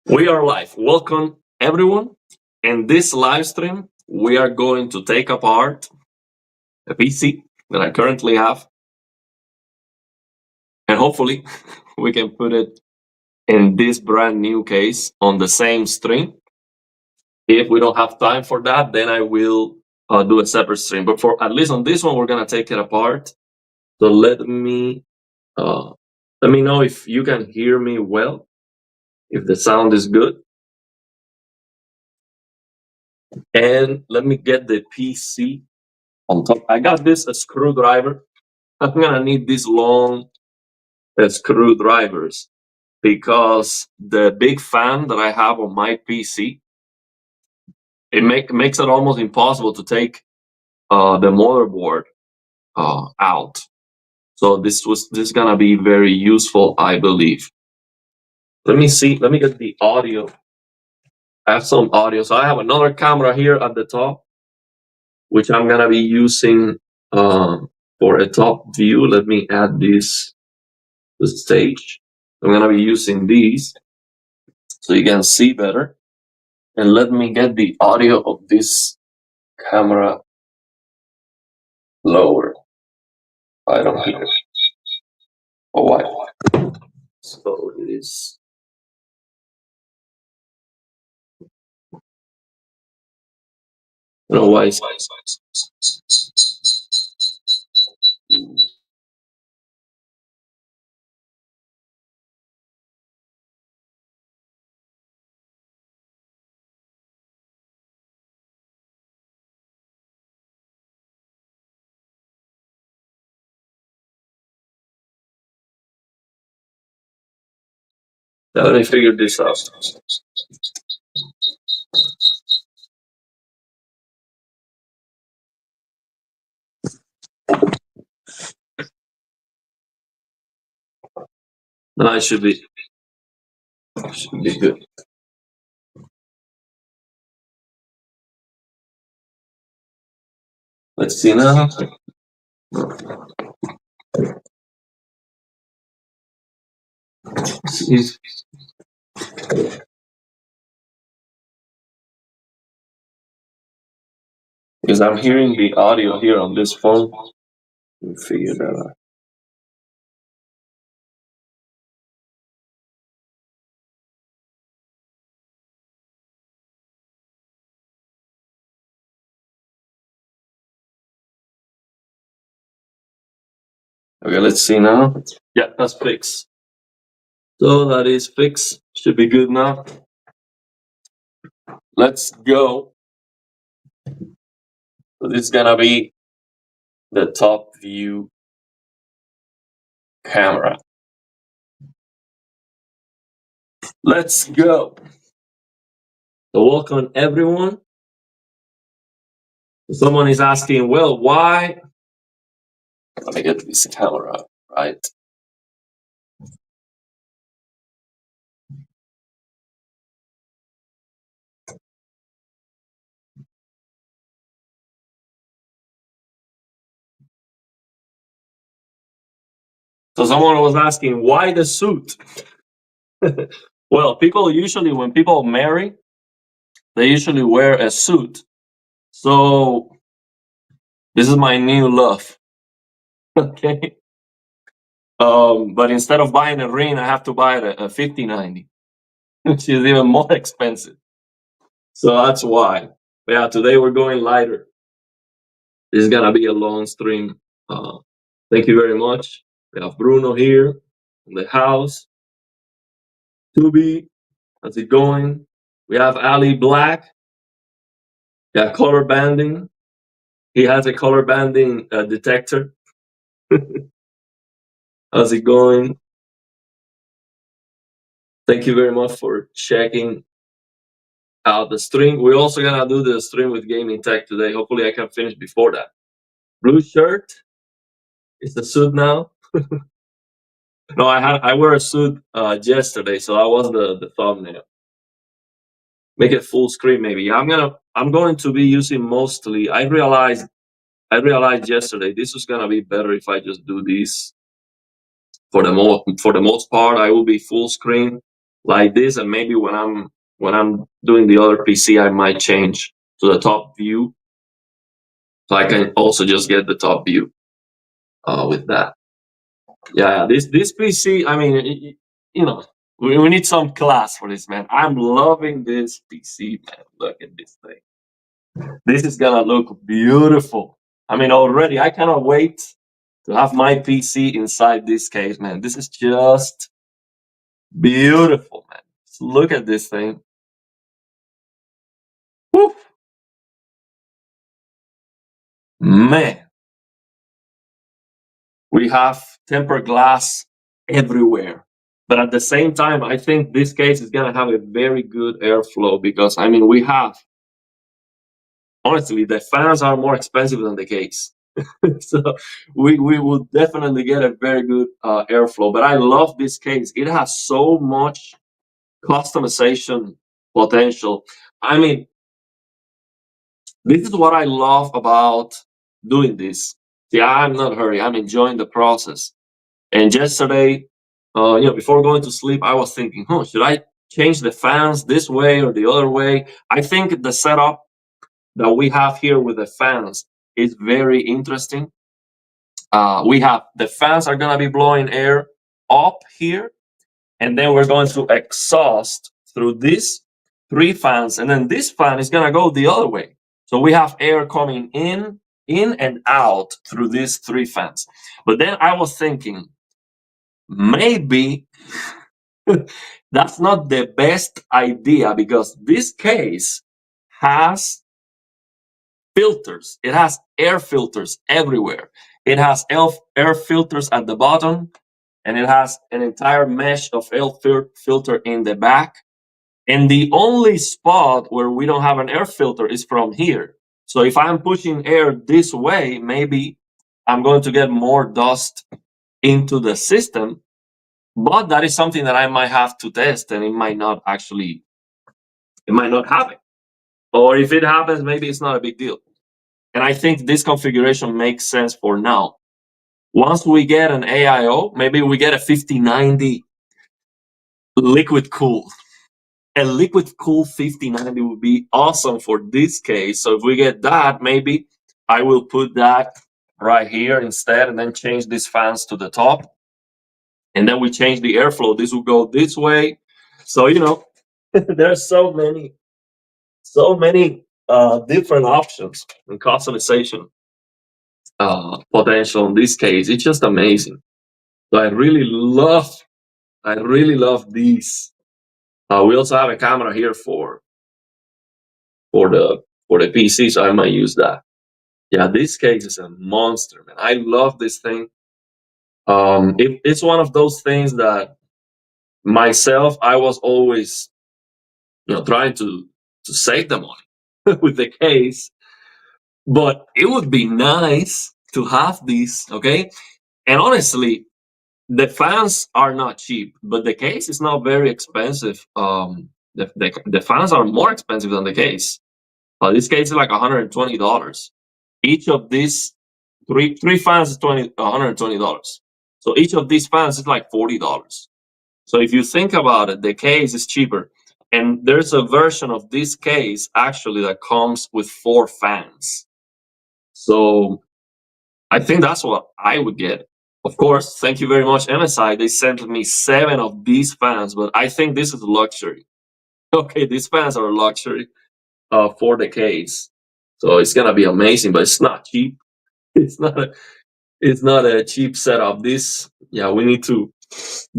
We are live. Welcome, everyone. In this live stream, we are going to take apart a PC that I currently have, and hopefully we can put it in this brand new case on the same stream. If we don't have time for that, then I will do a separate stream. But for at least on this one, we're gonna take it apart. So let me know if you can hear me well, if the sound is good. And let me get the PC on top. I got this a screwdriver. I'm gonna need these long screwdrivers because the big fan that I have on my PC, it makes it almost impossible to take the motherboard out. So this is gonna be very useful, I believe. Let me see. Let me get the audio. I have some audio. So I have another camera here at the top, which I'm gonna be using for a top view. Let me add this to the stage. I'm gonna be using these so you can see better. And let me get the audio of this camera lower. I don't hear it. Oh, why? So it is. I don't know why. Let me figure this out. No, it should be good. Let's see now. Because I'm hearing the audio here on this phone. Let me figure that out. Okay, let's see now. Yeah, that's fixed. So that is fixed. Should be good now. Let's go. So this is gonna be the top view camera. Let's go. So welcome everyone. Someone is asking, well, why? Let me get this camera right. So someone was asking, why the suit? Well, people usually, when people marry, they usually wear a suit. So this is my new love. Okay. But instead of buying a ring, I have to buy a 5090, which is even more expensive. So that's why. But yeah, today we're going lighter. This is gonna be a long stream. Thank you very much. We have Bruno here in the house. Tubi, how's it going? We have Ali Black. Yeah, color banding. He has a color banding detector. How's it going? Thank you very much for checking out the stream. We're also gonna do the stream with Gaming Tech today. Hopefully I can finish before that. Blue shirt. It's a suit now. No, I wear a suit yesterday, so that was the thumbnail. Make it full screen maybe. I'm going to be using mostly. I realized yesterday this was gonna be better if I just do this. For the most part, I will be full screen. like this, and maybe when I'm doing the other PC, I might change to the top view, so I can also just get the top view with that. Yeah, this PC, I mean, you know, we need some class for this, man. I'm loving this PC, man. Look at this thing. This is gonna look beautiful. I mean, already I cannot wait to have my PC inside this case, man. This is just beautiful, man. Just look at this thing. Woo. Man, we have tempered glass everywhere. But at the same time, I think this case is gonna have a very good airflow because I mean we have, honestly, the fans are more expensive than the case. So we will definitely get a very good airflow. But I love this case. It has so much customization potential. I mean, this is what I love about doing this. See, I'm not hurry. I'm enjoying the process. And yesterday, before going to sleep, I was thinking, should I change the fans this way or the other way? I think the setup that we have here with the fans is very interesting. We have the fans are going to be blowing air up here, and then we're going to exhaust through these three fans, and then this fan is going to go the other way. So we have air coming in and out through these three fans. But then I was thinking, maybe that's not the best idea because this case has filters. It has air filters everywhere. It has air filters at the bottom, and it has an entire mesh of air filter in the back. And the only spot where we don't have an air filter is from here. So if I'm pushing air this way, maybe I'm going to get more dust into the system. But that is something that I might have to test, and it might not happen. Or if it happens, maybe it's not a big deal. And I think this configuration makes sense for now. Once we get an AIO, maybe we get a 5090 liquid cool. A liquid cool 5090 would be awesome for this case. So if we get that, maybe I will put that right here instead and then change these fans to the top. And then we change the airflow. This will go this way. So, there's so many different options and customization potential in this case. It's just amazing. So I really love these. We also have a camera here for the PC, so I might use that. Yeah, this case is a monster, man. I love this thing. It's one of those things that myself, I was always, trying to save the money with the case, but it would be nice to have these, okay? And honestly, the fans are not cheap, but the case is not very expensive. The fans are more expensive than the case. This case is like $120. Each of these three fans is $120. So each of these fans is like $40. So if you think about it, the case is cheaper. And there's a version of this case actually that comes with 4 fans. So I think that's what I would get. Of course, thank you very much, MSI. They sent me 7 of these fans, but I think this is luxury. Okay, these fans are luxury for the case. So it's gonna be amazing, but it's not cheap. It's not a cheap setup. This, yeah, we need to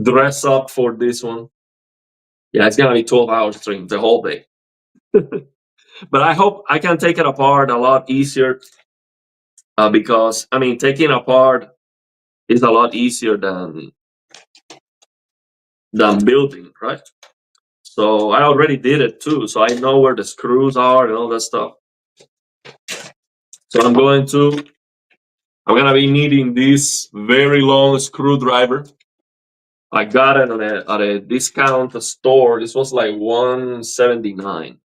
dress up for this one. Yeah, it's gonna be 12-hour stream the whole day. But I hope I can take it apart a lot easier because I mean, taking apart is a lot easier than building, right? So I already did it too, so I know where the screws are and all that stuff. So I'm gonna be needing this very long screwdriver. I got it at a discount store. This was like $179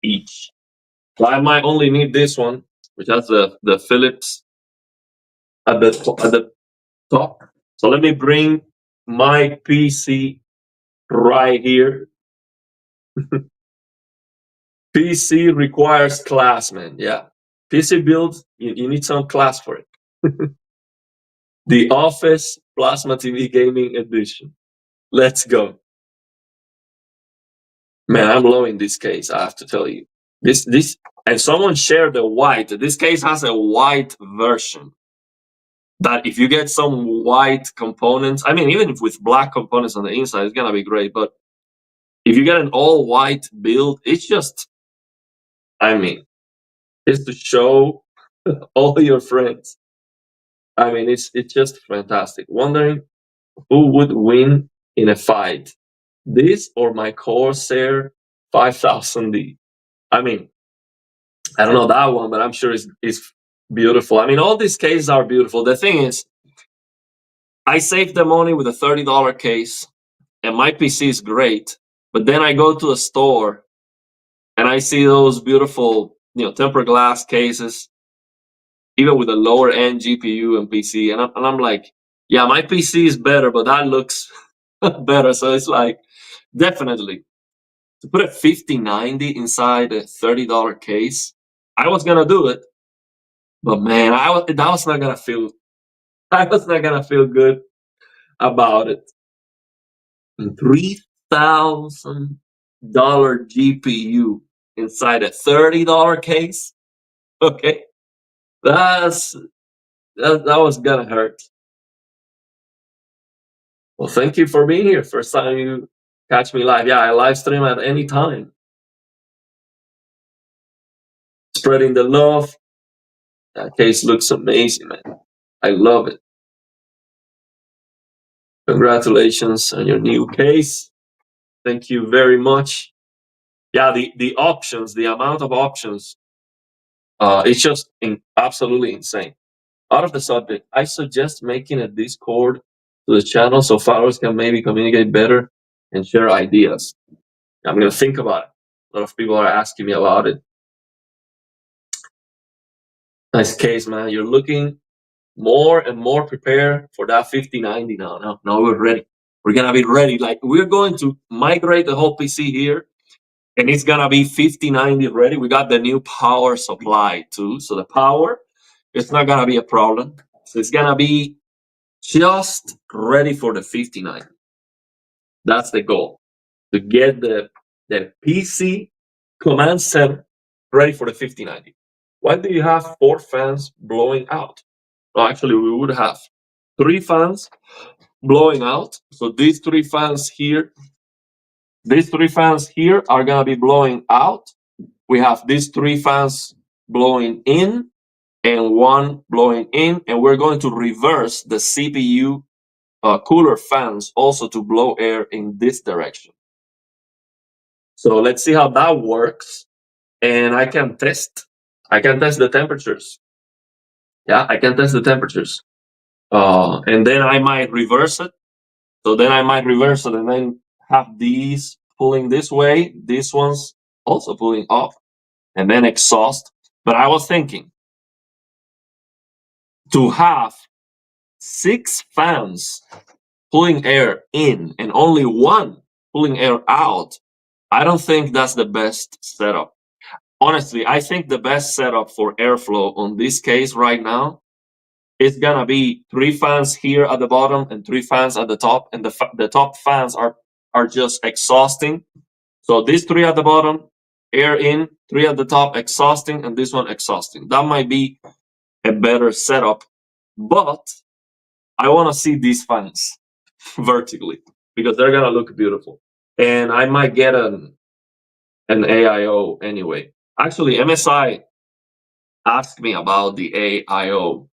each. So I might only need this one, which has the Phillips at the top. So let me bring my PC right here. PC requires class, man. Yeah. PC build, you need some class for it. The Office Plasma TV Gaming Edition. Let's go. Man, I'm loving this case, I have to tell you. This and someone shared the white. This case has a white version. That if you get some white components, I mean, even if with black components on the inside, it's gonna be great. But if you get an all white build, it's just, I mean, it's to show all your friends. I mean, it's just fantastic. Wondering who would win in a fight, this or my Corsair 5000D. I mean, I don't know that one, but I'm sure it's beautiful. I mean, all these cases are beautiful. The thing is, I saved the money with a $30 case, and my PC is great. But then I go to a store and I see those beautiful, tempered glass cases, even with a lower end GPU and PC, and I'm like, yeah, my PC is better, but that looks better. So it's like, definitely to put a 5090 inside a $30 case, I was gonna do it, but man, I was not gonna feel. I was not gonna feel good about it. $3,000 GPU inside a $30 case. Okay, that was gonna hurt. Well, thank you for being here. First time you catch me live. Yeah, I live stream at any time. Spreading the love. That case looks amazing, man. I love it. Congratulations on your new case. Thank you very much. Yeah, the options, the amount of options, it's just absolutely insane. Out of the subject, I suggest making a Discord to the channel so followers can maybe communicate better and share ideas. I'm going to think about it. A lot of people are asking me about it. Nice case, man. You're looking more and more prepared for that 5090 now. Now we're ready. We're going to be ready. Like, we're going to migrate the whole PC here, and it's going to be 5090 ready. We got the new power supply, too. So the power, it's not going to be a problem. So it's going to be just ready for the 5090. That's the goal, to get the PC command center ready for the 5090. Why do you have 4 fans blowing out? Well, actually, we would have 3 fans blowing out. So these 3 fans here, are gonna be blowing out. We have these 3 fans blowing in and 1 blowing in, and we're going to reverse the CPU cooler fans also to blow air in this direction. So let's see how that works, and I can test the temperatures. Yeah, I can test the temperatures, and then I might reverse it. So then I might reverse it and then have these pulling this way, these ones also pulling up, and then exhaust. But I was thinking to have 6 fans pulling air in and only 1 pulling air out. I don't think that's the best setup. Honestly, I think the best setup for airflow on this case right now is gonna be 3 fans here at the bottom and 3 fans at the top, and the top fans are just exhausting. So these 3 at the bottom, air in, 3 at the top, exhausting, and this one exhausting. That might be a better setup, but I want to see these fans vertically because they're gonna look beautiful. And I might get an AIO anyway. Actually, MSI asked me about the AIO,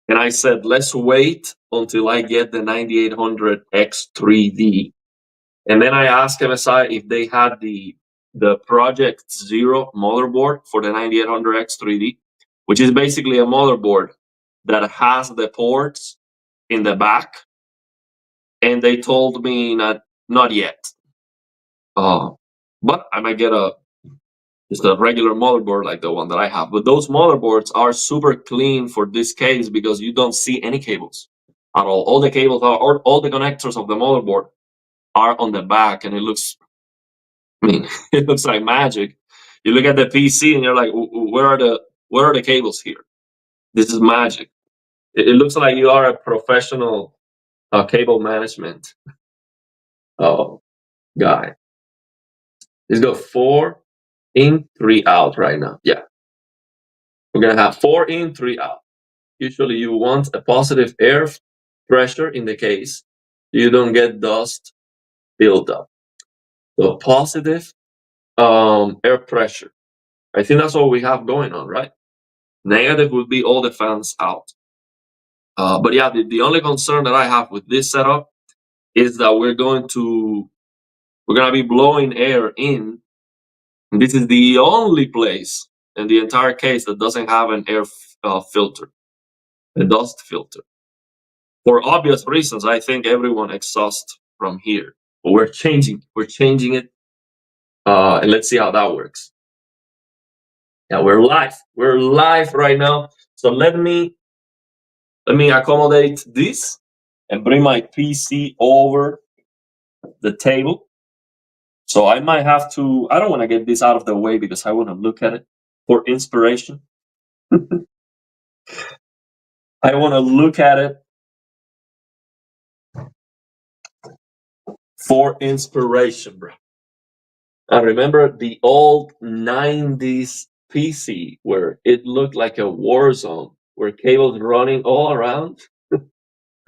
and I said, let's wait until I get the 9800X3D. And then I asked MSI if they had the Project Zero motherboard for the 9800X3D, which is basically a motherboard that has the ports in the back. And they told me not yet. But I might get just a regular motherboard like the one that I have. But those motherboards are super clean for this case because you don't see any cables at all. All the cables are all the connectors of the motherboard are on the back, and it looks, I mean, it looks like magic. You look at the PC and you're like, where are the cables here? This is magic. It looks like you are a professional cable management guy. It's got 4 in, 3 out right now. Yeah, we're gonna have 4 in, 3 out. Usually, you want a positive air pressure in the case you don't get dust build up. So positive air pressure. I think that's what we have going on, right? Negative would be all the fans out. But yeah, the only concern that I have with this setup is that we're gonna be blowing air in. And this is the only place in the entire case that doesn't have an air filter, a dust filter. For obvious reasons, I think everyone exhausts from here. But we're changing it, and let's see how that works. Yeah, we're live right now. So let me accommodate this and bring my PC over the table. So I might have to, I don't want to get this out of the way because I want to look at it for inspiration. I want to look at it for inspiration, bro. I remember the old 90s PC where it looked like a war zone, where cables running all around. And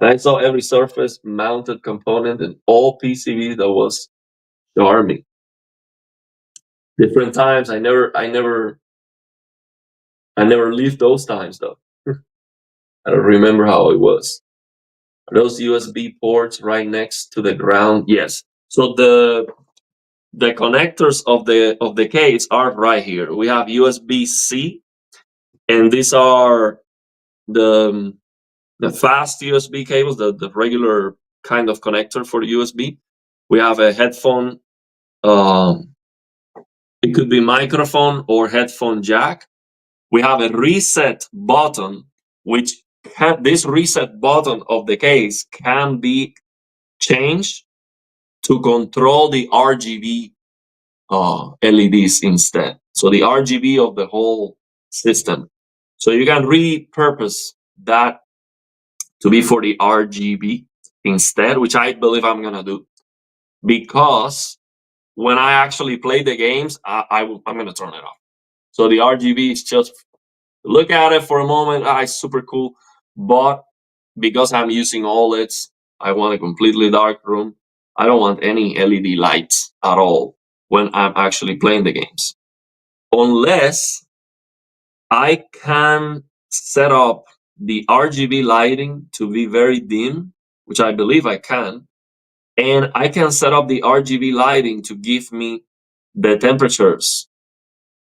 I saw every surface mounted component and all PCB that was charming. Different times. I never lived those times though. I don't remember how it was. Are those USB ports right next to the ground? Yes. So the connectors of the case are right here. We have USB-C, and these are the fast USB cables, the regular kind of connector for the USB. We have a headphone. It could be microphone or headphone jack. We have a reset button, which this reset button of the case can be changed to control the RGB LEDs instead. So the RGB of the whole system. So you can repurpose that to be for the RGB instead, which I believe I'm gonna do, because when I actually play the games, I'm gonna turn it off. So the RGB is just look at it for a moment. It's super cool, but because I'm using OLEDs, I want a completely dark room. I don't want any LED lights at all when I'm actually playing the games, unless I can set up the RGB lighting to be very dim, which I believe I can, and I can set up the RGB lighting to give me the temperatures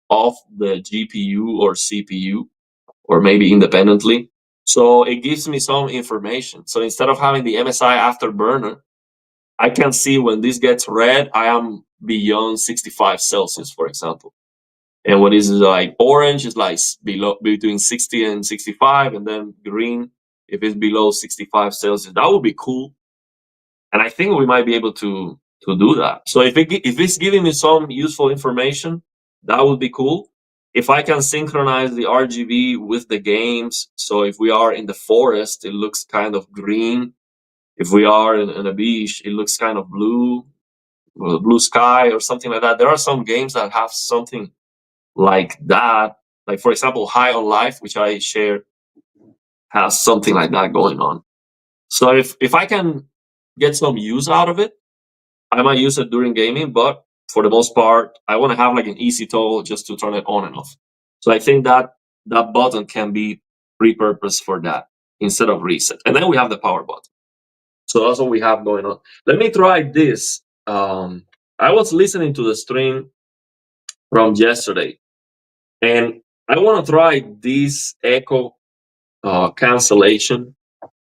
of the GPU or CPU, or maybe independently. So it gives me some information. So instead of having the MSI afterburner, I can see when this gets red, I am beyond 65 Celsius, for example. And what is like orange is like below between 60 and 65, and then green if it's below 65 Celsius. That would be cool. And I think we might be able to do that. So if it's giving me some useful information, that would be cool. If I can synchronize the RGB with the games, so if we are in the forest, it looks kind of green. If we are in a beach, it looks kind of blue, or blue sky, or something like that. There are some games that have something like that. Like for example, High on Life, which I share, has something like that going on. So if I can get some use out of it, I might use it during gaming, but for the most part, I want to have like an easy toggle just to turn it on and off. So I think that button can be repurposed for that instead of reset. And then we have the power button. So that's what we have going on. Let me try this. I was listening to the stream from yesterday, and I want to try this echo cancellation.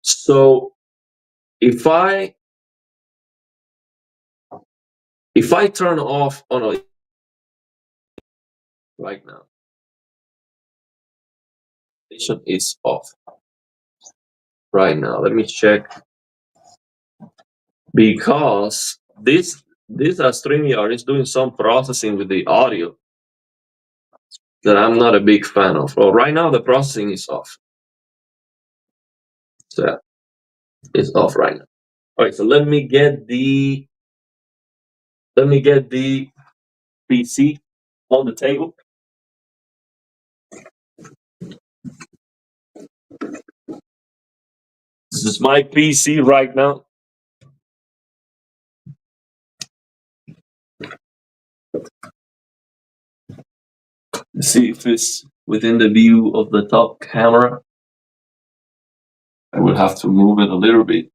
So if I turn off, oh no, right now, is off right now. Let me check because this StreamYard is doing some processing with the audio that I'm not a big fan of. Well, right now the processing is off. So yeah, it's off right now. All right, so let me get the PC on the table. This is my PC right now. Let's see if it's within the view of the top camera. I will have to move it a little bit.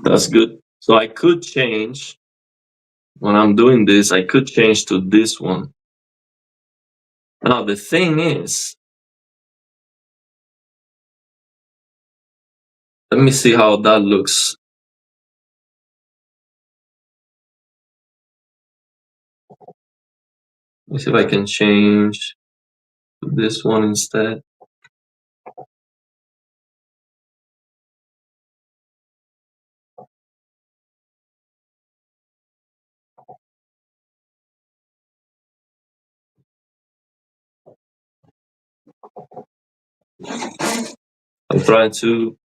That's good. So I could change, when I'm doing this, I could change to this one. Now the thing is, let me see how that looks. Let me see if I can change to this one instead. I'm trying to,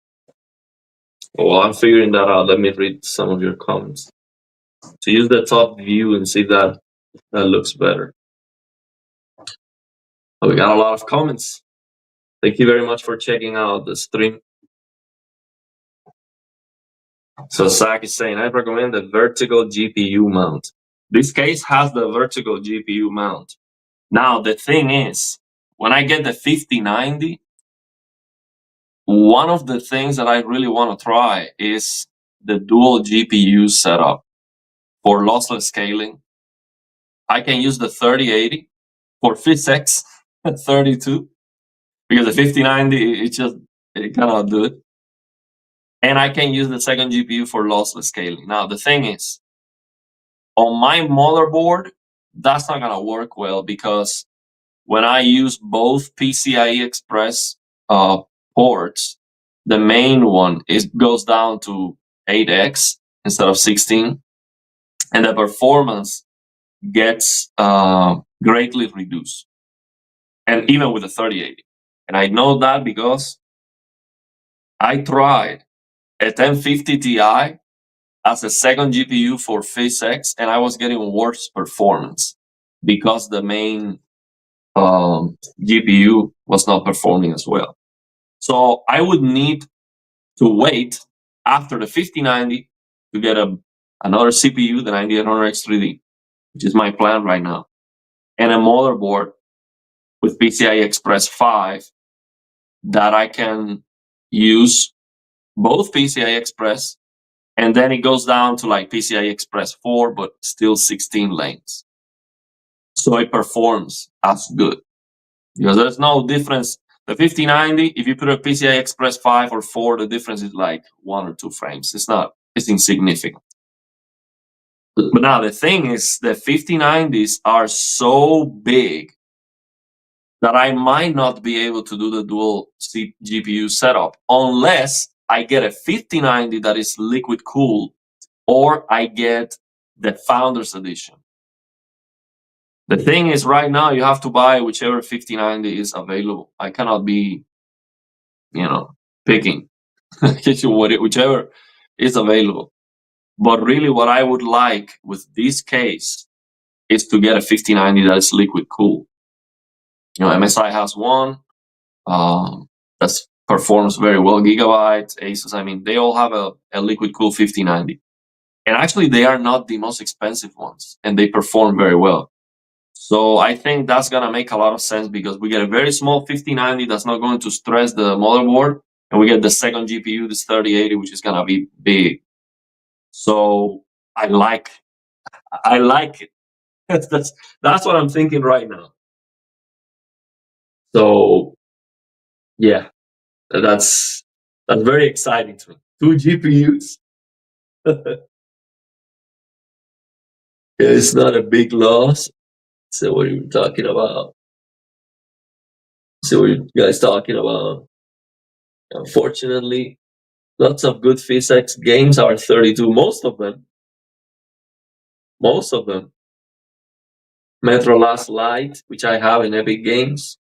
well, I'm figuring that out. Let me read some of your comments. So use the top view and see that looks better. Oh, we got a lot of comments. Thank you very much for checking out the stream. So Zach is saying, I recommend the vertical GPU mount. This case has the vertical GPU mount. Now, the thing is, when I get the 5090, one of the things that I really want to try is the dual GPU setup for lossless scaling. I can use the 3080 for physics 32 because the 5090 it cannot do it. And I can use the second GPU for lossless scaling. Now, the thing is, on my motherboard, that's not going to work well because when I use both PCIe Express ports, the main one goes down to 8x instead of 16, and the performance gets greatly reduced, and even with the 3080. And I know that because I tried a 1050 Ti as a second GPU for physics, and I was getting worse performance because the main GPU was not performing as well. So I would need to wait after the 5090 to get another CPU, the 9800X3D, which is my plan right now, and a motherboard with PCI Express 5 that I can use both PCI Express, and then it goes down to like PCI Express 4, but still 16 lanes. So it performs as good because there's no difference. The 5090, if you put a PCI Express 5 or 4, the difference is like 1 or 2 frames. It's insignificant. But now the thing is, the 5090s are so big that I might not be able to do the dual GPU setup unless I get a 5090 that is liquid cooled or I get the Founders Edition. The thing is, right now you have to buy whichever 5090 is available. I cannot be, picking whichever is available. But really, what I would like with this case is to get a 5090 that is liquid cooled. MSI has one that performs very well. Gigabyte, Asus, they all have a liquid cooled 5090. And actually, they are not the most expensive ones, and they perform very well. So I think that's going to make a lot of sense because we get a very small 5090 that's not going to stress the motherboard, and we get the second GPU, this 3080, which is going to be big. So I like it. That's what I'm thinking right now. So yeah, that's That's very exciting to me. 2 GPUs. It's not a big loss. So what are you talking about? So what are you guys talking about? Unfortunately, lots of good physics games are 32. Most of them. Metro Last Light, which I have in Epic Games.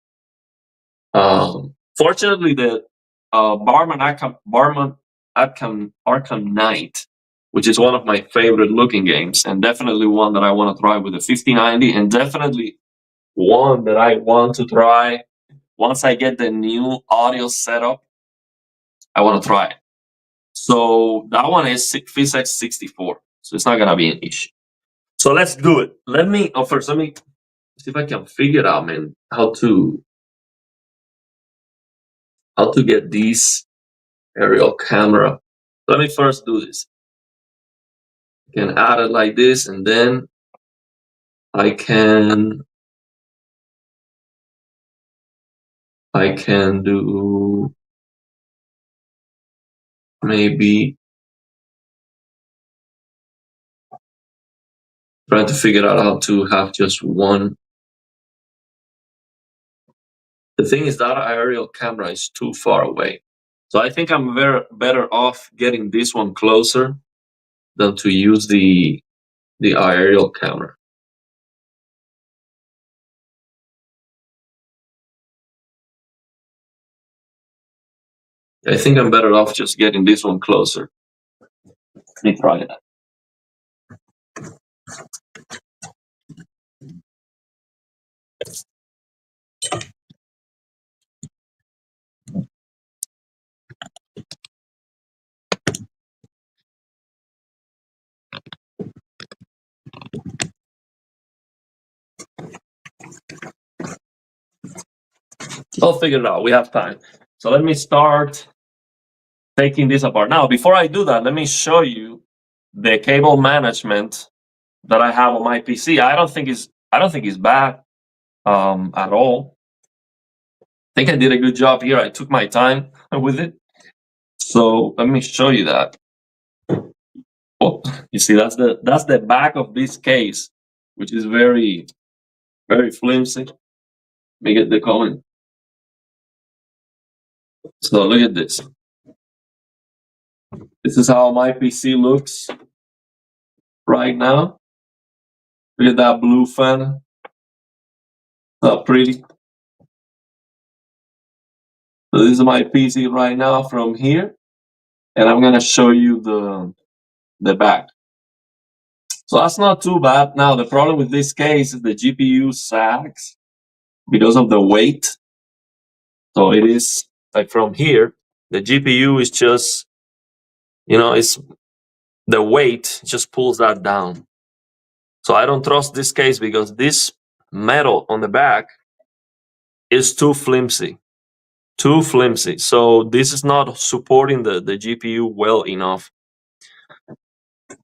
Fortunately, the Barman Arkham Knight, which is one of my favorite looking games, and definitely one that I want to try with the 5090, and definitely one that I want to try once I get the new audio setup. I want to try it. So that one is physics 64, so it's not gonna be an issue. So let's do it. First let me see if I can figure out, man, how to get these aerial camera. Let me first do this. I can add it like this, and then I can do maybe trying to figure out how to have just one. The thing is that aerial camera is too far away. So I think I'm better off getting this one closer than to use the aerial camera. I think I'm better off just getting this one closer. Let me try that. I'll figure it out. We have time. So let me start taking this apart. Now, before I do that, let me show you the cable management that I have on my PC. I don't think it's bad at all. I think I did a good job here. I took my time with it. So let me show you that. Oh, you see, that's the back of this case, which is very, very flimsy. Let me get the comment. So look at this. This is how my PC looks right now. Look at that blue fan. Not pretty. So this is my PC right now from here, and I'm gonna show you the back. So that's not too bad. Now the problem with this case is the GPU sags because of the weight. So it is like from here, the GPU is just, it's the weight just pulls that down. So I don't trust this case because this metal on the back is too flimsy. So this is not supporting the GPU well enough.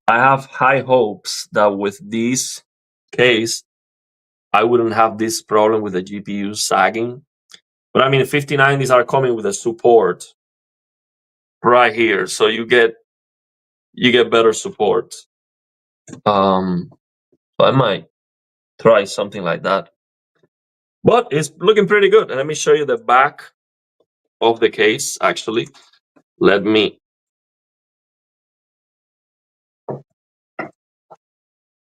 I have high hopes that with this case, I wouldn't have this problem with the GPU sagging. But I mean, 5090s are coming with a support right here, so you get better support. So I might try something like that. But it's looking pretty good. And let me show you the back of the case, actually. You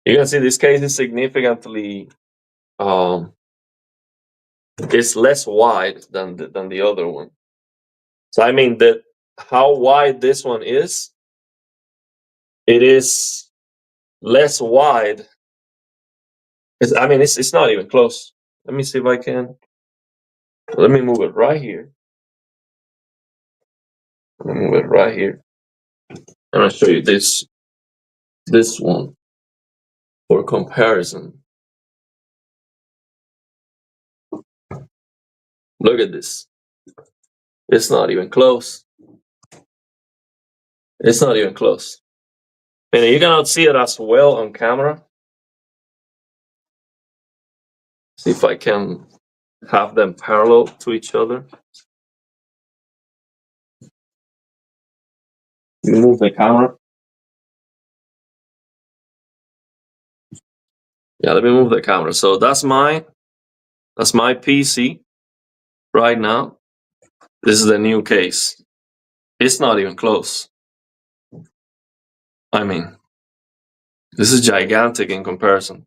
can see this case is significantly it's less wide than the other one. So I mean that how wide this one is, it is less wide. It's not even close. Let me see if I can. Let me move it right here. Let me move it right here. And I'll show you this one for comparison. Look at this. It's not even close. It's not even close. And you cannot see it as well on camera. See if I can have them parallel to each other. Move the camera. Yeah, let me move the camera. So that's my PC right now. This is the new case. It's not even close. I mean, this is gigantic in comparison.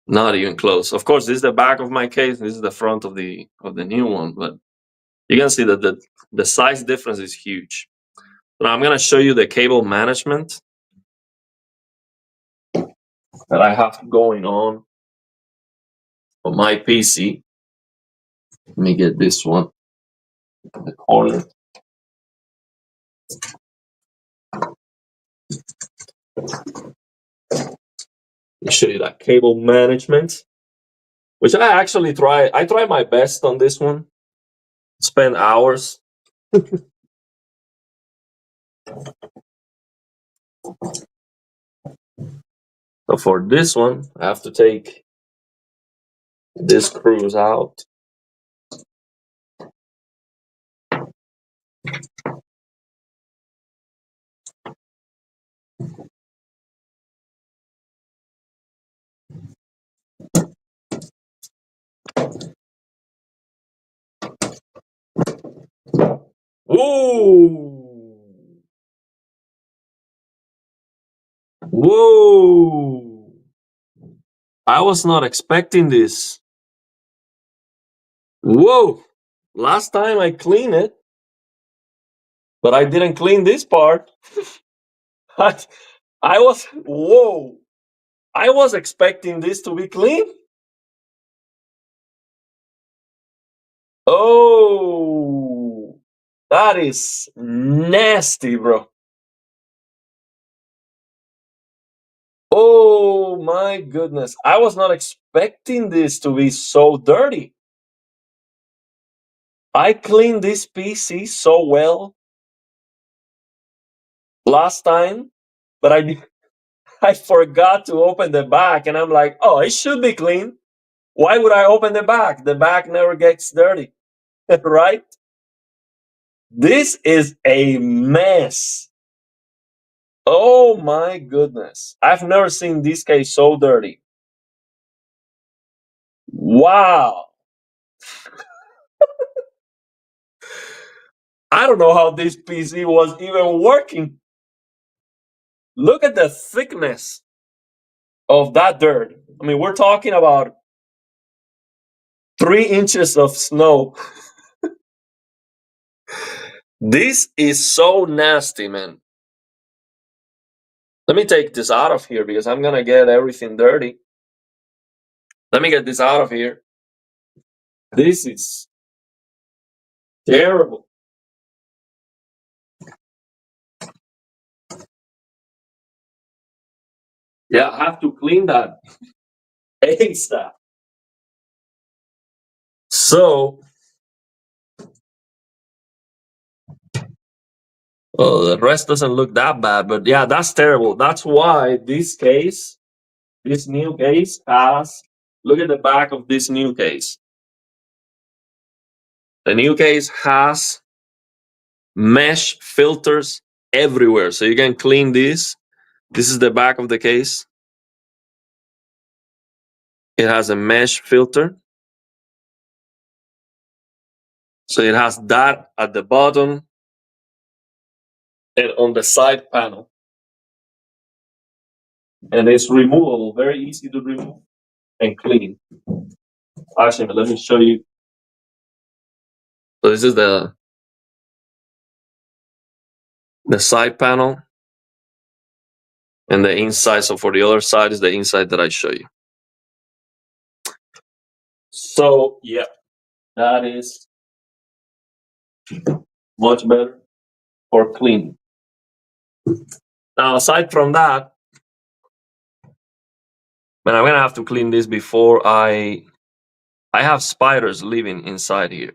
Not even close. Of course, this is the back of my case. This is the front of the new one, but you can see that the size difference is huge. Now I'm gonna show you the cable management that I have going on my PC. Let me get this one in the corner. Let me show you that cable management, which I actually try. I try my best on this one. Spend hours. So for this one, I have to take this screws out. Whoa! Whoa! I was not expecting this. Whoa! Last time I cleaned it, but I didn't clean this part. I was, whoa! I was expecting this to be clean. Oh, that is nasty, bro. Oh my goodness. I was not expecting this to be so dirty. I cleaned this PC so well last time, but I forgot to open the back, and I'm like, oh, it should be clean. Why would I open the back? The back never gets dirty, right? This is a mess. Oh my goodness. I've never seen this case so dirty. Wow. I don't know how this PC was even working. Look at the thickness of that dirt. I mean, we're talking about 3 inches of snow. This is so nasty, man. Let me take this out of here because I'm gonna get everything dirty. Let me get this out of here. This is terrible. Yeah, I have to clean that ASAP. So, well, the rest doesn't look that bad, but yeah, that's terrible. That's why this case, this new case has, look at the back of this new case. The new case has mesh filters everywhere. So you can clean this. This is the back of the case. It has a mesh filter. So it has that at the bottom and on the side panel. And it's removable, very easy to remove and clean. Actually, let me show you. So this is the side panel and the inside. So for the other side is the inside that I show you. So yeah, that is much better for cleaning. Now, aside from that, man, I'm gonna have to clean this before I have spiders living inside here.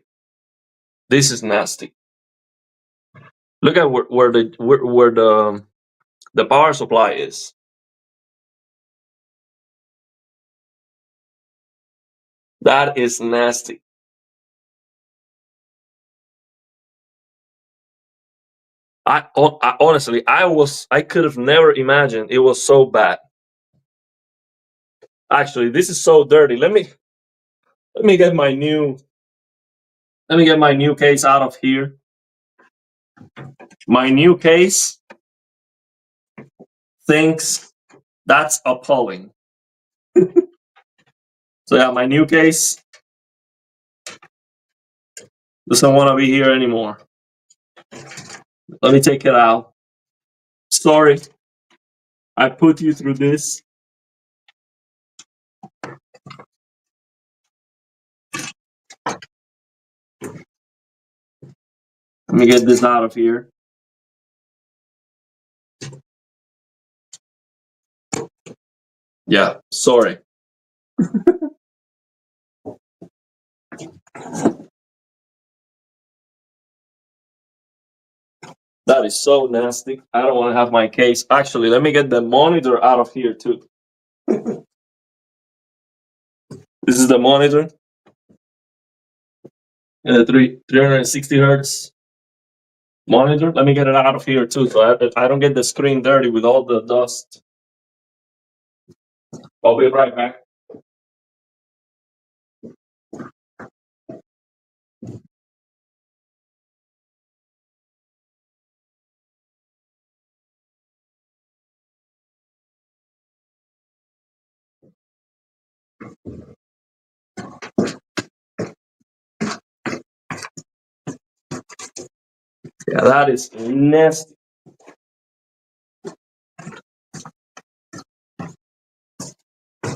This is nasty. Look at where the power supply is. That is nasty. I honestly, I could have never imagined it was so bad. Actually, this is so dirty. Let me get my new case out of here. My new case thinks that's appalling. So yeah, my new case doesn't want to be here anymore. Let me take it out. Sorry, I put you through this. Let me get this out of here. Yeah, sorry. That is so nasty. I don't want to have my case. Actually, let me get the monitor out of here too. This is the monitor. And the 360 hertz monitor. Let me get it out of here too, so I don't get the screen dirty with all the dust. I'll be right back. Yeah, that is nasty.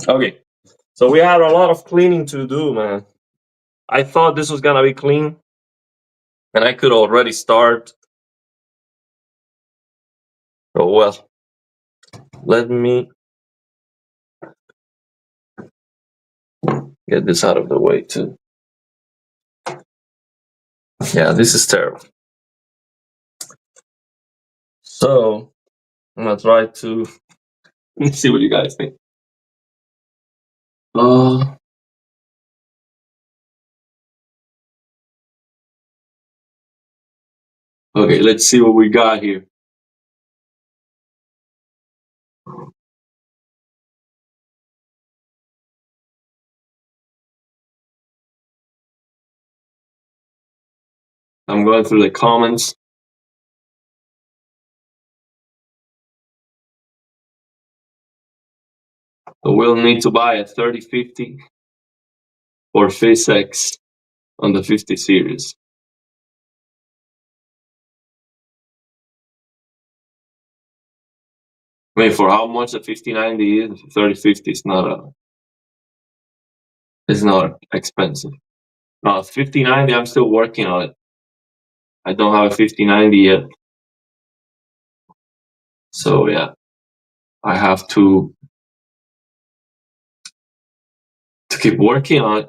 Okay, so we had a lot of cleaning to do, man. I thought this was gonna be clean, and I could already start. Oh well. Let me get this out of the way too. Yeah, this is terrible. So I'm gonna try to let me see what you guys think. Okay, let's see what we got here. I'm going through the comments. So we'll need to buy a 3050 or PhysX on the 50 series. I mean, for how much a 5090 is, 3050 is not expensive. No, 5090, I'm still working on it. I don't have a 5090 yet. So yeah, I have to keep working on it.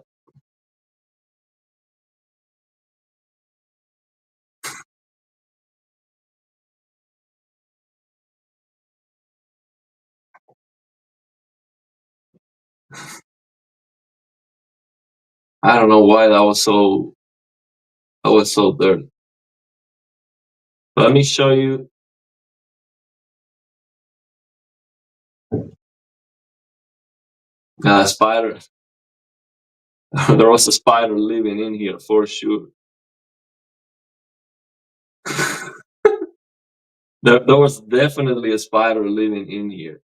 I don't know why that was so dirty. Let me show you. Spider. There was a spider living in here for sure. There was definitely a spider living in here.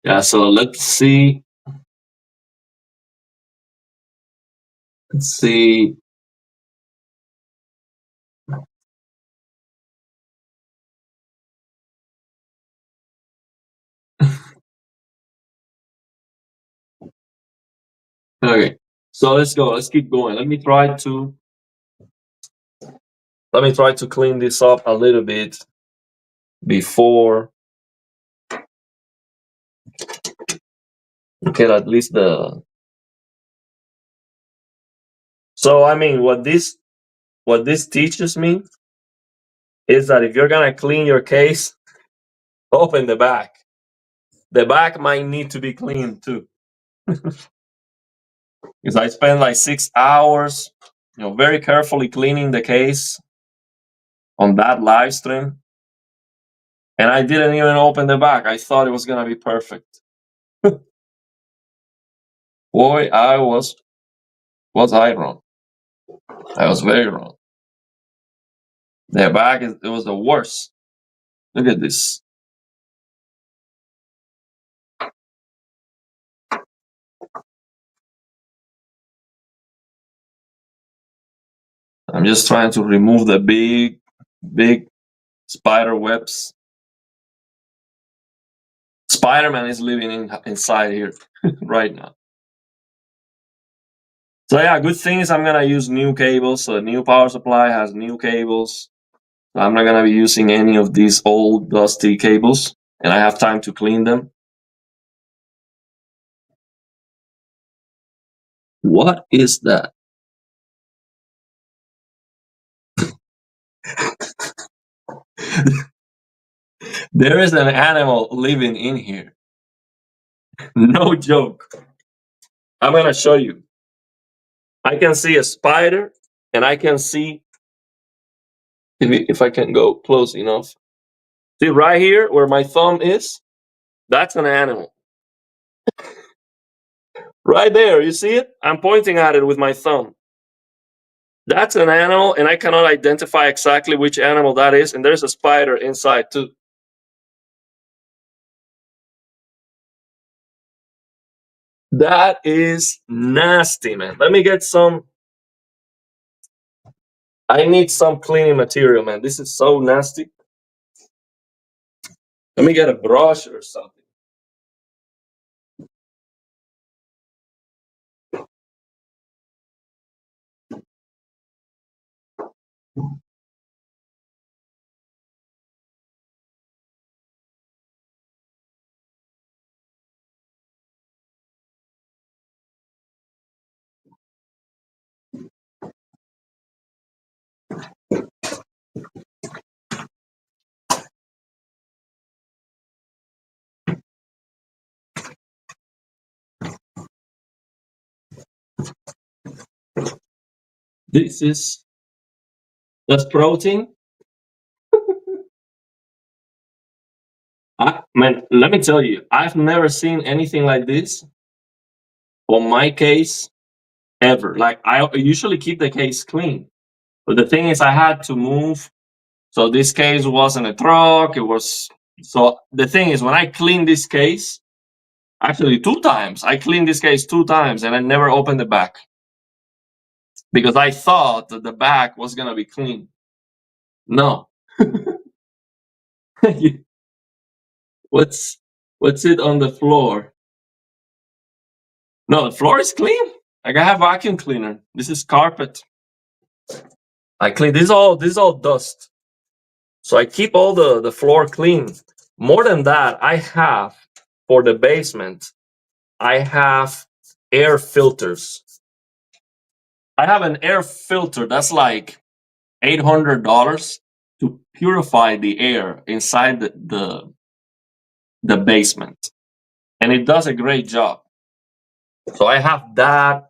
Yeah, so let's see. Okay, so let's go. Let's keep going. Let me try to clean this up a little bit before we get at least the. So I mean, what this teaches me is that if you're gonna clean your case, open the back. The back might need to be cleaned too. because I spent like 6 hours, very carefully cleaning the case on that live stream. And I didn't even open the back. I thought it was gonna be perfect. Boy, was I wrong? I was very wrong. The back it was the worst. Look at this. I'm just trying to remove the big spider webs. Spider-Man is living inside here right now. So yeah, good thing is I'm gonna use new cables. So the new power supply has new cables. So I'm not gonna be using any of these old dusty cables, and I have time to clean them. What is that? There is an animal living in here. No joke. I'm gonna show you. I can see a spider, and I can see, if I can go close enough. See right here where my thumb is? That's an animal. Right there, you see it? I'm pointing at it with my thumb. That's an animal, and I cannot identify exactly which animal that is, and there's a spider inside too. That is nasty, man. Let me get some. I need some cleaning material, man. This is so nasty. Let me get a brush or something. That's protein. Man, let me tell you, I've never seen anything like this on my case ever. Like, I usually keep the case clean, but the thing is, I had to move. So this case wasn't a truck. It was. So the thing is, when I cleaned this case, actually 2 times, I cleaned this case 2 times, and I never opened the back because I thought that the back was gonna be clean. No. What's it on the floor? No, the floor is clean. Like, I have vacuum cleaner. This is carpet. I clean. This is all dust. So I keep all the floor clean. More than that, I have, for the basement, I have air filters. I have an air filter that's like $800 to purify the air inside the basement, and it does a great job. So I have that.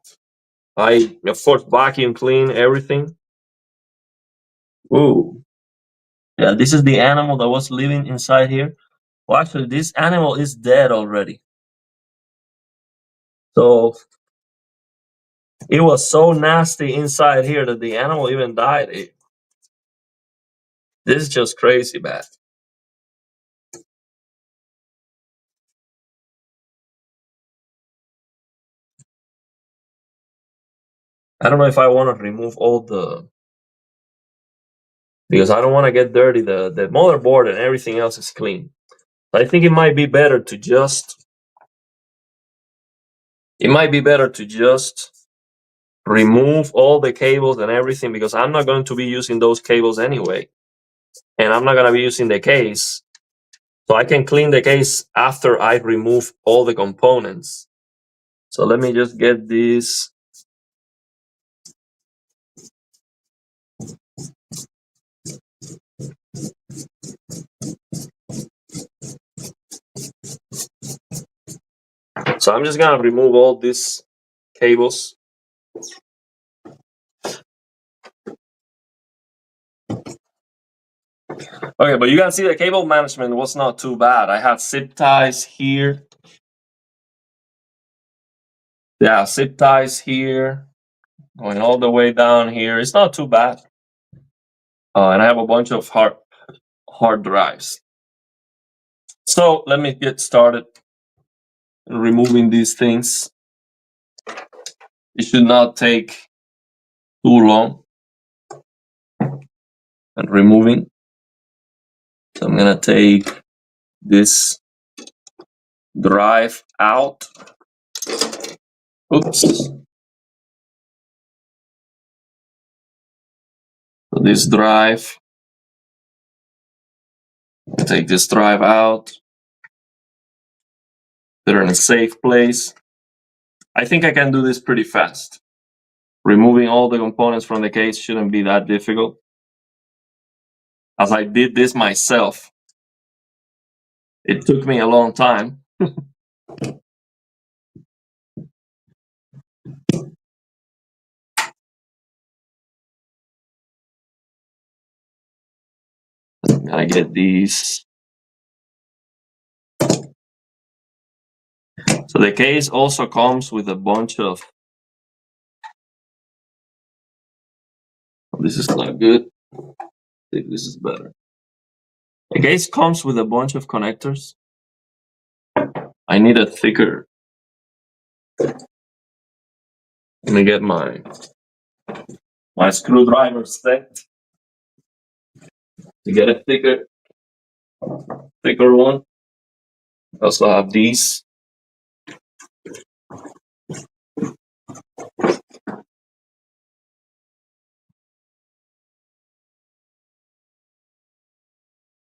I, of course, vacuum clean everything. Ooh, yeah, this is the animal that was living inside here. Well, actually, this animal is dead already. So it was so nasty inside here that the animal even died. This is just crazy bad. I don't know if I want to remove all because I don't want to get dirty. The motherboard and everything else is clean. I think it might be better to just remove all the cables and everything, because I'm not going to be using those cables anyway, and I'm not going to be using the case. So I can clean the case after I remove all the components. So let me just get this. So I'm just gonna remove all this cables. Okay, but you can see the cable management was not too bad. I have zip ties here. Yeah, zip ties here, going all the way down here. It's not too bad. And I have a bunch of hard drives. So let me get started removing these things. It should not take too long. And removing. So I'm gonna take this drive out. Oops. So this drive. Take this drive out. Put it in a safe place. I think I can do this pretty fast. Removing all the components from the case shouldn't be that difficult, as I did this myself. It took me a long time. I'm gonna get these. So the case also comes with a bunch of. This is not good. I think this is better. The case comes with a bunch of connectors. I need a thicker. Let me get my screwdriver set to get a thicker one. I also have these.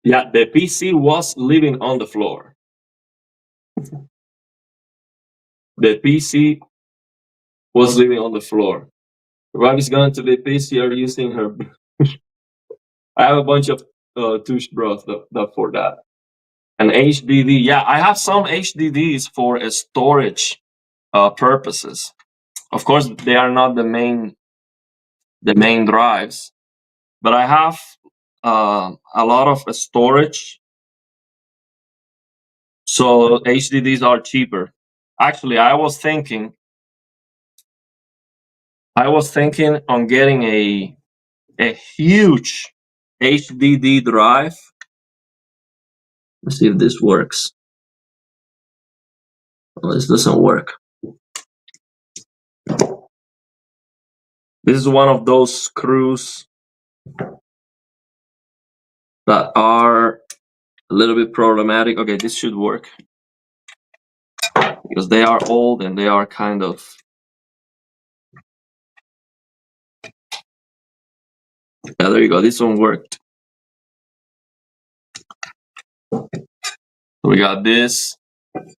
Yeah, the PC was living on the floor. The PC was living on the floor. Rob is going to the PC or using her. I have a bunch of toothbrush for that. An HDD. Yeah, I have some HDDs for storage purposes. Of course, they are not the main drives, but I have a lot of storage. So HDDs are cheaper. Actually, I was thinking on getting a huge HDD drive. Let's see if this works. Oh, this doesn't work. This is one of those screws that are a little bit problematic. Okay, this should work because they are old and they are kind of. Yeah, there you go. This one worked. We got this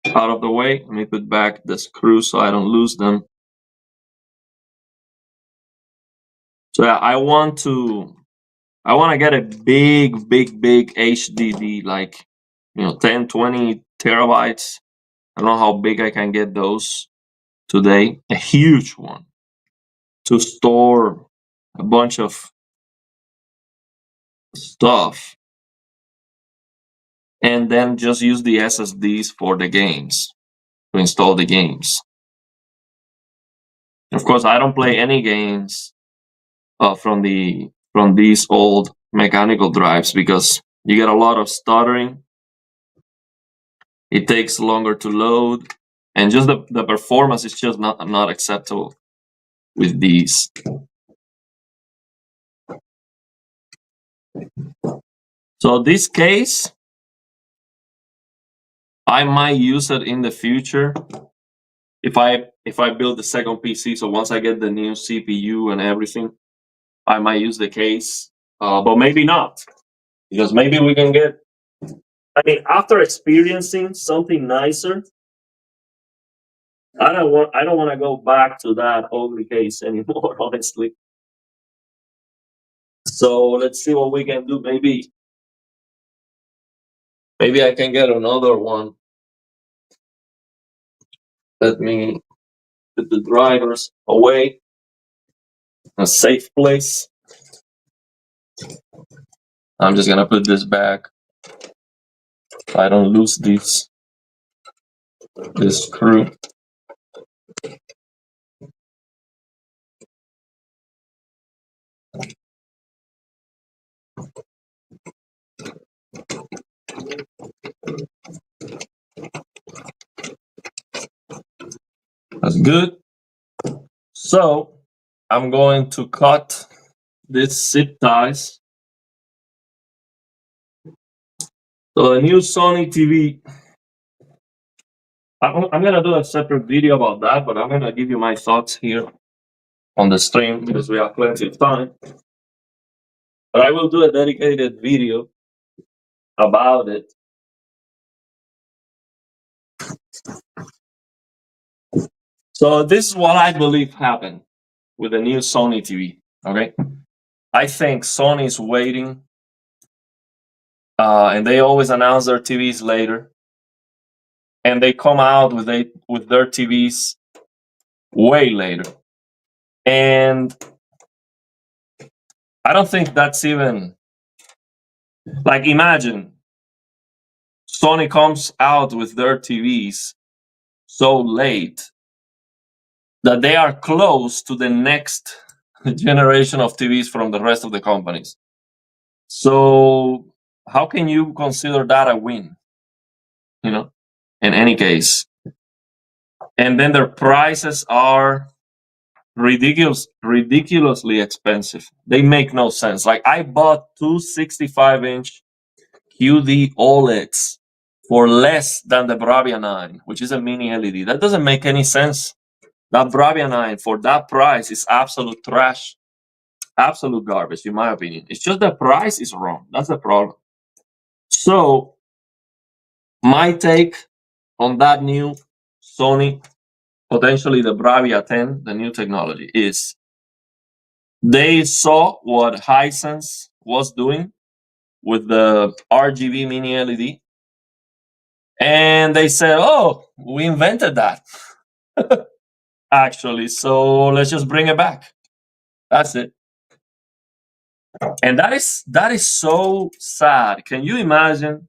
out of the way. Let me put back the screws so I don't lose them. So yeah, I want to get a big HDD, like 10, 20 terabytes. I don't know how big I can get those today. A huge one to store a bunch of stuff, and then just use the SSDs for the games, to install the games. Of course, I don't play any games from these old mechanical drives because you get a lot of stuttering. It takes longer to load, and just the performance is just not acceptable with these. So this case, I might use it in the future if I build the second PC. So once I get the new CPU and everything, I might use the case, but maybe not, because maybe we can get. I mean, after experiencing something nicer, I don't want to go back to that ugly case anymore, honestly. So let's see what we can do. Maybe I can get another one. Let me Put the drivers away in a safe place. I'm just gonna put this back so I don't lose this screw. That's good. So I'm going to cut this zip ties. So the new Sony TV, I'm gonna do a separate video about that, but I'm gonna give you my thoughts here on the stream because we have plenty of time. But I will do a dedicated video about it. So this is what I believe happened with the new Sony TV. Okay, I think Sony is waiting, and they always announce their TVs later, and they come out with their TVs way later. And I don't think that's even like, imagine Sony comes out with their TVs so late that they are close to the next generation of TVs from the rest of the companies. So how can you consider that a win? You know, in any case. And then their prices are ridiculously expensive. They make no sense. Like, I bought two 65-inch QD OLEDs for less than the Bravia 9, which is a mini LED. That doesn't make any sense. That Bravia 9 for that price is absolute trash, absolute garbage, in my opinion. It's just the price is wrong. That's the problem. So my take on that new Sony, potentially the Bravia 10, the new technology, is they saw what Hisense was doing with the RGB mini LED, and they said, oh, we invented that, actually, so let's just bring it back. That's it. And that is so sad. Can you imagine?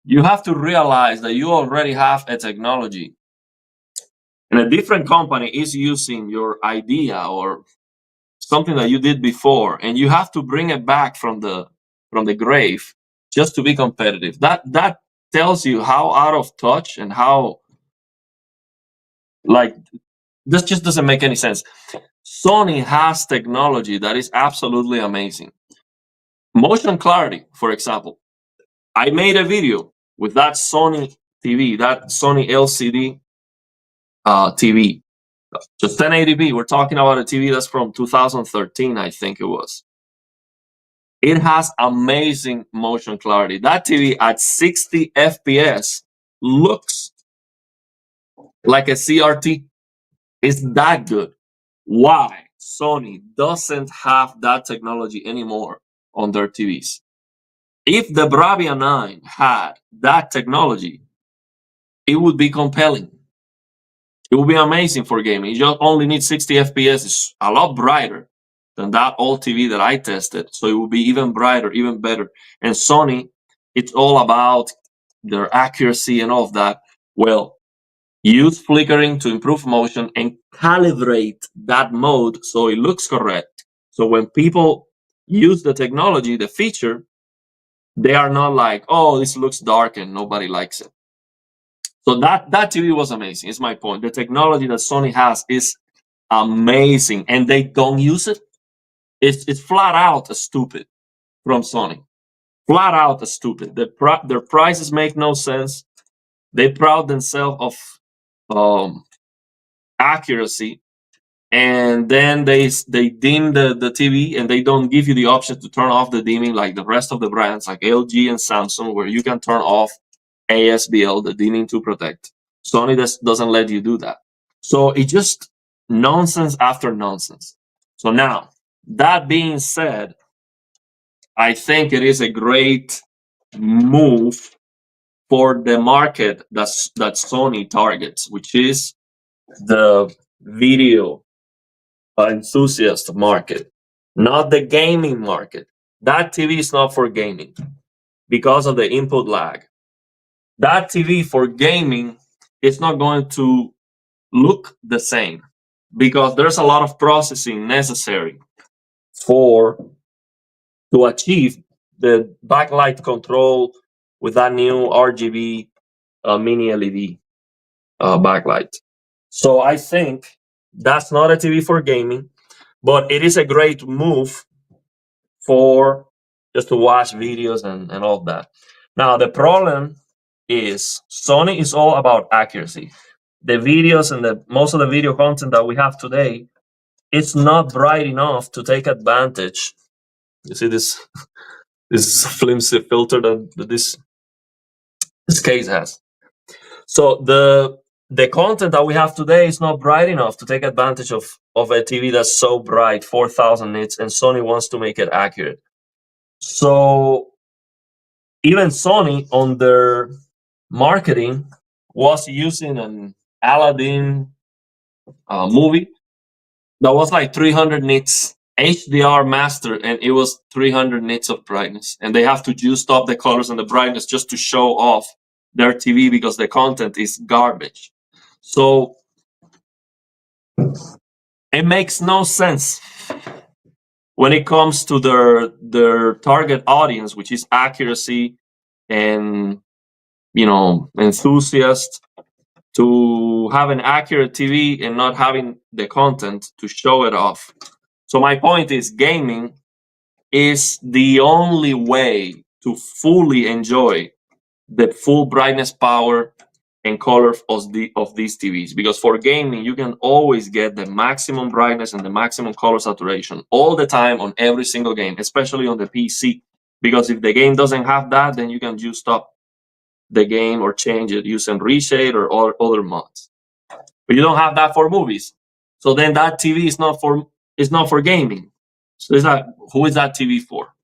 You have to realize that you already have a technology, and a different company is using your idea or something that you did before, and you have to bring it back from the grave just to be competitive. That tells you how out of touch and how, like, this just doesn't make any sense. Sony has technology that is absolutely amazing. Motion clarity, for example. I made a video with that Sony TV, that Sony LCD TV, just 1080p. We're talking about a TV that's from 2013, I think it was. It has amazing motion clarity. That TV at 60 FPS looks like a CRT. It's that good. Why Sony doesn't have that technology anymore on their TVs? If the Bravia 9 had that technology, it would be compelling. It would be amazing for gaming. You just only need 60 FPS. It's a lot brighter than that old TV that I tested. So it will be even brighter, even better. And Sony, it's all about their accuracy and all of that. Well, use flickering to improve motion and calibrate that mode so it looks correct. So when people use the technology, the feature, they are not like, oh, this looks dark and nobody likes it. So that TV was amazing. Is my point. The technology that Sony has is amazing, and they don't use it. It's flat out stupid from Sony. Flat out stupid. Their prices make no sense. They proud themselves of accuracy, and then they dim the TV, and they don't give you the option to turn off the dimming like the rest of the brands, like LG and Samsung, where you can turn off ASBL, the dimming to protect. Sony doesn't let you do that. So it's just nonsense after nonsense. So now, that being said, I think it is a great move for the market that Sony targets, which is the video enthusiast market, not the gaming market. That TV is not for gaming because of the input lag. That TV for gaming is not going to look the same because there's a lot of processing necessary for to achieve the backlight control with that new RGB mini LED backlight. So I think that's not a TV for gaming, but it is a great move for just to watch videos and all that. Now the problem is Sony is all about accuracy. The videos and the most of the video content that we have today, it's not bright enough to take advantage. You see this this flimsy filter that this case has. So the content that we have today is not bright enough to take advantage of a TV that's so bright, 4,000 nits, and Sony wants to make it accurate. So even Sony on their marketing was using an Aladdin movie that was like 300 nits HDR master, and it was 300 nits of brightness, and they have to juice up the colors and the brightness just to show off their TV because the content is garbage. So it makes no sense when it comes to their target audience, which is accuracy and enthusiasts, to have an accurate TV and not having the content to show it off. So my point is, gaming is the only way to fully enjoy the full brightness, power, and color of these TVs. Because for gaming, you can always get the maximum brightness and the maximum color saturation all the time on every single game, especially on the PC. Because if the game doesn't have that, then you can just stop the game or change it using reshade or other mods. But you don't have that for movies. So then that TV is not for gaming. So who is that TV for?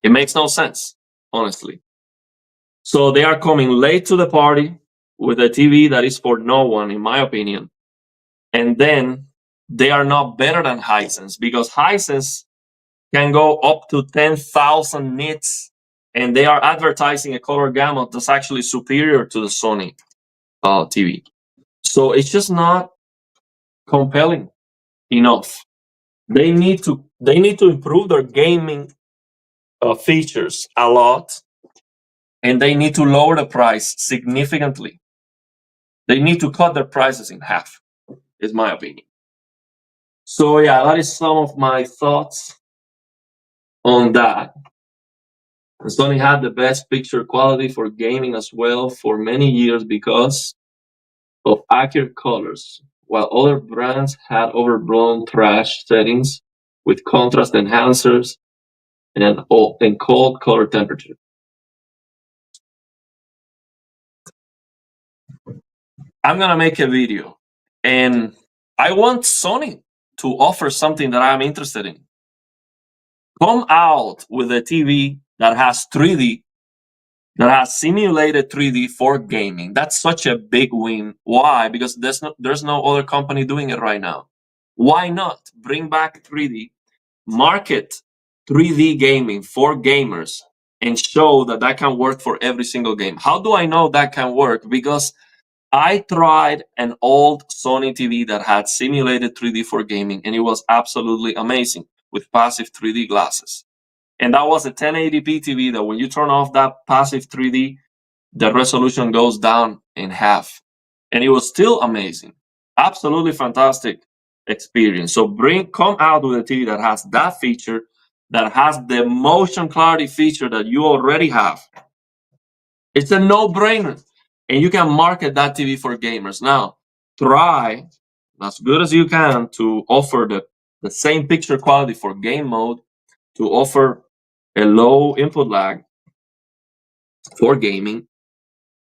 It makes no sense, honestly. So they are coming late to the party with a TV that is for no one, in my opinion. And then they are not better than Hisense, because Hisense can go up to 10,000 nits, and they are advertising a color gamut that's actually superior to the Sony TV. So it's just not compelling enough. They need to improve their gaming features a lot, and they need to lower the price significantly. They need to cut their prices in half, is my opinion. So yeah, that is some of my thoughts on that. And Sony had the best picture quality for gaming as well for many years because of accurate colors, while other brands had overblown trash settings with contrast enhancers and cold color temperature. I'm gonna make a video, and I want Sony to offer something that I'm interested in. Come out with a TV that has 3D, that has simulated 3D for gaming. That's such a big win. Why? Because there's no other company doing it right now. Why not bring back 3D, market 3D gaming for gamers, and show that can work for every single game? How do I know that can work? Because I tried an old Sony TV that had simulated 3D for gaming, and it was absolutely amazing with passive 3D glasses. And that was a 1080p TV that when you turn off that passive 3D, the resolution goes down in half. And it was still amazing. Absolutely fantastic experience. So come out with a TV that has that feature, that has the motion clarity feature that you already have. It's a no-brainer. And you can market that TV for gamers. Now, try as good as you can to offer the same picture quality for game mode, to offer a low input lag for gaming,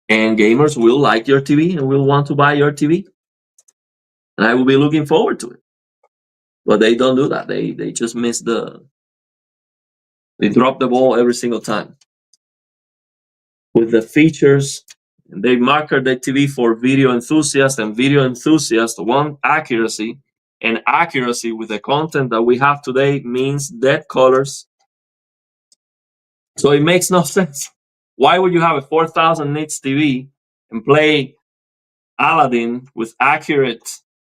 and gamers will like your TV and will want to buy your TV. And I will be looking forward to it. But they don't do that. They just they drop the ball every single time with the features And they market the TV for video enthusiasts, and video enthusiasts want accuracy. And accuracy with the content that we have today means dead colors. So it makes no sense. Why would you have a 4,000 nits TV and play Aladdin with accurate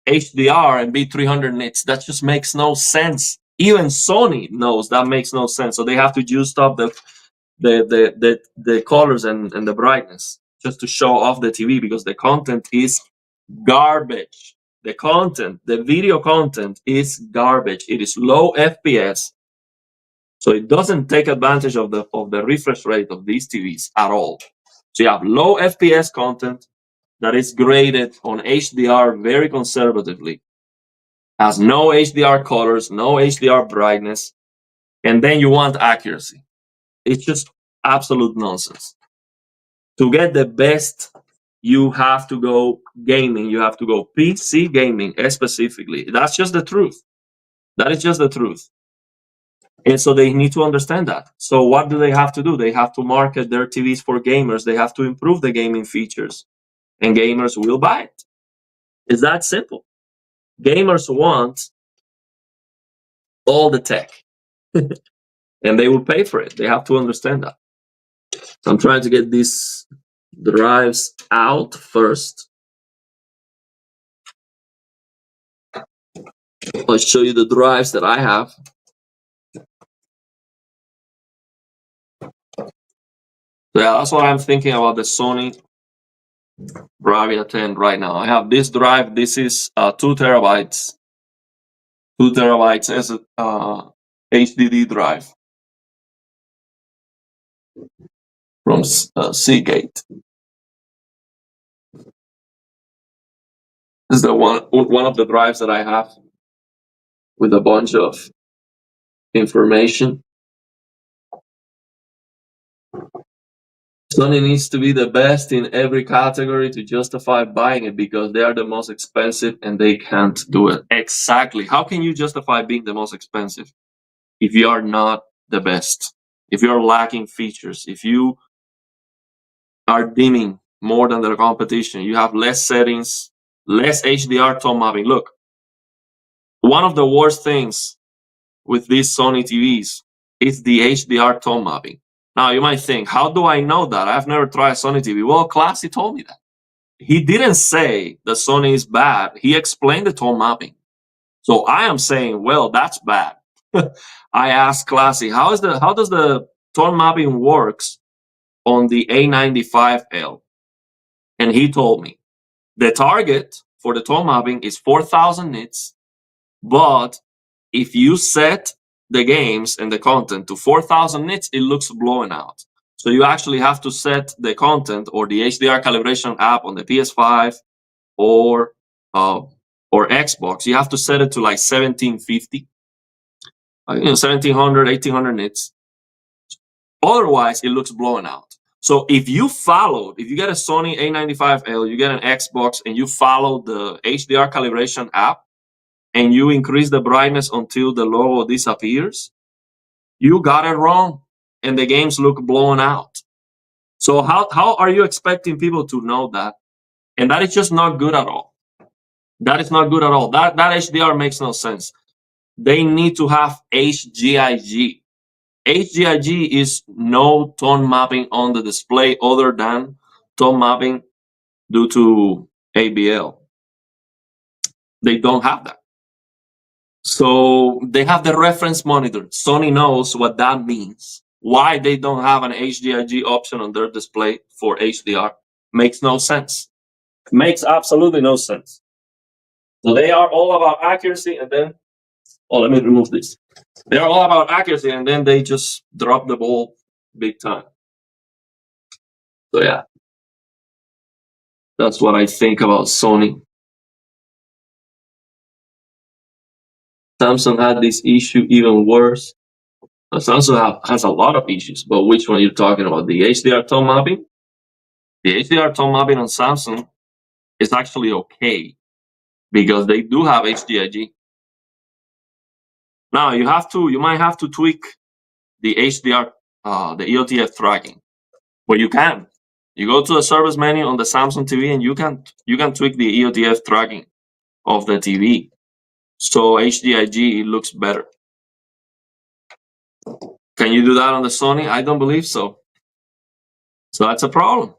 HDR and be 300 nits? That just makes no sense. Even Sony knows that makes no sense. So they have to juice up the colors and the brightness just to show off the TV, because the content is garbage. The video content is garbage. It is low FPS. So it doesn't take advantage of the refresh rate of these TVs at all. So you have low FPS content that is graded on HDR very conservatively, has no HDR colors, no HDR brightness, and then you want accuracy. It's just absolute nonsense. To get the best, you have to go gaming. You have to go PC gaming specifically. That's just the truth. That is just the truth. And so they need to understand that. So what do they have to do? They have to market their TVs for gamers. They have to improve the gaming features, and gamers will buy it. It's that simple. Gamers want all the tech, and they will pay for it. They have to understand that. So I'm trying to get these drives out first. I'll show you the drives that I have. So yeah, that's what I'm thinking about the Sony Bravia 10 right now. I have this drive. This is 2 terabytes. 2 terabytes as a HDD drive from Seagate. This is the one of the drives that I have with a bunch of information. Sony needs to be the best in every category to justify buying it, because they are the most expensive and they can't do it. Exactly. How can you justify being the most expensive if you are not the best? If you're lacking features, if you are dimming more than the competition, you have less settings, less HDR tone mapping. Look, one of the worst things with these Sony TVs is the HDR tone mapping. Now you might think, how do I know that? I've never tried a Sony TV. Well, Classy told me that. He didn't say that Sony is bad. He explained the tone mapping. So I am saying, well, that's bad. I asked Classy, how does the tone mapping works on the A95L? And he told me the target for the tone mapping is 4,000 nits, but if you set the games and the content to 4,000 nits, it looks blown out. So you actually have to set the content or the HDR calibration app on the PS5 or Xbox. You have to set it to like 1750, 1700, 1800 nits. Otherwise, it looks blown out. So if you get a Sony A95L, you get an Xbox, and you follow the HDR calibration app, and you increase the brightness until the logo disappears, you got it wrong, and the games look blown out. So how are you expecting people to know that? And that is just not good at all. That is not good at all. That HDR makes no sense. They need to have HGIG. HGIG is no tone mapping on the display other than tone mapping due to ABL. They don't have that. So they have the reference monitor. Sony knows what that means. Why they don't have an HGIG option on their display for HDR makes no sense. Makes absolutely no sense. So they are all about accuracy, and then, let me remove this. They're all about accuracy, and then they just drop the ball big time. So yeah, that's what I think about Sony. Samsung had this issue even worse. Samsung has a lot of issues, but which one are you talking about? The HDR tone mapping? The HDR tone mapping on Samsung is actually okay because they do have HDIG. Now you might have to tweak the HDR, the EOTF tracking, but you can. You go to the service menu on the Samsung TV and you can tweak the EOTF tracking of the TV. So HDIG, it looks better. Can you do that on the Sony? I don't believe so. So that's a problem.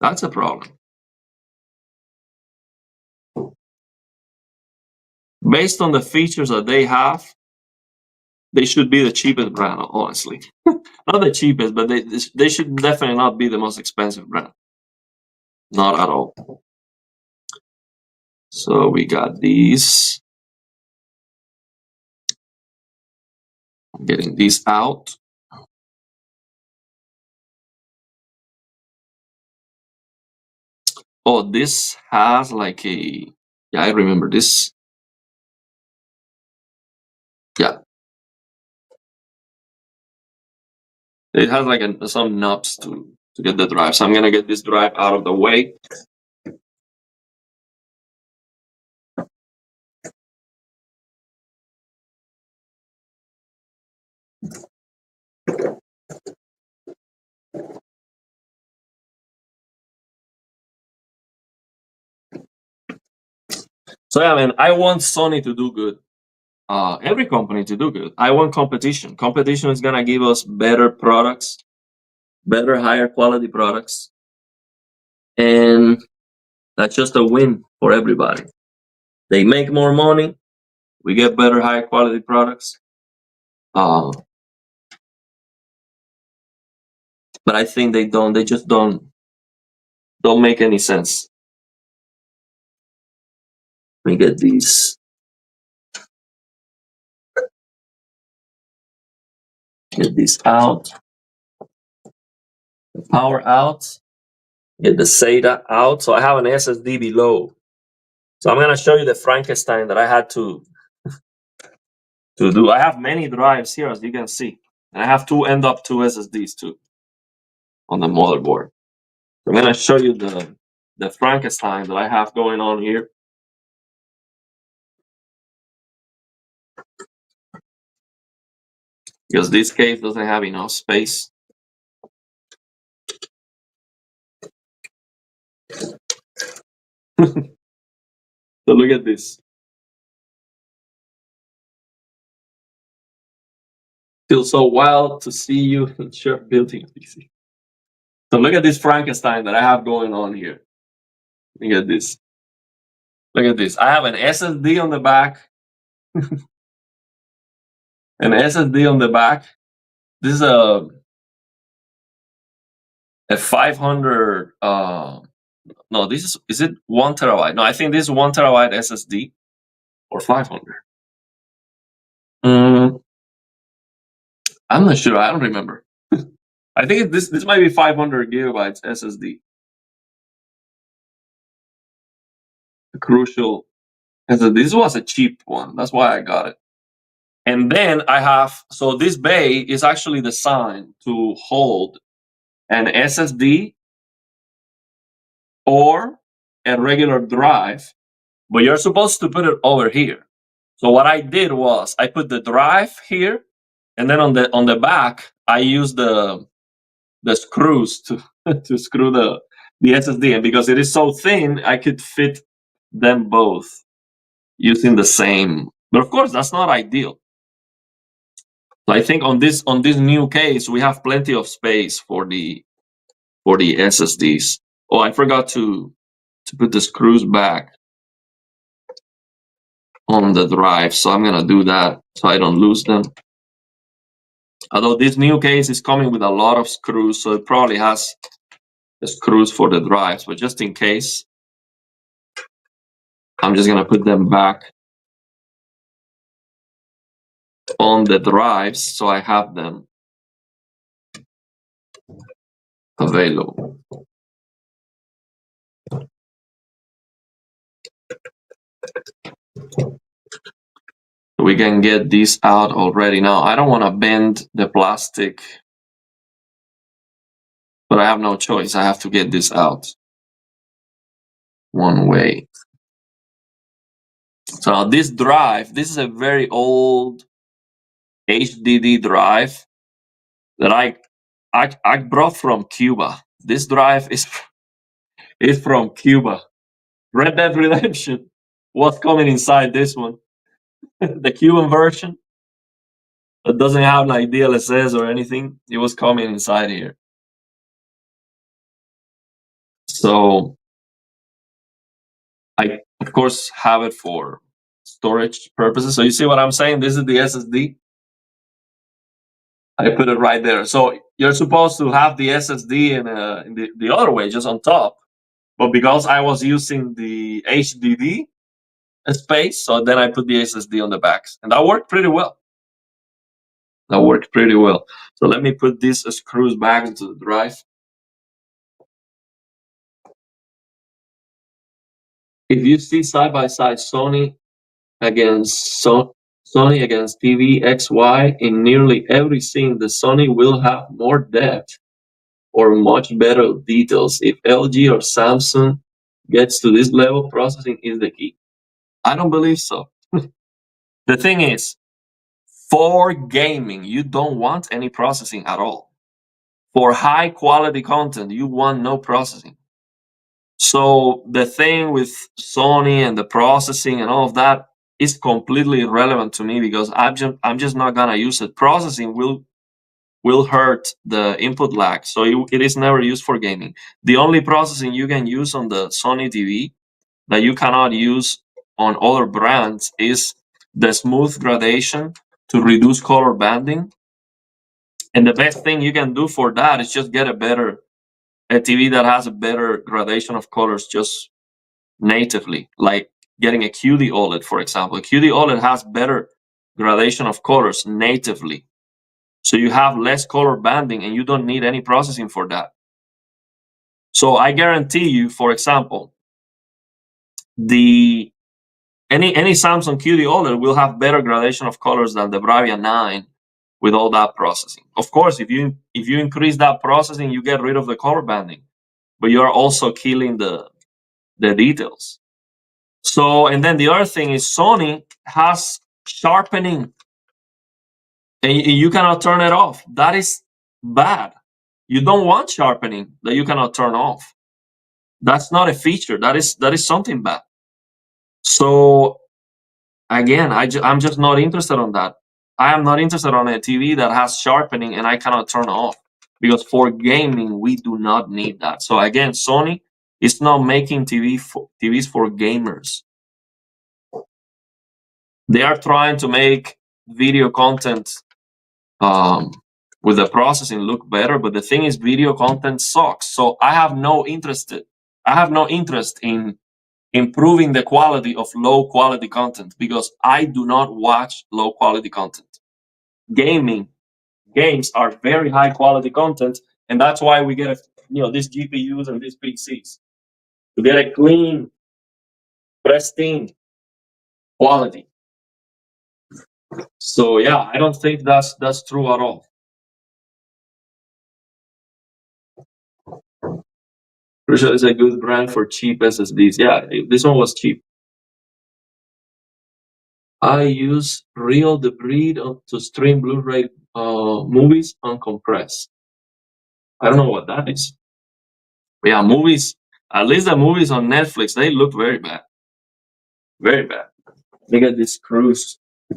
That's a problem. Based on the features that they have, they should be the cheapest brand, honestly. Not the cheapest, but they should definitely not be the most expensive brand. Not at all. So we got these. I'm getting these out. Oh, this has like a, yeah, I remember this. Yeah. It has like some knobs to get the drive. So I'm gonna get this drive out of the way. So yeah, man, I want Sony to do good. Every company to do good. I want competition. Competition is gonna give us better products, better, higher quality products, and that's just a win for everybody. They make more money, we get better, higher quality products. But I think they just don't make any sense. Let me get these. Get this out. The power out. Get the SATA out. So I have an SSD below. So I'm gonna show you the Frankenstein that I had to do. I have many drives here, as you can see. And I have two SSDs too on the motherboard. I'm gonna show you the Frankenstein that I have going on here. Because this case doesn't have enough space. So look at this. Feels so wild to see you in Chef building a PC. So look at this Frankenstein that I have going on here. Look at this. Look at this. I have an SSD on the back. An SSD on the back. This is a 500. No, this is it 1 terabyte? No, I think this is 1 terabyte SSD or 500. I'm not sure. I don't remember. I think this might be 500 gigabytes SSD. Crucial. This was a cheap one. That's why I got it. And then I have, so this bay is actually designed to hold an SSD or a regular drive, but you're supposed to put it over here. So what I did was I put the drive here, and then on the back I used the screws to to screw the SSD, and because it is so thin, I could fit them both using the same. But of course, that's not ideal. So I think on this new case, we have plenty of space for the SSDs. Oh, I forgot to put the screws back on the drive, so I'm gonna do that so I don't lose them. Although this new case is coming with a lot of screws, so it probably has the screws for the drives, but just in case, I'm just gonna put them back on the drives so I have them available. We can get these out already. Now, I don't want to bend the plastic, but I have no choice. I have to get this out one way. So this drive, this is a very old HDD drive that I brought from Cuba. This drive is from Cuba. Red Dead Redemption was coming inside this one. The Cuban version that doesn't have like DLSS or anything. It was coming inside here. So I of course have it for storage purposes. So you see what I'm saying? This is the SSD. I put it right there. So you're supposed to have the SSD in the other way, just on top. But because I was using the HDD space, so then I put the SSD on the backs, and that worked pretty well. So let me put these screws back into the drive. If you see side by side Sony against Sony against TV XY in nearly every scene, the Sony will have more depth or much better details. If LG or Samsung gets to this level, processing is the key. I don't believe so. The thing is, for gaming, you don't want any processing at all. For high quality content, you want no processing. So the thing with Sony and the processing and all of that is completely irrelevant to me because I'm just not gonna use it. Processing will hurt the input lag, so it is never used for gaming. The only processing you can use on the Sony TV that you cannot use on other brands is the smooth gradation to reduce color banding. And the best thing you can do for that is just get a TV that has a better gradation of colors just natively, like getting a QD OLED, for example. A QD OLED has better gradation of colors natively. So you have less color banding and you don't need any processing for that. So I guarantee you, for example, the any Samsung QD OLED will have better gradation of colors than the Bravia 9 with all that processing. Of course, if you increase that processing, you get rid of the color banding, but you are also killing the details. So, and then the other thing is Sony has sharpening, and you cannot turn it off. That is bad. You don't want sharpening that you cannot turn off. That's not a feature. That is something bad. So again, I'm just not interested on that. I am not interested on a TV that has sharpening and I cannot turn off because for gaming we do not need that. So again, Sony is not making TVs for gamers. They are trying to make video content with the processing look better, but the thing is, video content sucks. So I have no interest in improving the quality of low quality content because I do not watch low quality content. Games are very high quality content, and that's why we get these GPUs and these PCs to get a clean, pristine quality. So yeah, I don't think that's true at all. Crucial is a good brand for cheap SSDs. Yeah, this one was cheap. I use Real the Breed to stream Blu-ray movies uncompressed. I don't know what that is. But yeah, movies. At least the movies on Netflix, they look very bad. Very bad. Look at these screws. I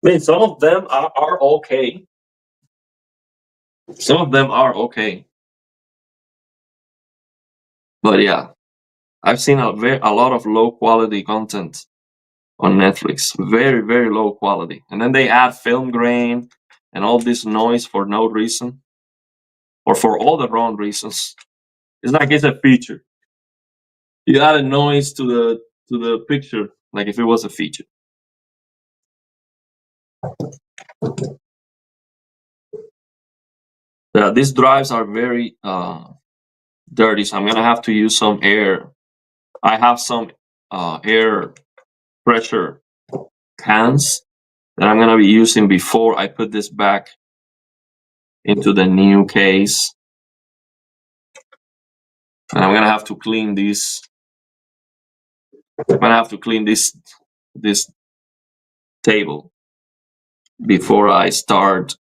mean, some of them are okay. Some of them are okay. But yeah, I've seen a lot of low quality content on Netflix. Very, very low quality. And then they add film grain and all this noise for no reason. Or for all the wrong reasons. It's like it's a feature. You add a noise to the picture, like if it was a feature. These drives are very dirty, so I'm gonna have to use some air. I have some air pressure cans that I'm gonna be using before I put this back into the new case. And I'm gonna have to clean this. I'm gonna have to clean this table before I start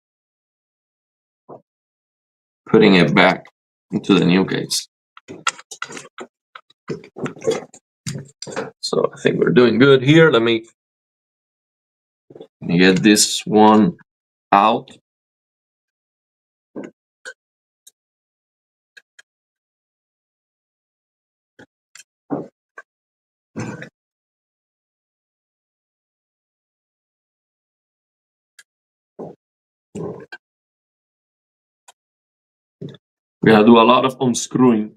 putting it back into the new case. So I think we're doing good here. Let me get this one out. We're gonna do a lot of unscrewing.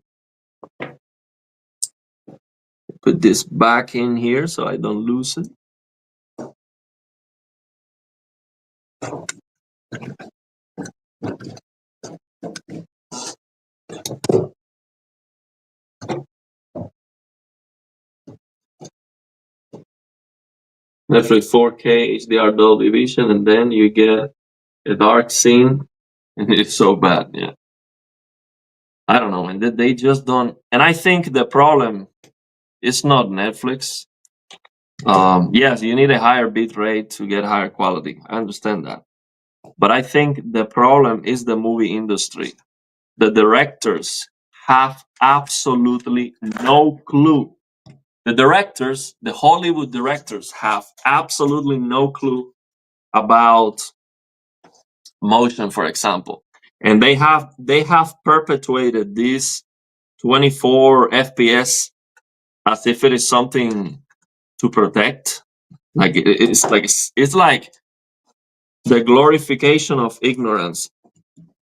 Put this back in here so I don't lose it. Netflix 4K HDR Dolby Vision, and then you get a dark scene, and it's so bad. Yeah, I don't know, and they just don't. And I think the problem is not Netflix. Yes, you need a higher bit rate to get higher quality. I understand that, but I think the problem is the movie industry. The directors have absolutely no clue. The directors, the Hollywood directors, have absolutely no clue about motion, for example, and they have perpetuated this 24 FPS as if it is something to protect. Like it's like the glorification of ignorance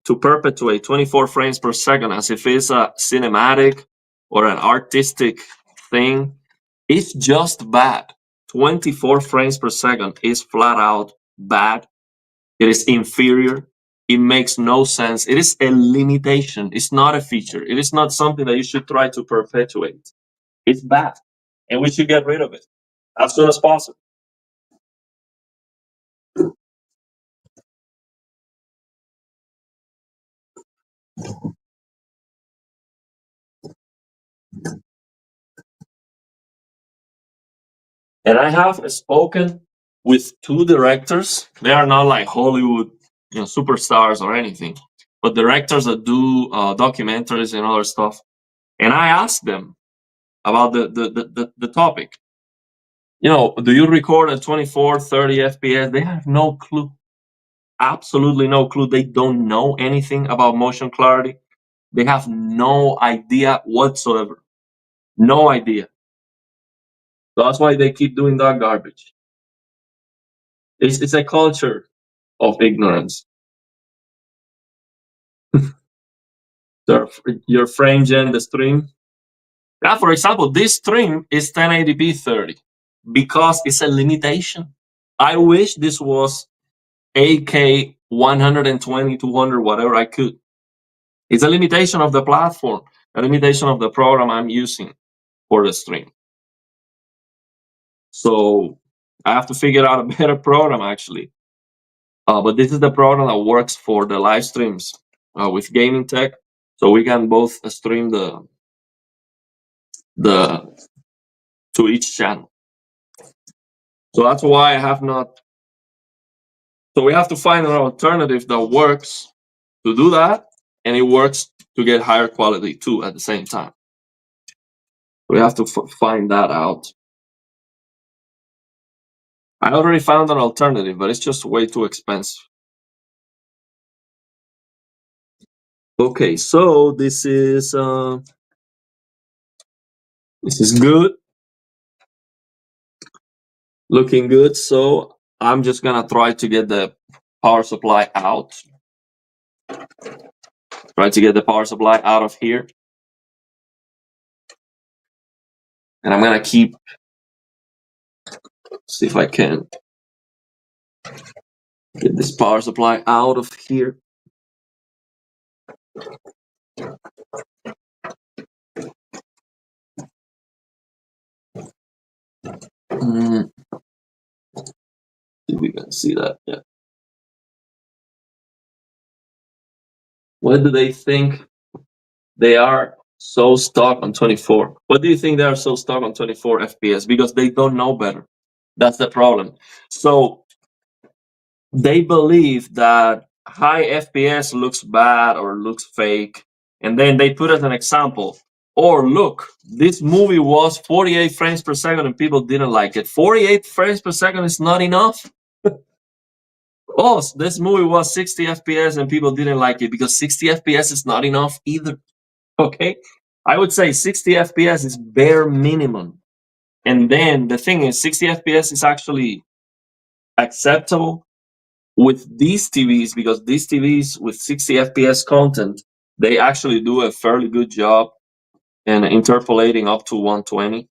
to perpetuate 24 frames per second as if it's a cinematic or an artistic thing. It's just bad. 24 frames per second is flat out bad. It is inferior. It makes no sense. It is a limitation. It's not a feature. It is not something that you should try to perpetuate. It's bad. And we should get rid of it as soon as possible. And I have spoken with two directors. They are not like Hollywood, superstars or anything, but directors that do documentaries and other stuff. And I asked them about the topic. Do you record at 24, 30 FPS? They have no clue. Absolutely no clue. They don't know anything about motion clarity. They have no idea whatsoever. No idea. That's why they keep doing that garbage. It's a culture of ignorance. Your frame gen, the stream. Yeah, for example, this stream is 1080p 30 because it's a limitation. I wish this was 8K 120, 200, whatever I could. It's a limitation of the platform, a limitation of the program I'm using for the stream. So I have to figure out a better program actually. But this is the program that works for the live streams with gaming tech. So we can both stream the to each channel. So that's why I have not. So we have to find an alternative that works to do that, and it works to get higher quality too at the same time. We have to find that out. I already found an alternative, but it's just way too expensive. Okay, so this is good, looking good. So I'm just gonna try to get the power supply out. Try to get the power supply out of here. And I'm gonna see if I can get this power supply out of here. See if we can see that. Yeah. Why do they think they are so stuck on 24? What do you think they are so stuck on 24 FPS? Because they don't know better. That's the problem. So they believe that high FPS looks bad or looks fake, and then they put as an example, or look, this movie was 48 frames per second and people didn't like it. 48 frames per second is not enough. Oh, this movie was 60 FPS and people didn't like it, because 60 FPS is not enough either. Okay, I would say 60 FPS is bare minimum. And then the thing is, 60 FPS is actually acceptable with these TVs, because these TVs with 60 FPS content, they actually do a fairly good job in interpolating up to 120.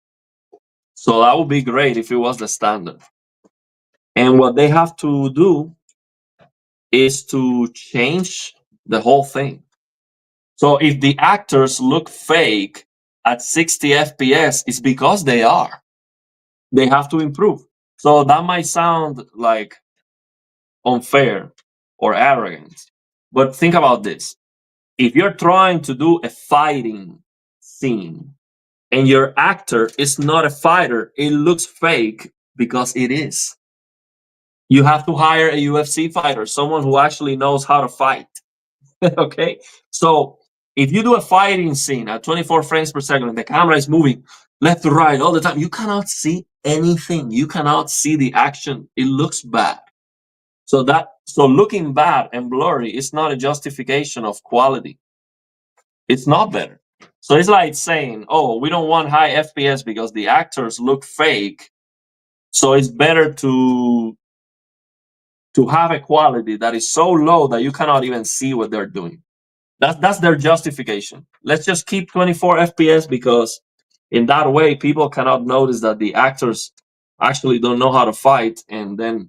So that would be great if it was the standard. And what they have to do is to change the whole thing. So if the actors look fake at 60 FPS, it's because they are. They have to improve. So that might sound like unfair or arrogant, but think about this. If you're trying to do a fighting scene and your actor is not a fighter, it looks fake because it is. You have to hire a UFC fighter, someone who actually knows how to fight. Okay? So if you do a fighting scene at 24 frames per second and the camera is moving left to right all the time, you cannot see anything. You cannot see the action. It looks bad. So looking bad and blurry is not a justification of quality. It's not better. So it's like saying, oh, we don't want high FPS because the actors look fake. So it's better to have a quality that is so low that you cannot even see what they're doing. That's their justification. Let's just keep 24 FPS because in that way people cannot notice that the actors actually don't know how to fight, and then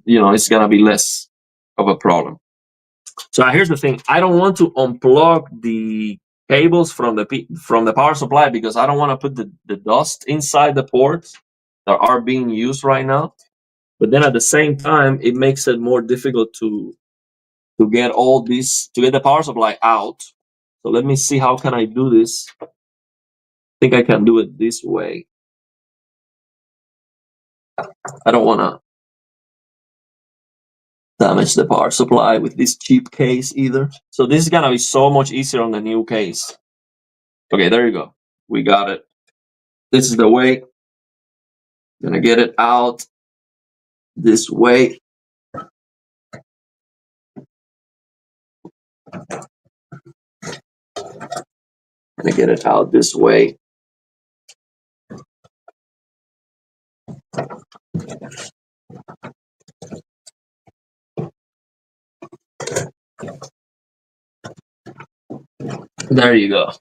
it's gonna be less of a problem. So here's the thing: I don't want to unplug the cables from the power supply because I don't want to put the dust inside the ports that are being used right now. But then at the same time, it makes it more difficult to get the power supply out. So let me see, how can I do this? I think I can do it this way. I don't want to damage the power supply with this cheap case either. So this is gonna be so much easier on the new case. Okay, there you go. We got it. This is the way. Gonna get it out this way. Gonna get it out this way. There you go.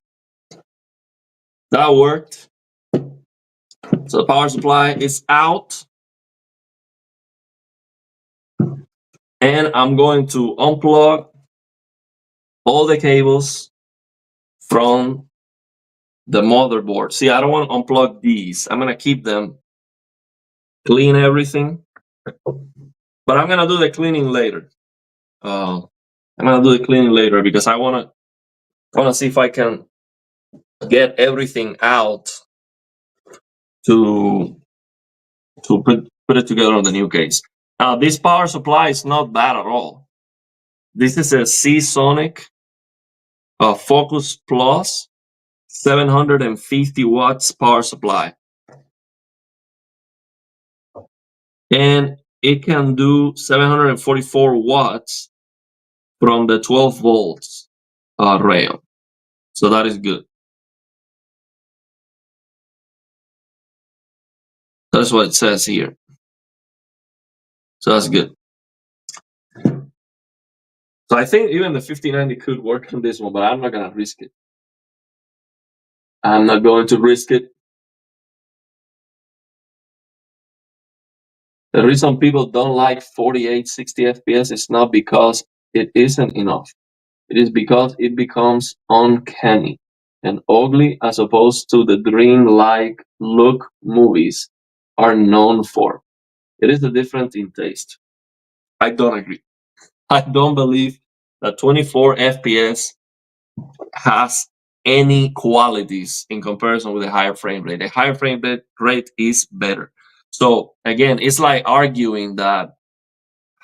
That worked. So the power supply is out. And I'm going to unplug all the cables from the motherboard. See, I don't want to unplug these. I'm going to keep them, clean everything. But I'm going to do the cleaning later. I'm going to do the cleaning later because I want to see if I can get everything out to put it together on the new case. Now, this power supply is not bad at all. This is a Seasonic Focus Plus 750 watts power supply. And it can do 744 watts from the 12 volts rail. So that is good. That's what it says here. So that's good. So I think even the 5090 could work on this one, but I'm not going to risk it. I'm not going to risk it. The reason people don't like 48, 60 FPS is not because it isn't enough. It is because it becomes uncanny and ugly as opposed to the dream-like look movies are known for. It is a difference in taste. I don't agree. I don't believe that 24 FPS has any qualities in comparison with a higher frame rate. A higher frame rate is better. So again, it's like arguing that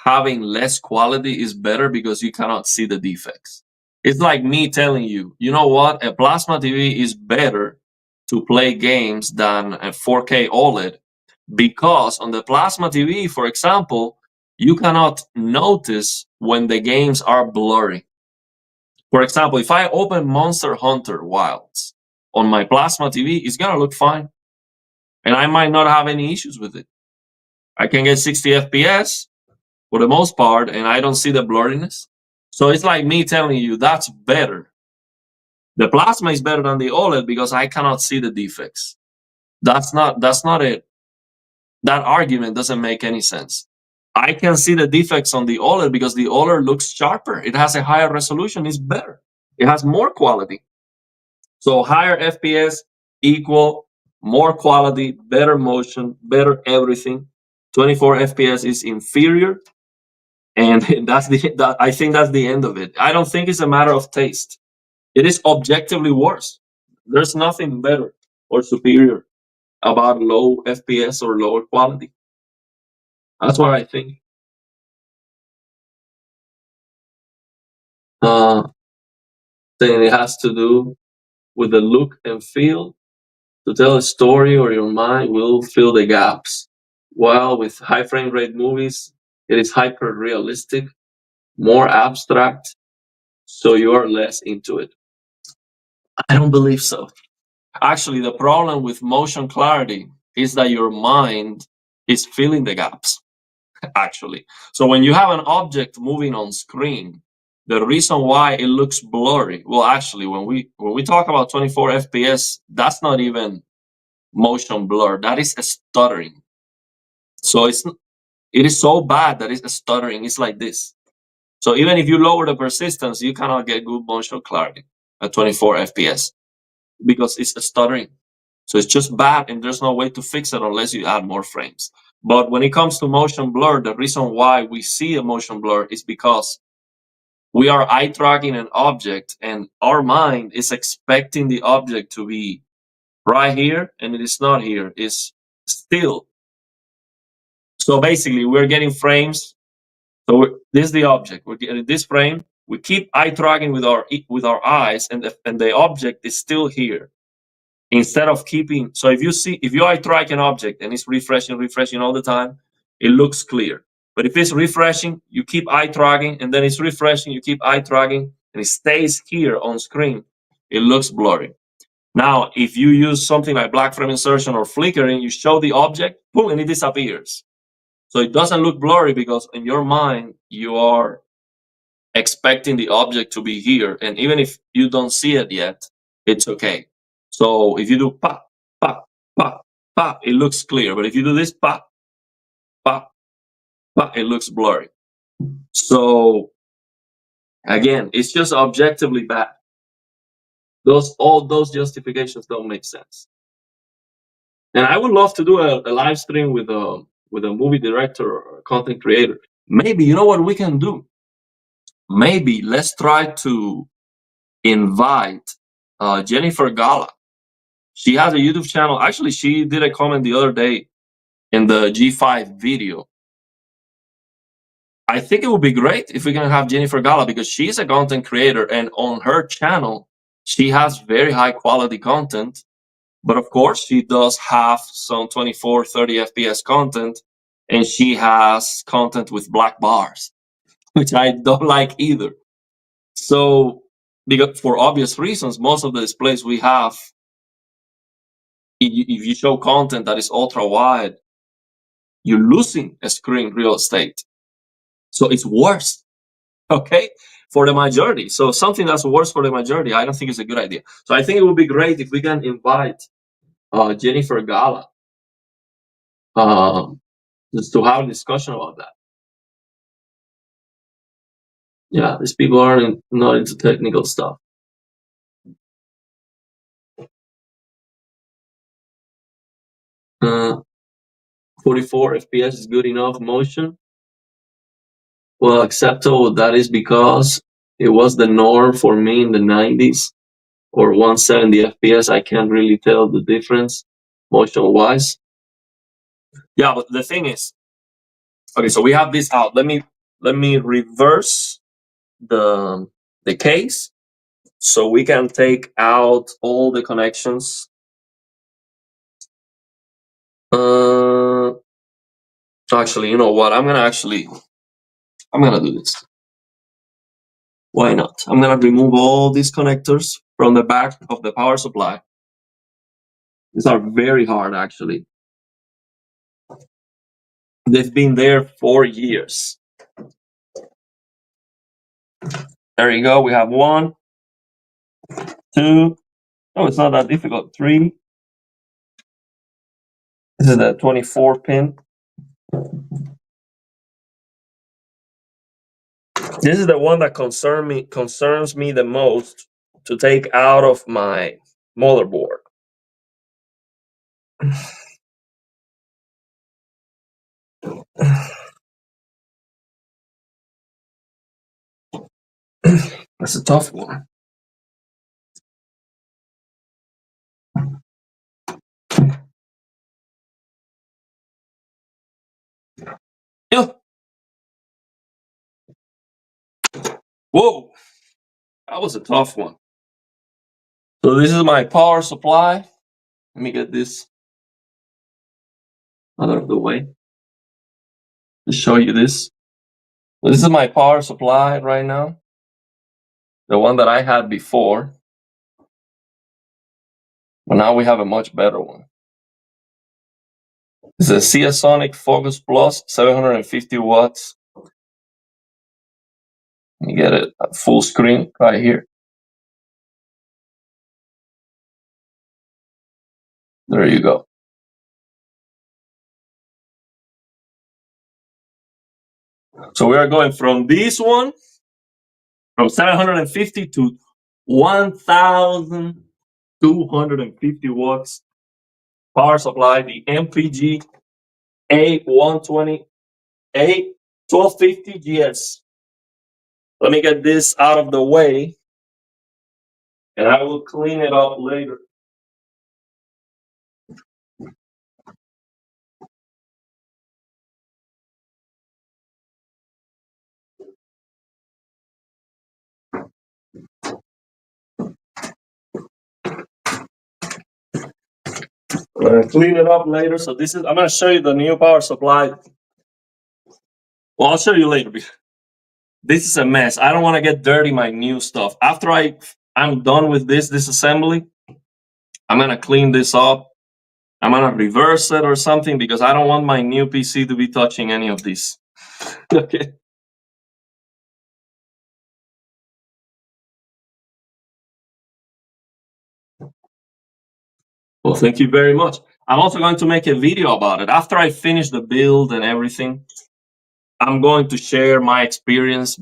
having less quality is better because you cannot see the defects. It's like me telling you, you know what? A plasma TV is better to play games than a 4K OLED because on the plasma TV, for example, you cannot notice when the games are blurry. For example, if I open Monster Hunter Wilds on my plasma TV, it's gonna look fine. And I might not have any issues with it. I can get 60 FPS for the most part, and I don't see the blurriness. So it's like me telling you that's better. The plasma is better than the OLED because I cannot see the defects. That's not it. That argument doesn't make any sense. I can see the defects on the OLED because the OLED looks sharper. It has a higher resolution. It's better. It has more quality. So higher FPS equal more quality, better motion, better everything. 24 FPS is inferior, and I think that's the end of it. I don't think it's a matter of taste. It is objectively worse. There's nothing better or superior about low FPS or lower quality. That's what I think. Uh, then it has to do with the look and feel. To tell a story, or your mind will fill the gaps. While with high frame rate movies, it is hyper realistic, more abstract, so you are less into it. I don't believe so. Actually, the problem with motion clarity is that your mind is filling the gaps, actually. So when you have an object moving on screen, the reason why it looks blurry, well, actually, when we talk about 24 FPS, that's not even motion blur. That is a stuttering. So it is so bad that it's a stuttering. It's like this. So even if you lower the persistence, you cannot get good motion clarity at 24 FPS because it's a stuttering. So it's just bad, and there's no way to fix it unless you add more frames. But when it comes to motion blur, the reason why we see a motion blur is because we are eye tracking an object, and our mind is expecting the object to be right here, and it is not here. It's still. So basically, we're getting frames. So this is the object. We're getting this frame. We keep eye tracking with our eyes, and the object is still here. Instead of keeping, so if you eye track an object and it's refreshing all the time, it looks clear. But if it's refreshing, you keep eye tracking, and then it's refreshing, you keep eye tracking, and it stays here on screen, it looks blurry. Now, if you use something like black frame insertion or flickering, you show the object, boom, and it disappears. So it doesn't look blurry because in your mind, you are expecting the object to be here. And even if you don't see it yet, it's okay. So if you do pop, pop, pop, pop, it looks clear. But if you do this pop, pop, pop, it looks blurry. So again, it's just objectively bad. All those justifications don't make sense. And I would love to do a live stream with a movie director or a content creator. Maybe, you know what we can do? Maybe let's try to invite Jennifer Gala. She has a YouTube channel. Actually, she did a comment the other day in the G5 video. I think it would be great if we can have Jennifer Gala because she's a content creator, and on her channel, she has very high quality content. But of course, she does have some 24, 30 FPS content, and she has content with black bars, which I don't like either. So, because for obvious reasons, most of the displays we have, if you show content that is ultra wide, you're losing a screen real estate. So it's worse, okay, for the majority. So something that's worse for the majority, I don't think is a good idea. So I think it would be great if we can invite Jennifer Gala just to have a discussion about that. Yeah, these people are not into technical stuff. Uh, 44 FPS is good enough motion. Well, acceptable. That is because it was the norm for me in the 90s, or 170 FPS. I can't really tell the difference motion-wise. Yeah, but the thing is, okay, so we have this out. Let me let me reverse the case so we can take out all the connections. Actually, you know what? I'm gonna do this. Why not? I'm gonna remove all these connectors from the back of the power supply. These are very hard, actually. They've been there for years. There you go. We have 1, 2. Oh, it's not that difficult. 3. This is the 24 pin. This is the one that concerns me the most to take out of my motherboard. That's a tough one. Yeah. Whoa, that was a tough one. So this is my power supply. Let me get this out of the way to show you this. This is my power supply right now. The one that I had before. But now we have a much better one. It's a Seasonic Focus Plus, 750 watts. You get it at full screen right here. There you go. So we are going from this one, from 750 to 1,250 watts power supply, the MPG A1250 GS. Let me get this out of the way, and I will clean it up later. I'm gonna clean it up later. So this is, I'm gonna show you the new power supply. Well, I'll show you later. This is a mess. I don't want to get dirty my new stuff. After I'm done with this assembly, I'm gonna clean this up. I'm gonna reverse it or something because I don't want my new PC to be touching any of this. Okay. Well, thank you very much. I'm also going to make a video about it. After I finish the build and everything, I'm going to share my experience,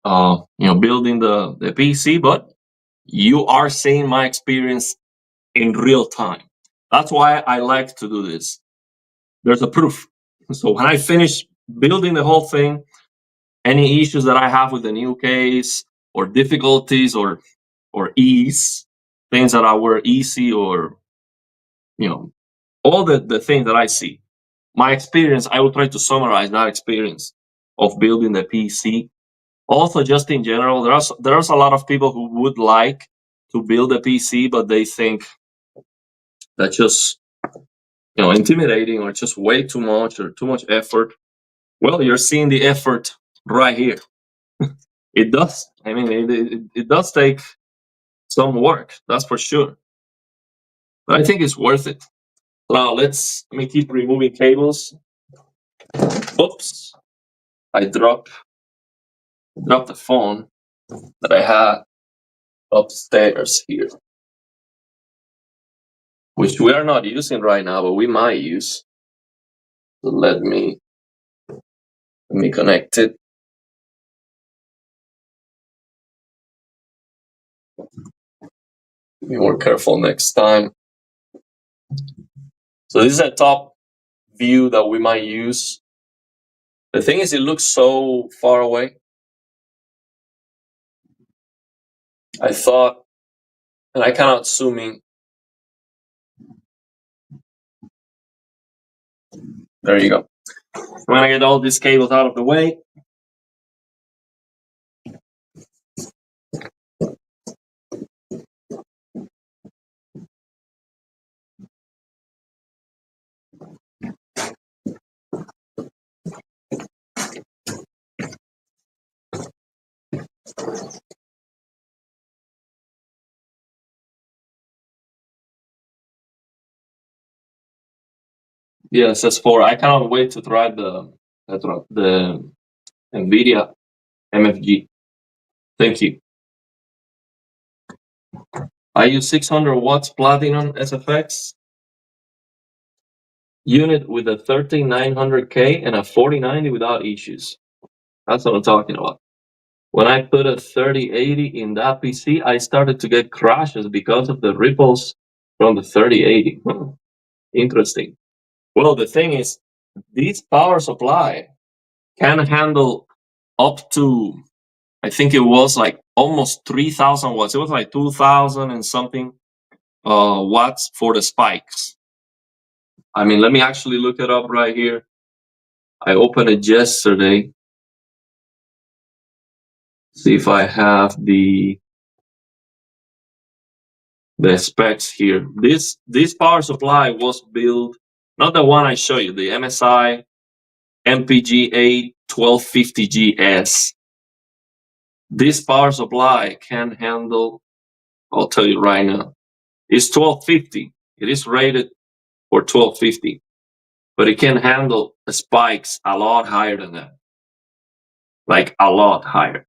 building the PC, but you are seeing my experience in real time. That's why I like to do this. There's a proof. So when I finish building the whole thing, any issues that I have with the new case or difficulties or ease, things that were easy or, all the things that I see, my experience, I will try to summarize that experience of building the PC. Also, just in general, there's a lot of people who would like to build a PC, but they think that's just intimidating or just way too much or too much effort. Well, you're seeing the effort right here. It does. I mean, it does take some work, that's for sure. But I think it's worth it. Now let me keep removing cables. Oops, I dropped the phone that I had upstairs here, which we are not using right now, but we might use. So let me connect it. Be more careful next time. So this is a top view that we might use. The thing is, it looks so far away. I thought, and I cannot zoom in. There you go. I'm gonna get all these cables out of the way. Yes, S4. I cannot wait to try the NVIDIA MFG. Thank you. I use 600 watts Platinum SFX unit with a 13900K and a 4090 without issues. That's what I'm talking about. When I put a 3080 in that PC, I started to get crashes because of the ripples from the 3080. Interesting. Well, the thing is, this power supply can handle up to, I think it was like almost 3000 watts. It was like 2000 and something watts for the spikes. I mean, let me actually look it up right here. I opened it yesterday. See if I have the specs here. This power supply was built, not the one I show you, the MSI MPG A1250GS. This power supply can handle, I'll tell you right now, it's 1250. It is rated for 1250, but it can handle spikes a lot higher than that, like a lot higher.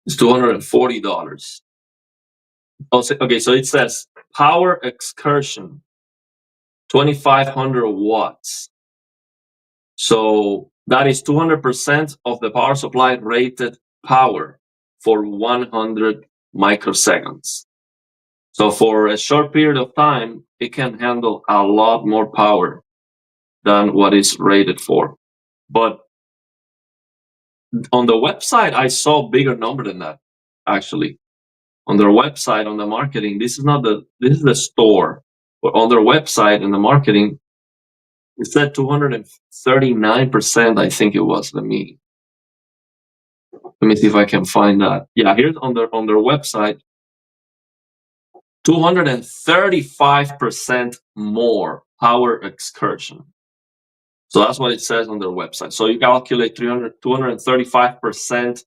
It's $240. Okay, so it says power excursion 2500 watts. So that is 200% of the power supply rated power for 100 microseconds. So for a short period of time, it can handle a lot more power than what is rated for. But on the website, I saw a bigger number than that, actually. On their website, on the marketing, this is the store. But on their website, in the marketing, it said 239%, I think it was. Let me see if I can find that. Yeah, here's on their website, 235% more power excursion. So that's what it says on their website. So you calculate 235%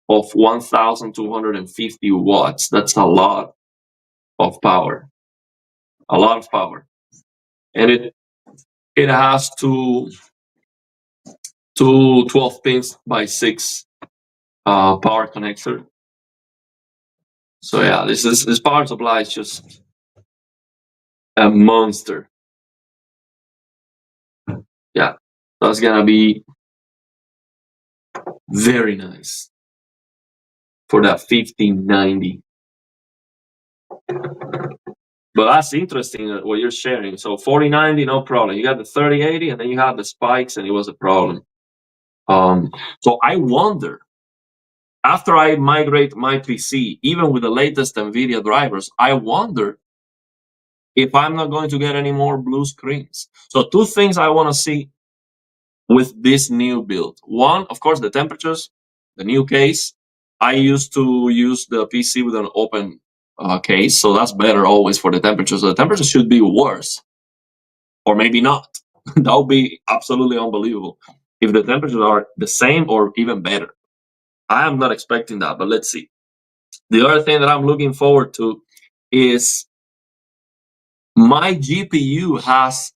of 1,250 watts. That's a lot of power. A lot of power. And it has two 12 pins by 6 power connector. So yeah, this power supply is just a monster. Yeah, that's gonna be very nice for that 1590. But that's interesting what you're sharing. So 4090, no problem. You got the 3080, and then you have the spikes, and it was a problem. So I wonder, after I migrate my PC, even with the latest NVIDIA drivers, I wonder if I'm not going to get any more blue screens. So two things I want to see with this new build. One, of course, the temperatures, the new case. I used to use the PC with an open case, so that's better always for the temperatures. So the temperature should be worse, or maybe not. That would be absolutely unbelievable if the temperatures are the same or even better. I am not expecting that, but let's see. The other thing that I'm looking forward to is my GPU has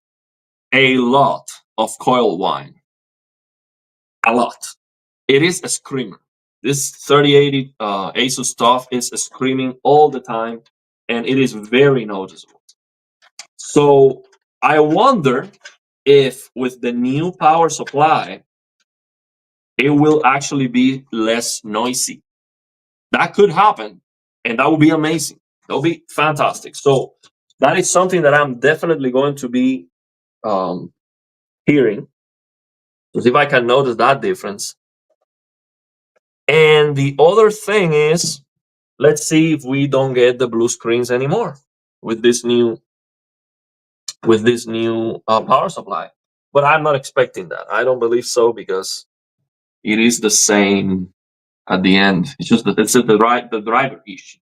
a lot of coil whine. A lot. It is a screamer. This 3080 Asus stuff is screaming all the time, and it is very noticeable. So I wonder if with the new power supply, it will actually be less noisy. That could happen, and that would be amazing. That would be fantastic. So that is something that I'm definitely going to be hearing to see if I can notice that difference. And the other thing is, let's see if we don't get the blue screens anymore with this new power supply. But I'm not expecting that. I don't believe so, because it is the same at the end. It's just that it's the driver issue.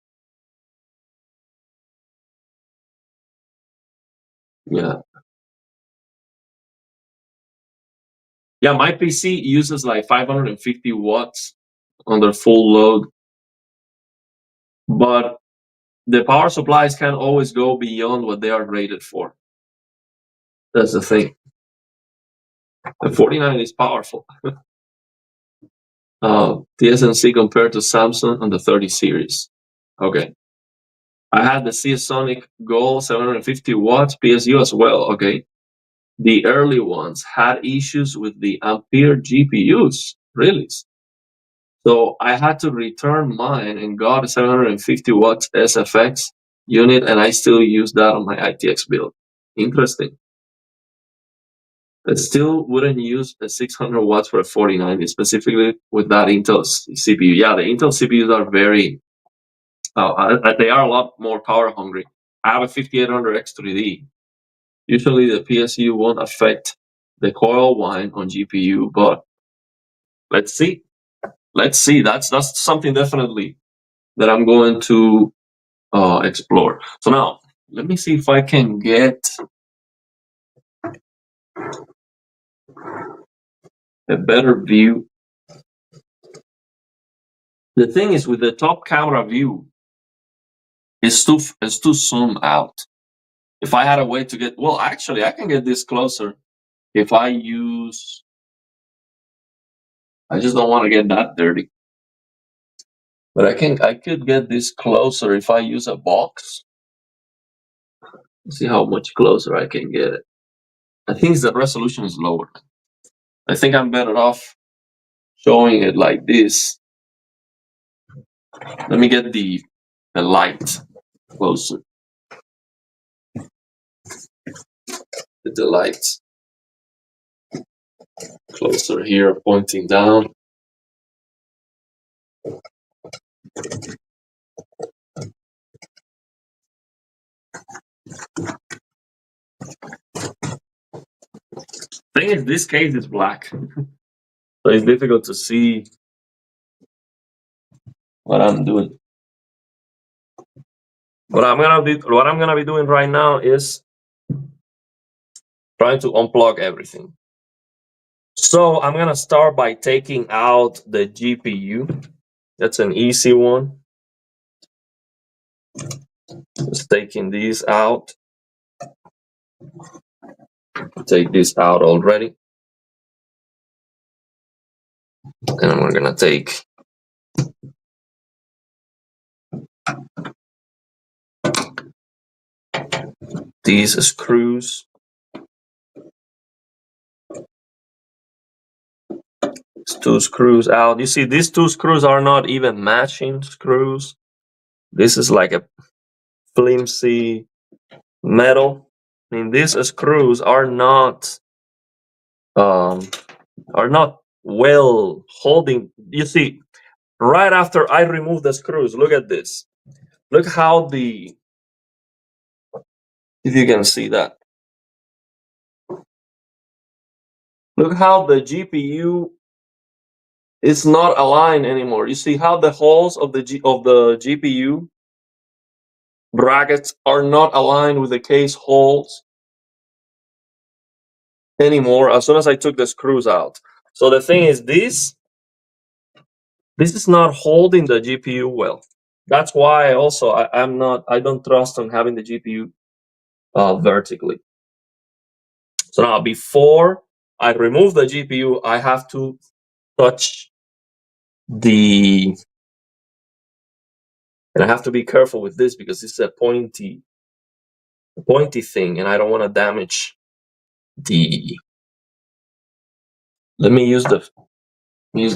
Yeah. Yeah, my PC uses like 550 watts under full load. But the power supplies can't always go beyond what they are rated for. That's the thing. The 49 is powerful. TSMC compared to Samsung on the 30 series. Okay. I had the Seasonic Gold 750 watts PSU as well. Okay. The early ones had issues with the Ampere GPUs. Really? So I had to return mine and got a 750 watts SFX unit, and I still use that on my ITX build. Interesting. I still wouldn't use a 600 watts for a 4090, specifically with that Intel CPU. Yeah, the Intel CPUs are very, they are a lot more power hungry. I have a 5800 X3D. Usually the PSU won't affect the coil whine on GPU, but let's see. Let's see. That's something definitely that I'm going to explore. So now, let me see if I can get a better view. The thing is, with the top camera view, it's too zoomed out. If I had a way to get, well, actually, I can get this closer if I use. I just don't want to get that dirty. But I could get this closer if I use a box. Let's see how much closer I can get it. I think the resolution is lower. I think I'm better off showing it like this. Let me get the light closer. Get the light closer here, pointing down. Thing is, this case is black, so it's difficult to see what I'm doing. What I'm gonna be doing right now is trying to unplug everything. So I'm gonna start by taking out the GPU. That's an easy one. Just taking these out. Take this out already. And we're gonna take these screws. These two screws out. You see, these two screws are not even matching screws. This is like a flimsy metal. I mean, these screws are not well holding. You see, right after I remove the screws, look at this. Look how if you can see that. Look how the GPU is not aligned anymore. You see how the holes of the GPU brackets are not aligned with the case holes anymore as soon as I took the screws out. So the thing is, this is not holding the GPU well. That's why also I don't trust on having the GPU vertically. So now before I remove the GPU, I have to touch and I have to be careful with this because this is a pointy thing, and I don't want to damage the. Let me use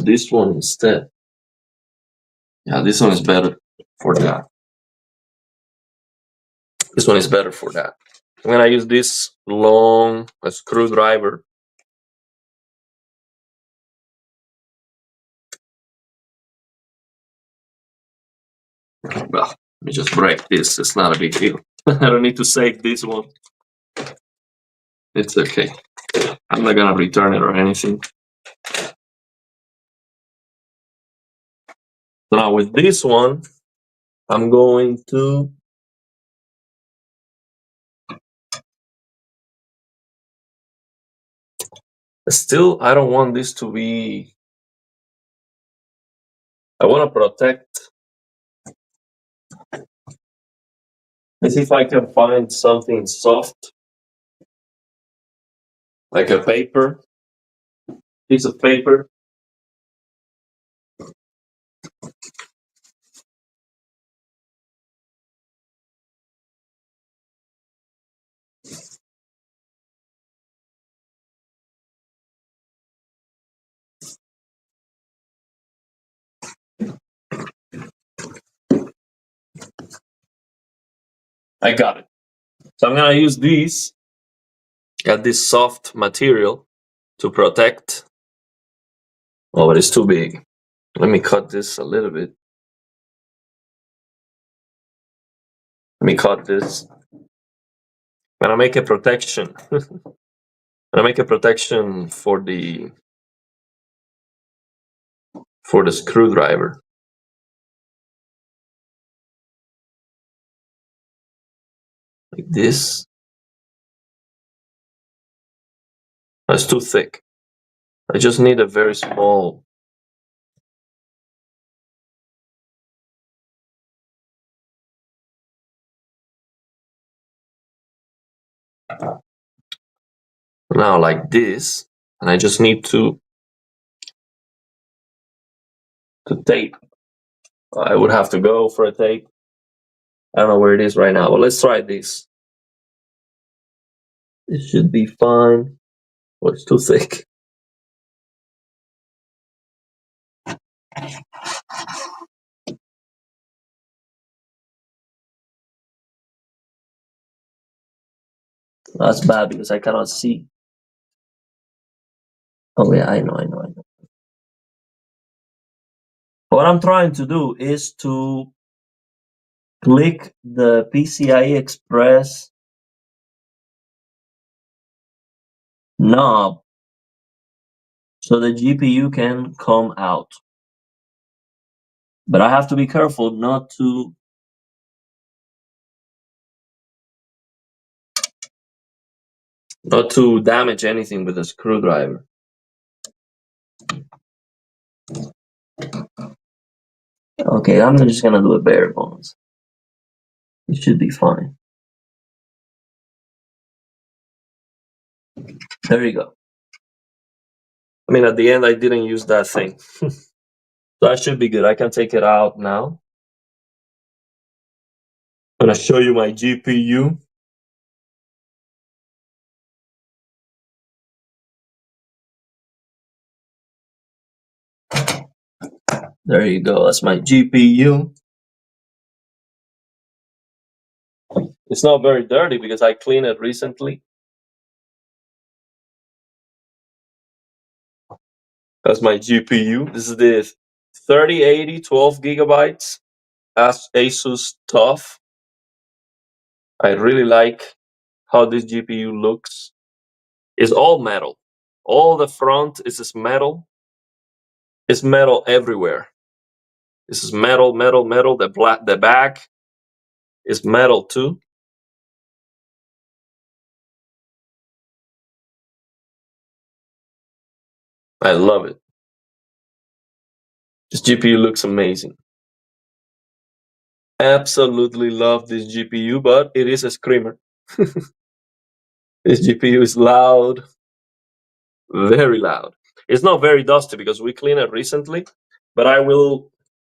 this one instead. Yeah, this one is better for that. This one is better for that. I'm gonna use this long screwdriver. Well, let me just break this. It's not a big deal. I don't need to save this one. It's okay. I'm not gonna return it or anything. So now with this one, I'm going to still, I don't want this to be, I want to protect Let's see if I can find something soft, like a paper, piece of paper. I got it. So I'm gonna use these, got this soft material to protect. Oh, but it's too big. Let me cut this a little bit. Let me cut this. I'm gonna make a protection. I'm gonna make a protection for the screwdriver. Like this. That's too thick. I just need a very small. Now like this, and I just need to tape. I would have to go for a tape. I don't know where it is right now, but let's try this. It should be fine. Oh, it's too thick. That's bad because I cannot see. Oh yeah, I know. What I'm trying to do is to click the PCIe Express knob so the GPU can come out. But I have to be careful not to damage anything with a screwdriver. Okay, I'm just gonna do a bare bones. It should be fine. There you go. I mean, at the end, I didn't use that thing. So that should be good. I can take it out now. I'm gonna show you my GPU. There you go. That's my GPU. It's not very dirty because I cleaned it recently. That's my GPU. This is the 3080 12 gigabytes as Asus TUF. I really like how this GPU looks. It's all metal. All the front is this metal. It's metal everywhere. This is metal. The back is metal too. I love it. This GPU looks amazing. Absolutely love this GPU, but it is a screamer. This GPU is loud, very loud. It's not very dusty because we cleaned it recently, but I will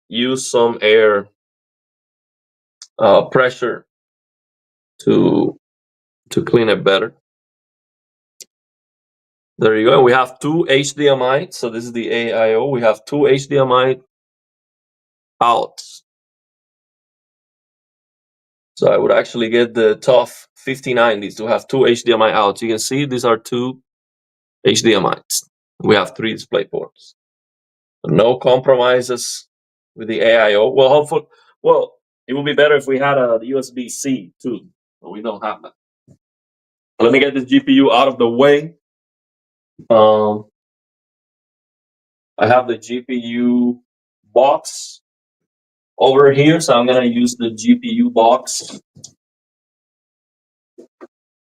use some air pressure to clean it better. There you go. We have two HDMI. So this is the AIO. We have two HDMI outs. So I would actually get the TUF 5090s to have two HDMI outs. You can see these are two HDMIs. We have three display ports. No compromises with the AIO. Well, hopefully, it would be better if we had a USB-C too, but we don't have that. Let me get this GPU out of the way. I have the GPU box over here, so I'm gonna use the GPU box.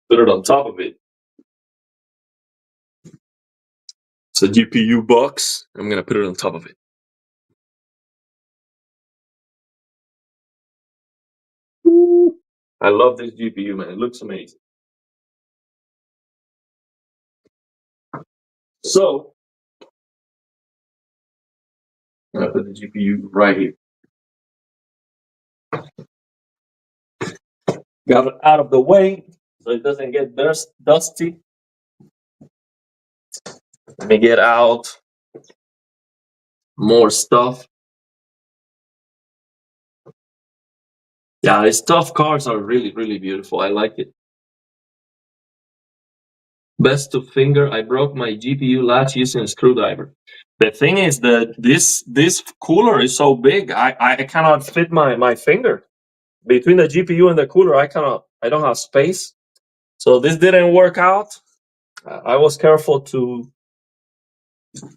Put it on top of it. It's a GPU box. I'm gonna put it on top of it. I love this GPU, man. It looks amazing. So I'm gonna put the GPU right here. Got it out of the way so it doesn't get dusty. Let me get out more stuff. Yeah, these tough cards are really, really beautiful. I like it. Best to finger. I broke my GPU latch using a screwdriver. The thing is that this cooler is so big, I cannot fit my finger between the GPU and the cooler. I don't have space. So this didn't work out. I was careful to.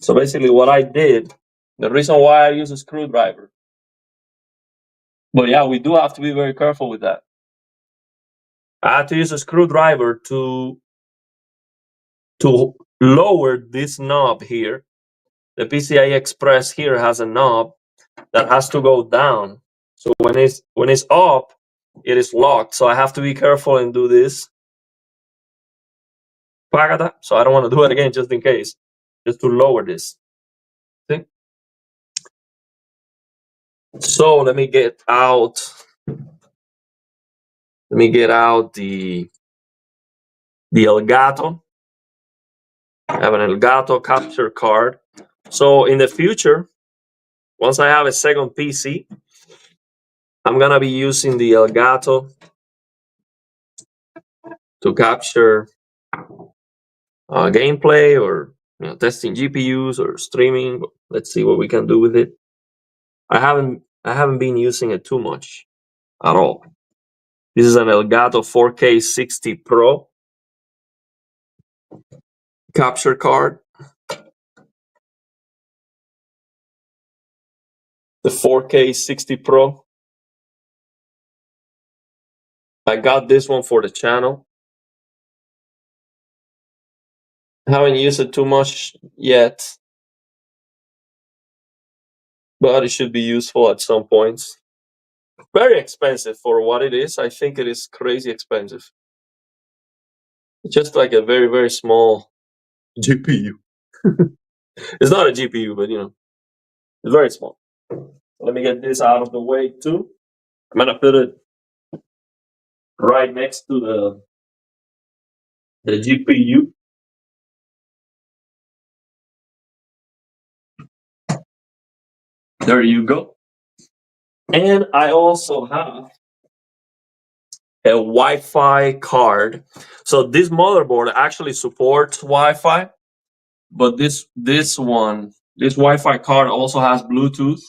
So basically, what I did, the reason why I use a screwdriver. But yeah, we do have to be very careful with that. I had to use a screwdriver to lower this knob here. The PCI Express here has a knob that has to go down. So when it's up, it is locked. So I have to be careful and do this. So I don't want to do it again just in case. Just to lower this. See? So let me get out the Elgato. I have an Elgato capture card. So in the future, once I have a second PC, I'm gonna be using the Elgato to capture gameplay or testing GPUs or streaming. Let's see what we can do with it. I haven't been using it too much at all. This is an Elgato 4K 60 Pro capture card. The 4K 60 Pro. I got this one for the channel. I haven't used it too much yet, but it should be useful at some points. Very expensive for what it is. I think it is crazy expensive. It's just like a very, very small GPU. It's not a GPU, but it's very small. Let me get this out of the way too. I'm gonna put it right next to the GPU. There you go. And I also have a Wi-Fi card. So this motherboard actually supports Wi-Fi, but this Wi-Fi card also has Bluetooth,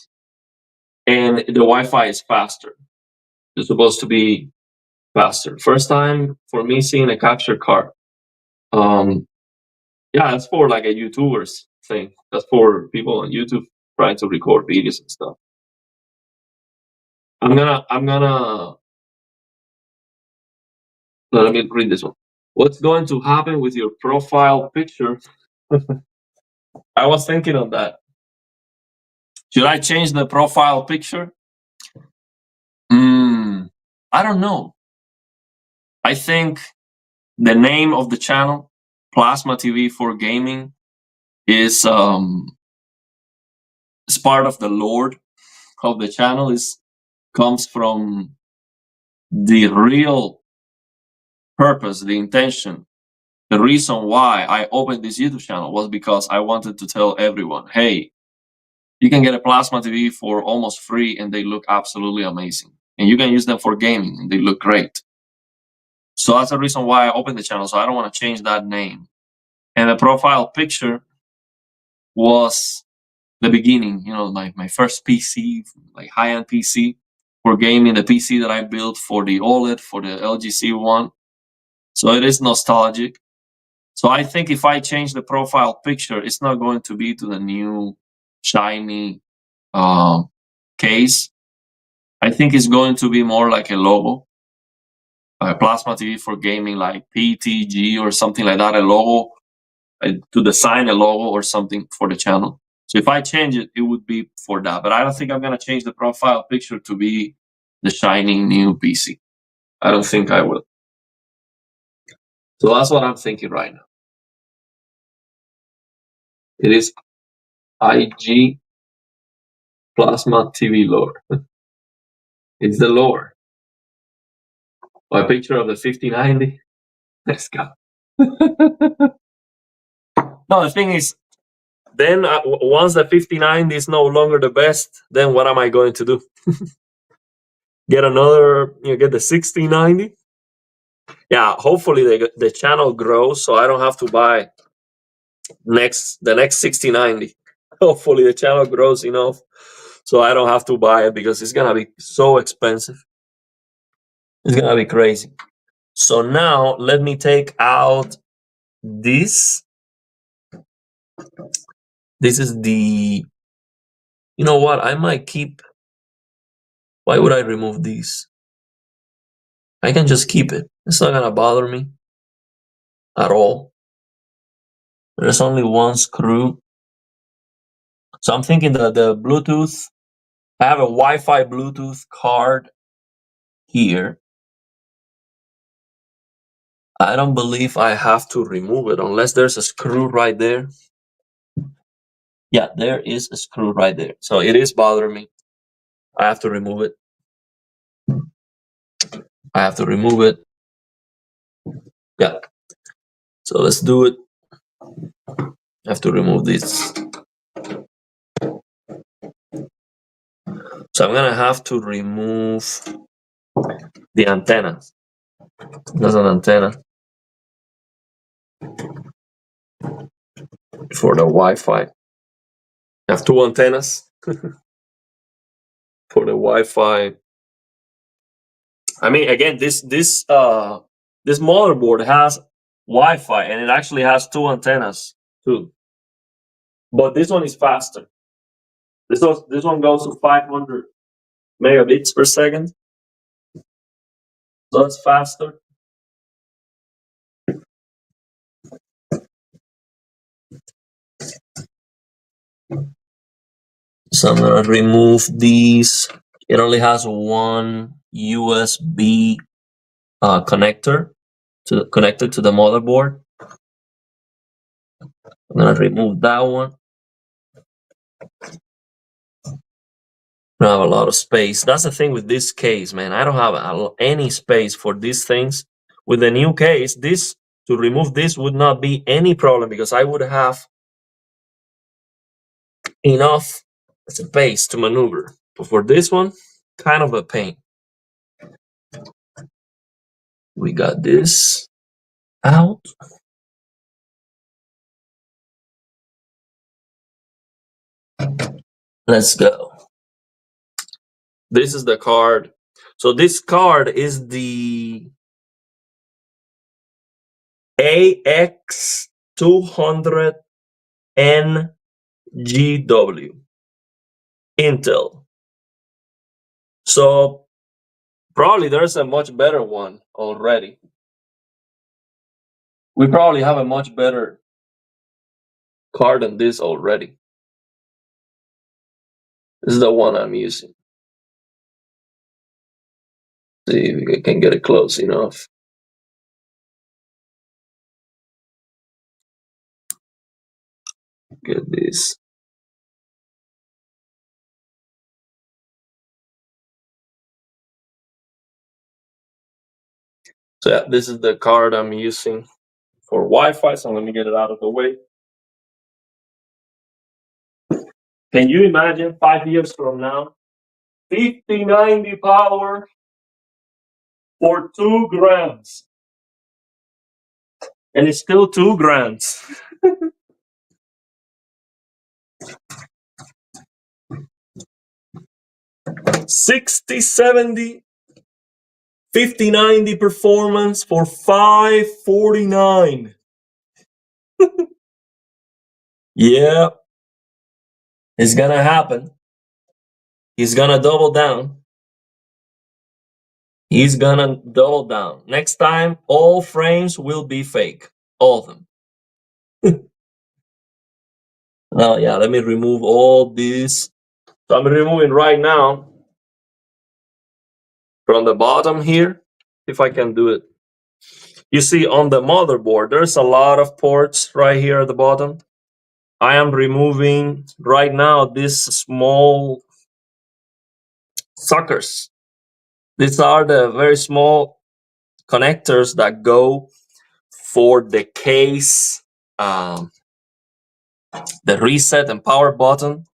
and the Wi-Fi is faster. It's supposed to be faster. First time for me seeing a capture card. Yeah, that's for like a YouTubers thing. That's for people on YouTube trying to record videos and stuff. I'm gonna let me read this one. What's going to happen with your profile picture? I was thinking of that. Should I change the profile picture? I don't know. I think the name of the channel, Plasma TV for Gaming, is part of the lore of the channel. Comes from the real purpose, the intention. The reason why I opened this YouTube channel was because I wanted to tell everyone, hey, you can get a Plasma TV for almost free and they look absolutely amazing. And you can use them for gaming and they look great. So that's the reason why I opened the channel. So I don't want to change that name. And the profile picture was the beginning, my first PC, like high-end PC for gaming, the PC that I built for the OLED, for the LG C1. So it is nostalgic. So I think if I change the profile picture, it's not going to be to the new shiny case. I think it's going to be more like a logo, a Plasma TV for Gaming, like PTG or something like that, a logo, to design a logo or something for the channel. So if I change it, it would be for that. But I don't think I'm going to change the profile picture to be the shining new PC. I don't think I will. So that's what I'm thinking right now. It is IG plasma TV lower. It's the lower. A picture of the 5090. Let's go. No, the thing is, then once the 5090 is no longer the best, then what am I going to do? Get another, get the 6090? Yeah, hopefully the channel grows so I don't have to buy the next 6090. Hopefully the channel grows enough so I don't have to buy it because it's gonna be so expensive. It's gonna be crazy. So now let me take out this. This is the, you know what? I might keep. Why would I remove these? I can just keep it. It's not gonna bother me at all. There's only one screw. So I'm thinking that the Bluetooth, I have a Wi-Fi Bluetooth card here. I don't believe I have to remove it unless there's a screw right there. Yeah, there is a screw right there. So it is bothering me. I have to remove it. I have to remove it. Yeah. So let's do it. I have to remove this. So I'm gonna have to remove the antenna. There's an antenna for the Wi-Fi. I have two antennas for the Wi-Fi. I mean, again, this motherboard has Wi-Fi and it actually has two antennas too. But this one is faster. This one goes to 500 megabits per second. So it's faster. So I'm gonna remove these. It only has one USB connector connected to the motherboard. I'm gonna remove that one. I don't have a lot of space. That's the thing with this case, man. I don't have any space for these things. With the new case, to remove this would not be any problem because I would have enough space to maneuver. But for this one, kind of a pain. We got this out. Let's go. This is the card. So this card is the AX200NGW Intel. So probably there's a much better one already. We probably have a much better card than this already. This is the one I'm using. See if we can get it close enough. Get this. So yeah, this is the card I'm using for Wi-Fi. So let me get it out of the way. Can you imagine 5 years from now, 5090 power for 2 grams? And it's still 2 grams. 60, 70, 5090 performance for $549. Yeah, it's gonna happen. He's gonna double down. He's gonna double down. Next time, all frames will be fake. All of them. Now, yeah, let me remove all this. So I'm removing right now from the bottom here. if I can do it. You see on the motherboard, there's a lot of ports right here at the bottom. I am removing right now these small suckers. These are the very small connectors that go for the case, the reset and power button.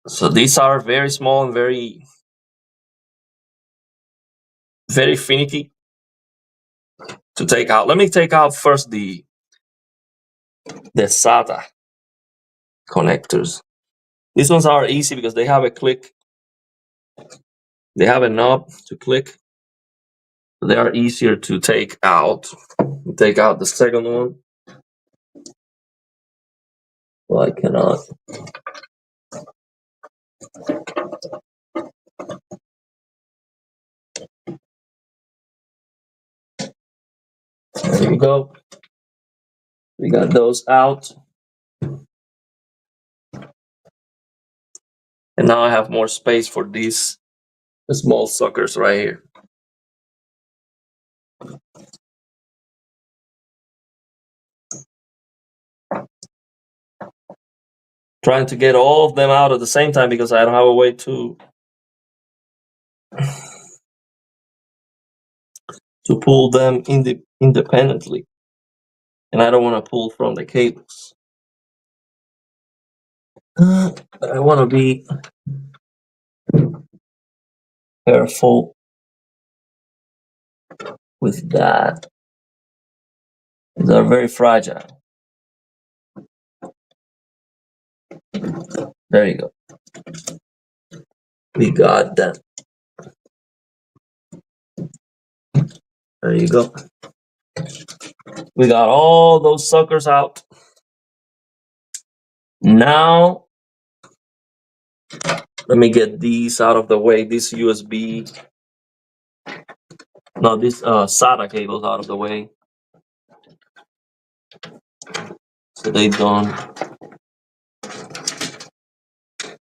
So these are very small and very finicky to take out. Let me take out first the SATA connectors. These ones are easy because they have a click. They have a knob to click. They are easier to take out. Take out the second one. Well, I cannot. There you go. We got those out. And now I have more space for these small suckers right here. Trying to get all of them out at the same time because I don't have a way to pull them independently. And I don't want to pull from the cables. But I want to be careful with that. They're very fragile. There you go. We got that. There you go. We got all those suckers out. Now, let me get these out of the way. This USB, no, this SATA cables out of the way. So they don't.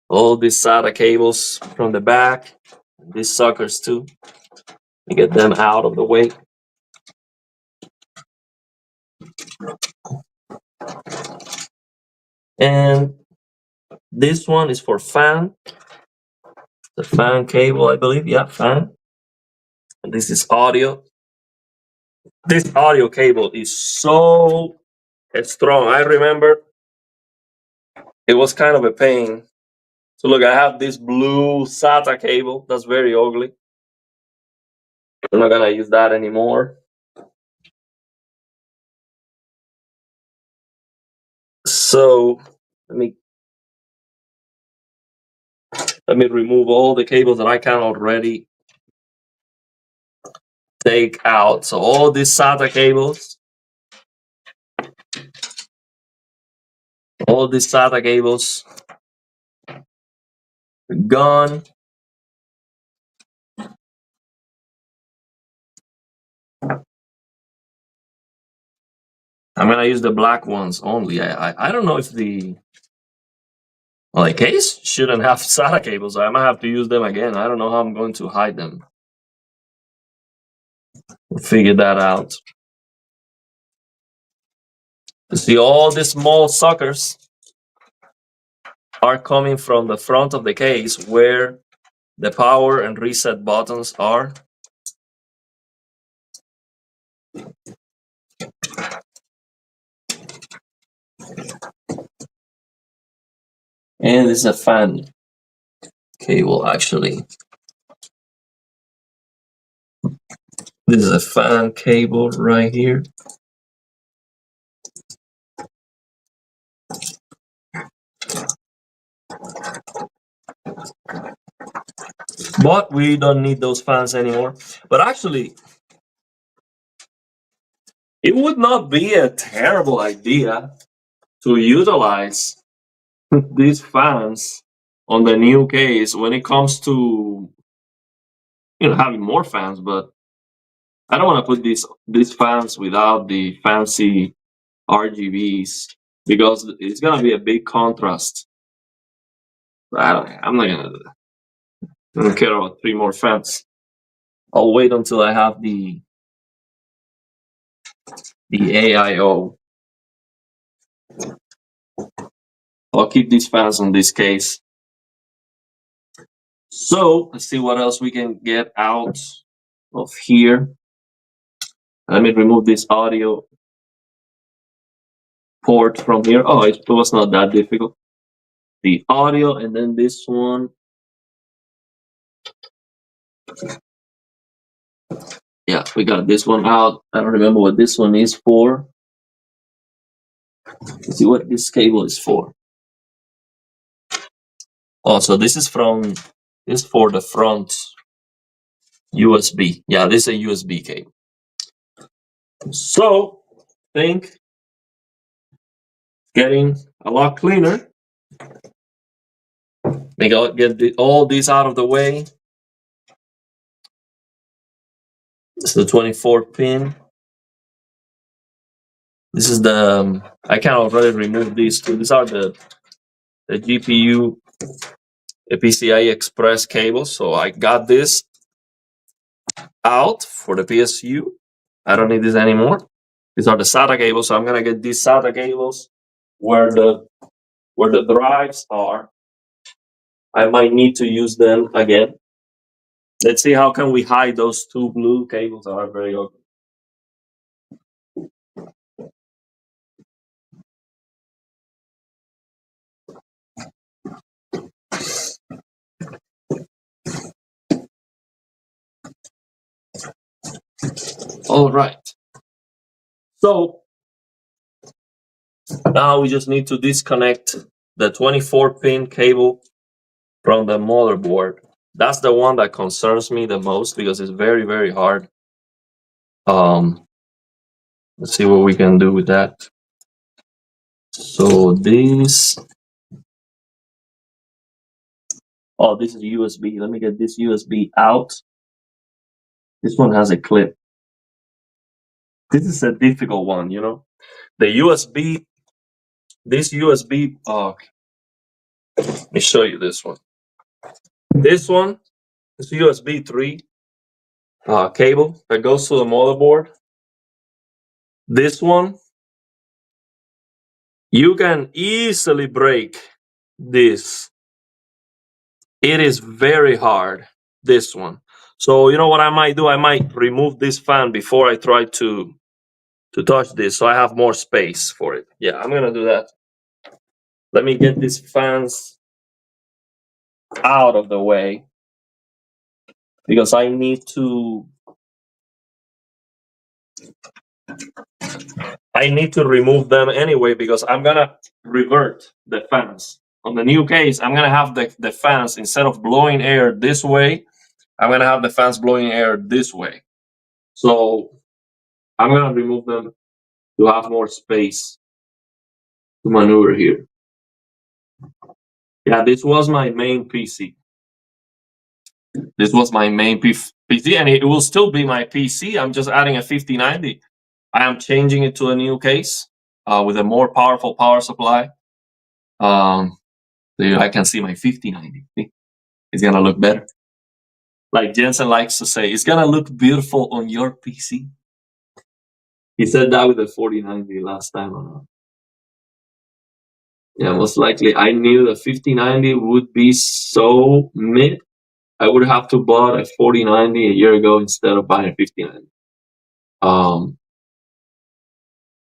All these SATA cables from the back, these suckers too. We get them out of the way. And this one is for fan. The fan cable, I believe. Yeah, fan. And this is audio. This audio cable is so strong. I remember it was kind of a pain. So look, I have this blue SATA cable. That's very ugly. I'm not gonna use that anymore. So let me remove all the cables that I can already take out. So all these SATA cables, gone. I'm gonna use the black ones only. I don't know if the case shouldn't have SATA cables. I might have to use them again. I don't know how I'm going to hide them. We'll figure that out. You see, all these small suckers are coming from the front of the case where the power and reset buttons are. And this is a fan cable, actually. This is a fan cable right here. But we don't need those fans anymore. But actually, it would not be a terrible idea to utilize these fans on the new case when it comes to having more fans. But I don't want to put these fans without the fancy RGBs because it's gonna be a big contrast. I'm not gonna do that. I don't care about 3 more fans. I'll wait until I have the AIO. I'll keep these fans in this case. So let's see what else we can get out of here. Let me remove this audio port from here. Oh, it was not that difficult. The audio, and then this one. Yeah, we got this one out. I don't remember what this one is for. Let's see what this cable is for. Oh, so this is for the front USB. Yeah, this is a USB cable. So I think getting a lot cleaner. Maybe I'll get all these out of the way. This is the 24 pin. This is the I can already remove these two. These are the GPU PCIe Express cables. So I got this out for the PSU. I don't need this anymore. These are the SATA cables. So I'm gonna get these SATA cables where the drives are. I might need to use them again. Let's see how can we hide those two blue cables that are very ugly. All right. So now we just need to disconnect the 24 pin cable from the motherboard. That's the one that concerns me the most because it's very, very hard. Let's see what we can do with that. So this, oh, this is USB. Let me get this USB out. This one has a clip. This is a difficult one, you know. The USB, this USB, let me show you this one. This one is USB 3 cable that goes to the motherboard. This one, you can easily break this. It is very hard, this one. So you know what I might do? I might remove this fan before I try to touch this so I have more space for it. Yeah, I'm gonna do that. Let me get these fans out of the way because I need to remove them anyway because I'm gonna revert the fans. On the new case, I'm gonna have the fans, instead of blowing air this way, I'm gonna have the fans blowing air this way. So I'm gonna remove them to have more space to maneuver here. Yeah, this was my main PC. This was my main PC, and it will still be my PC. I'm just adding a 5090. I am changing it to a new case with a more powerful power supply. So I can see my 5090. It's gonna look better. Like Jensen likes to say, it's gonna look beautiful on your PC. He said that with the 4090 last time. Yeah, most likely. I knew the 5090 would be so mid. I would have to bought a 4090 a year ago instead of buying a 5090.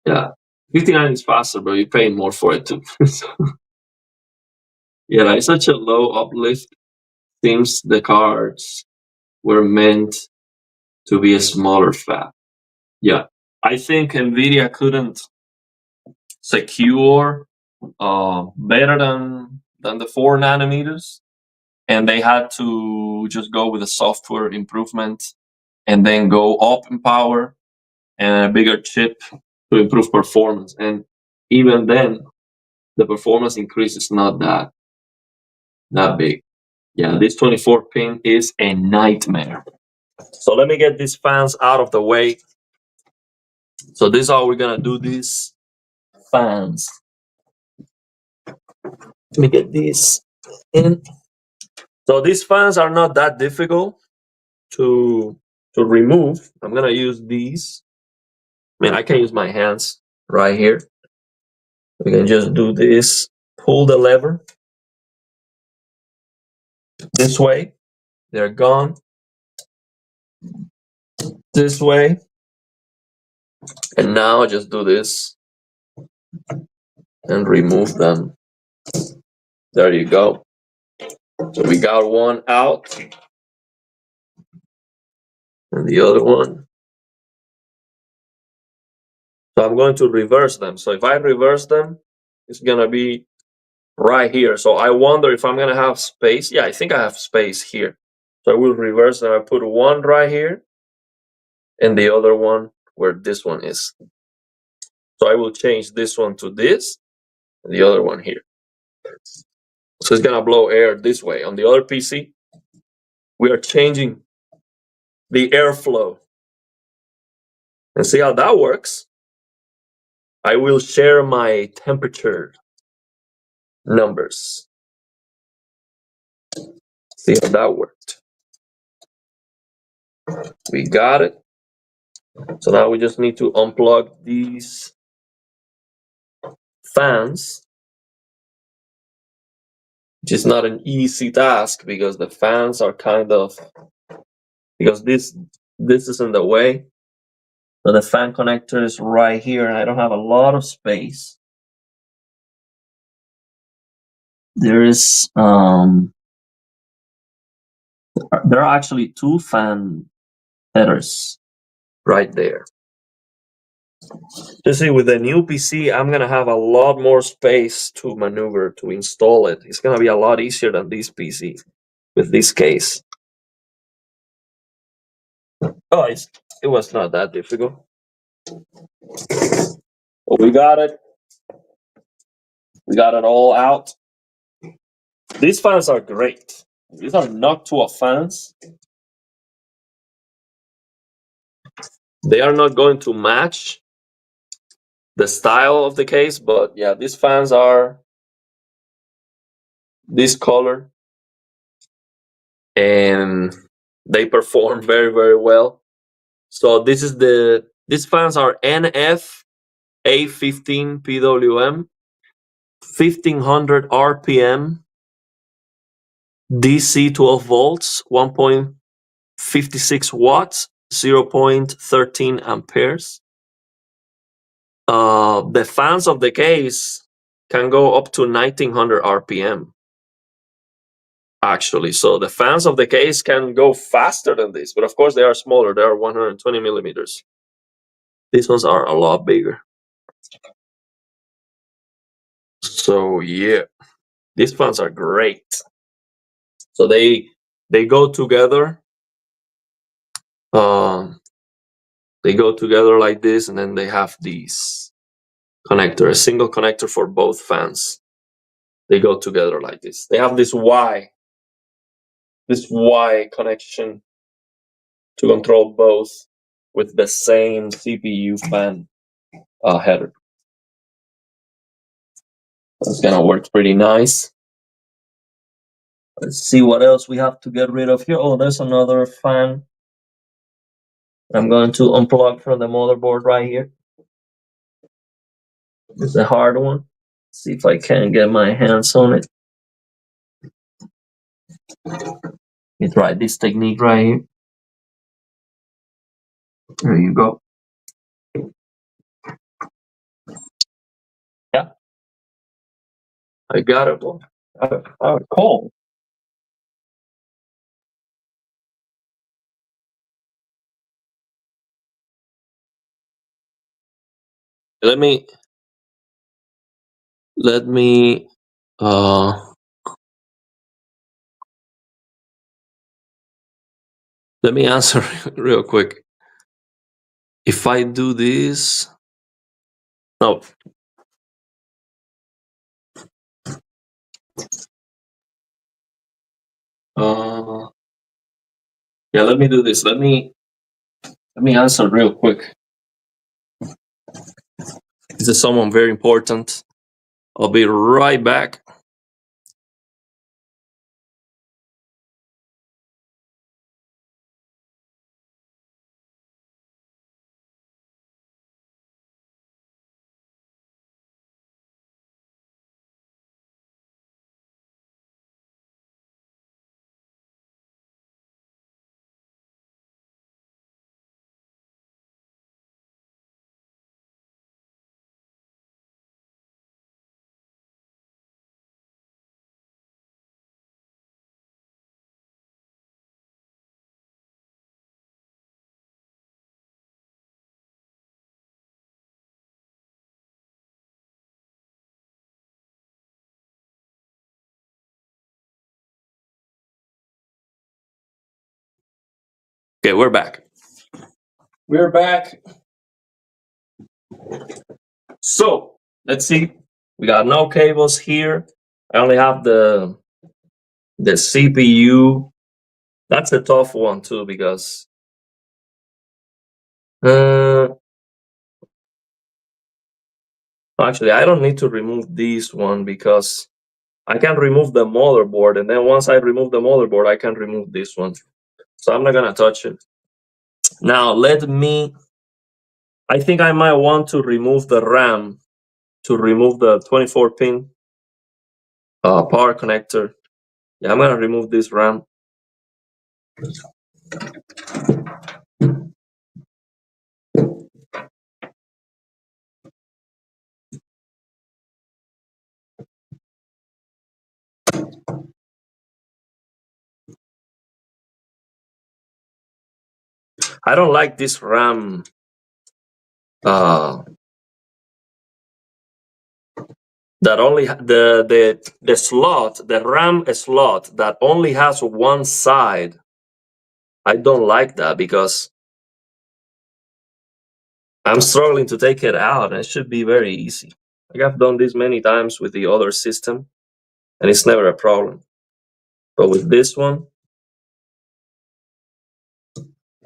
Yeah, 59 is faster, but you're paying more for it too. Yeah, like such a low uplift. Seems the cards were meant to be a smaller fab. Yeah, I think Nvidia couldn't secure better than the 4 nanometers, and they had to just go with a software improvement and then go up in power and a bigger chip to improve performance. And even then, the performance increase is not that big. Yeah, this 24 pin is a nightmare. So let me get these fans out of the way. So this is how we're gonna do these fans. Let me get these in. So these fans are not that difficult to to remove, I'm gonna use these. I mean, I can use my hands right here. We can just do this, pull the lever this way, they're gone. This way, and now just do this and remove them. There you go. So we got one out, and the other one. So I'm going to reverse them. So if I reverse them, it's gonna be right here. So I wonder if I'm gonna have space. Yeah, I think I have space here. So I will reverse them. I put one right here and the other one where this one is. So I will change this one to this and the other one here. So it's gonna blow air this way. On the other PC, we are changing the airflow. And see how that works? I will share my temperature numbers. See how that worked. We got it. So now we just need to unplug these fans, which is not an easy task because the fans are kind of, because this is in the way. So the fan connector is right here and I don't have a lot of space. There is there are actually two fan headers right there. You see, with the new PC, I'm gonna have a lot more space to maneuver, to install it. It's gonna be a lot easier than this PC with this case. Oh, it was not that difficult. But we got it. We got it all out. These fans are great. These are Noctua fans. They are not going to match the style of the case, but yeah, these fans are this color and they perform very, very well. So these fans are NF A15 PWM, 1500 RPM, DC 12 volts, 1.56 watts, 0.13 amperes. The fans of the case can go up to 1900 RPM. Actually, so the fans of the case can go faster than this, but of course they are smaller. They are 120 millimeters. These ones are a lot bigger. So yeah, these fans are great. So they go together. They go together like this, and then they have these connector, a single connector for both fans. They go together like this. They have this Y connection to control both with the same CPU fan header. That's gonna work pretty nice. Let's see what else we have to get rid of here. Oh, there's another fan. I'm going to unplug from the motherboard right here. It's a hard one. See if I can get my hands on it. You try this technique right here. There you go. Yeah, I got it. Cool. Let me uh let me answer real quick. If I do this, no. Yeah, let me do this. Let me answer real quick. This is someone very important. I'll be right back. Okay, we're back. We're back. So let's see. We got no cables here. I only have the CPU. That's a tough one too because actually I don't need to remove this one because I can remove the motherboard, and then once I remove the motherboard, I can remove this one. So I'm not gonna touch it. Now I think I might want to remove the RAM to remove the 24 pin power connector. Yeah, I'm gonna remove this RAM. I don't like this RAM that only the slot, the RAM slot that only has one side. I don't like that because I'm struggling to take it out, and it should be very easy. Like I've done this many times with the other system, and it's never a problem. But with this one,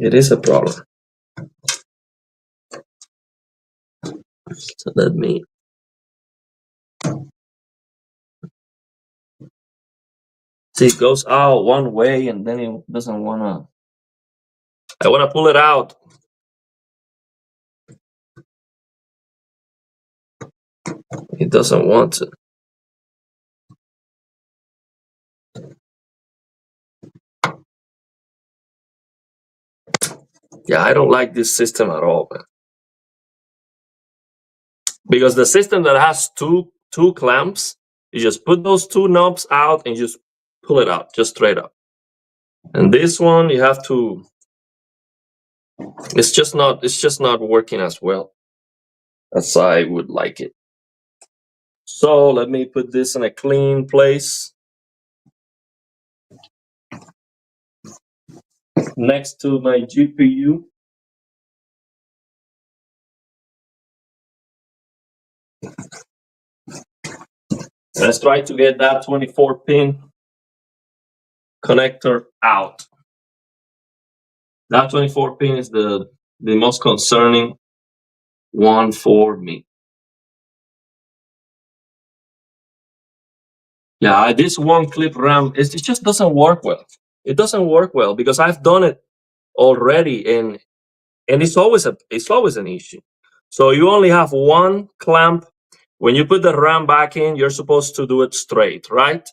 it is a problem. So let me. See, it goes out one way, and then it doesn't wanna. I wanna pull it out. It doesn't want to. Yeah, I don't like this system at all, man. Because the system that has two clamps, you just put those two knobs out and just pull it out, just straight up. And this one, you have to. It's just not working as well as I would like it. So let me put this in a clean place next to my GPU. Let's try to get that 24 pin connector out. That 24 pin is the most concerning one for me. Yeah, this one clip RAM, it just doesn't work well. It doesn't work well because I've done it already, and it's always an issue. So you only have one clamp. When you put the RAM back in, you're supposed to do it straight, right?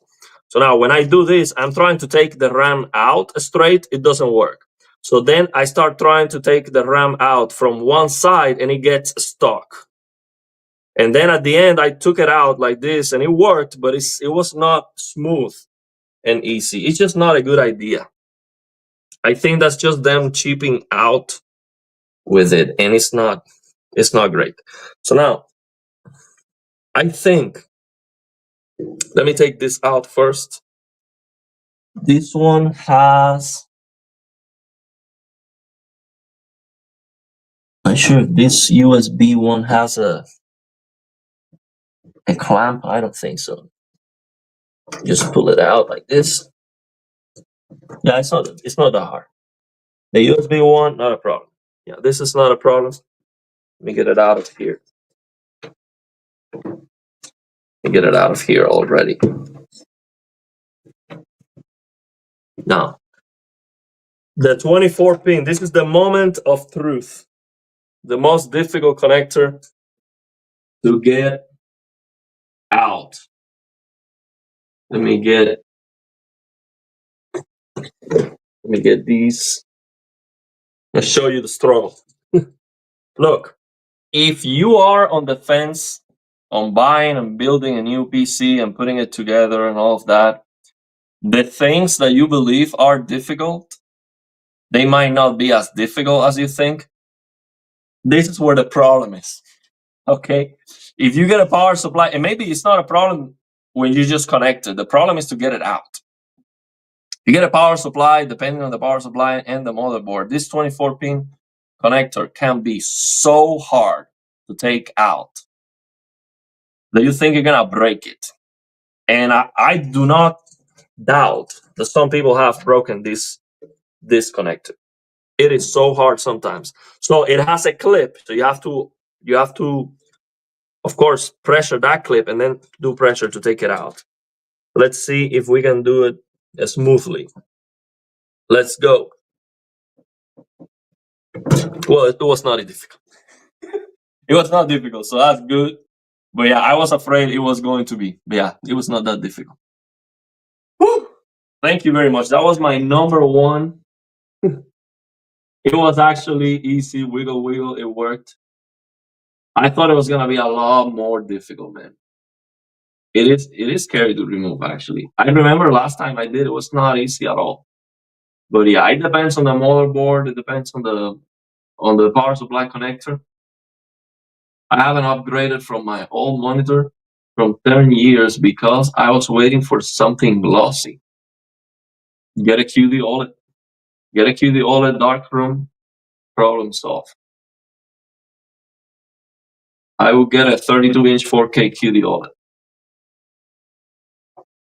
So now when I do this, I'm trying to take the RAM out straight. It doesn't work. So then I start trying to take the RAM out from one side, and it gets stuck. And then at the end, I took it out like this, and it worked, but it was not smooth and easy. It's just not a good idea. I think that's just them cheaping out with it, and it's not great. So now I think, let me take this out first. This one has, I'm not sure if this USB one has a clamp. I don't think so. Just pull it out like this. Yeah, it's not that hard. The USB one, not a problem. Yeah, this is not a problem. Let me get it out of here. Get it out of here already. Now, the 24 pin, this is the moment of truth. The most difficult connector to get out. Let me get these. I'll show you the struggle. Look, if you are on the fence on buying and building a new PC and putting it together and all of that, the things that you believe are difficult, they might not be as difficult as you think. This is where the problem is. Okay? If you get a power supply, and maybe it's not a problem when you just connect it, the problem is to get it out. You get a power supply, depending on the power supply and the motherboard. This 24-pin connector can be so hard to take out that you think you're gonna break it. And I do not doubt that some people have broken this connector. It is so hard sometimes. So it has a clip, so you have to of course pressure that clip and then do pressure to take it out. Let's see if we can do it smoothly. Let's go. Well, it was not difficult. It was not difficult, so that's good. But yeah, I was afraid it was going to be. But yeah, it was not that difficult. Woo! Thank you very much. That was my number one. It was actually easy. Wiggle, wiggle. It worked. I thought it was gonna be a lot more difficult, man. It is scary to remove, actually. I remember last time I did, it was not easy at all. But yeah, it depends on the motherboard. It depends on the power supply connector. I haven't upgraded from my old monitor from 10 years because I was waiting for something glossy. Get a QD OLED. Get a QD OLED darkroom. Problem solved. I will get a 32-inch 4K QD OLED.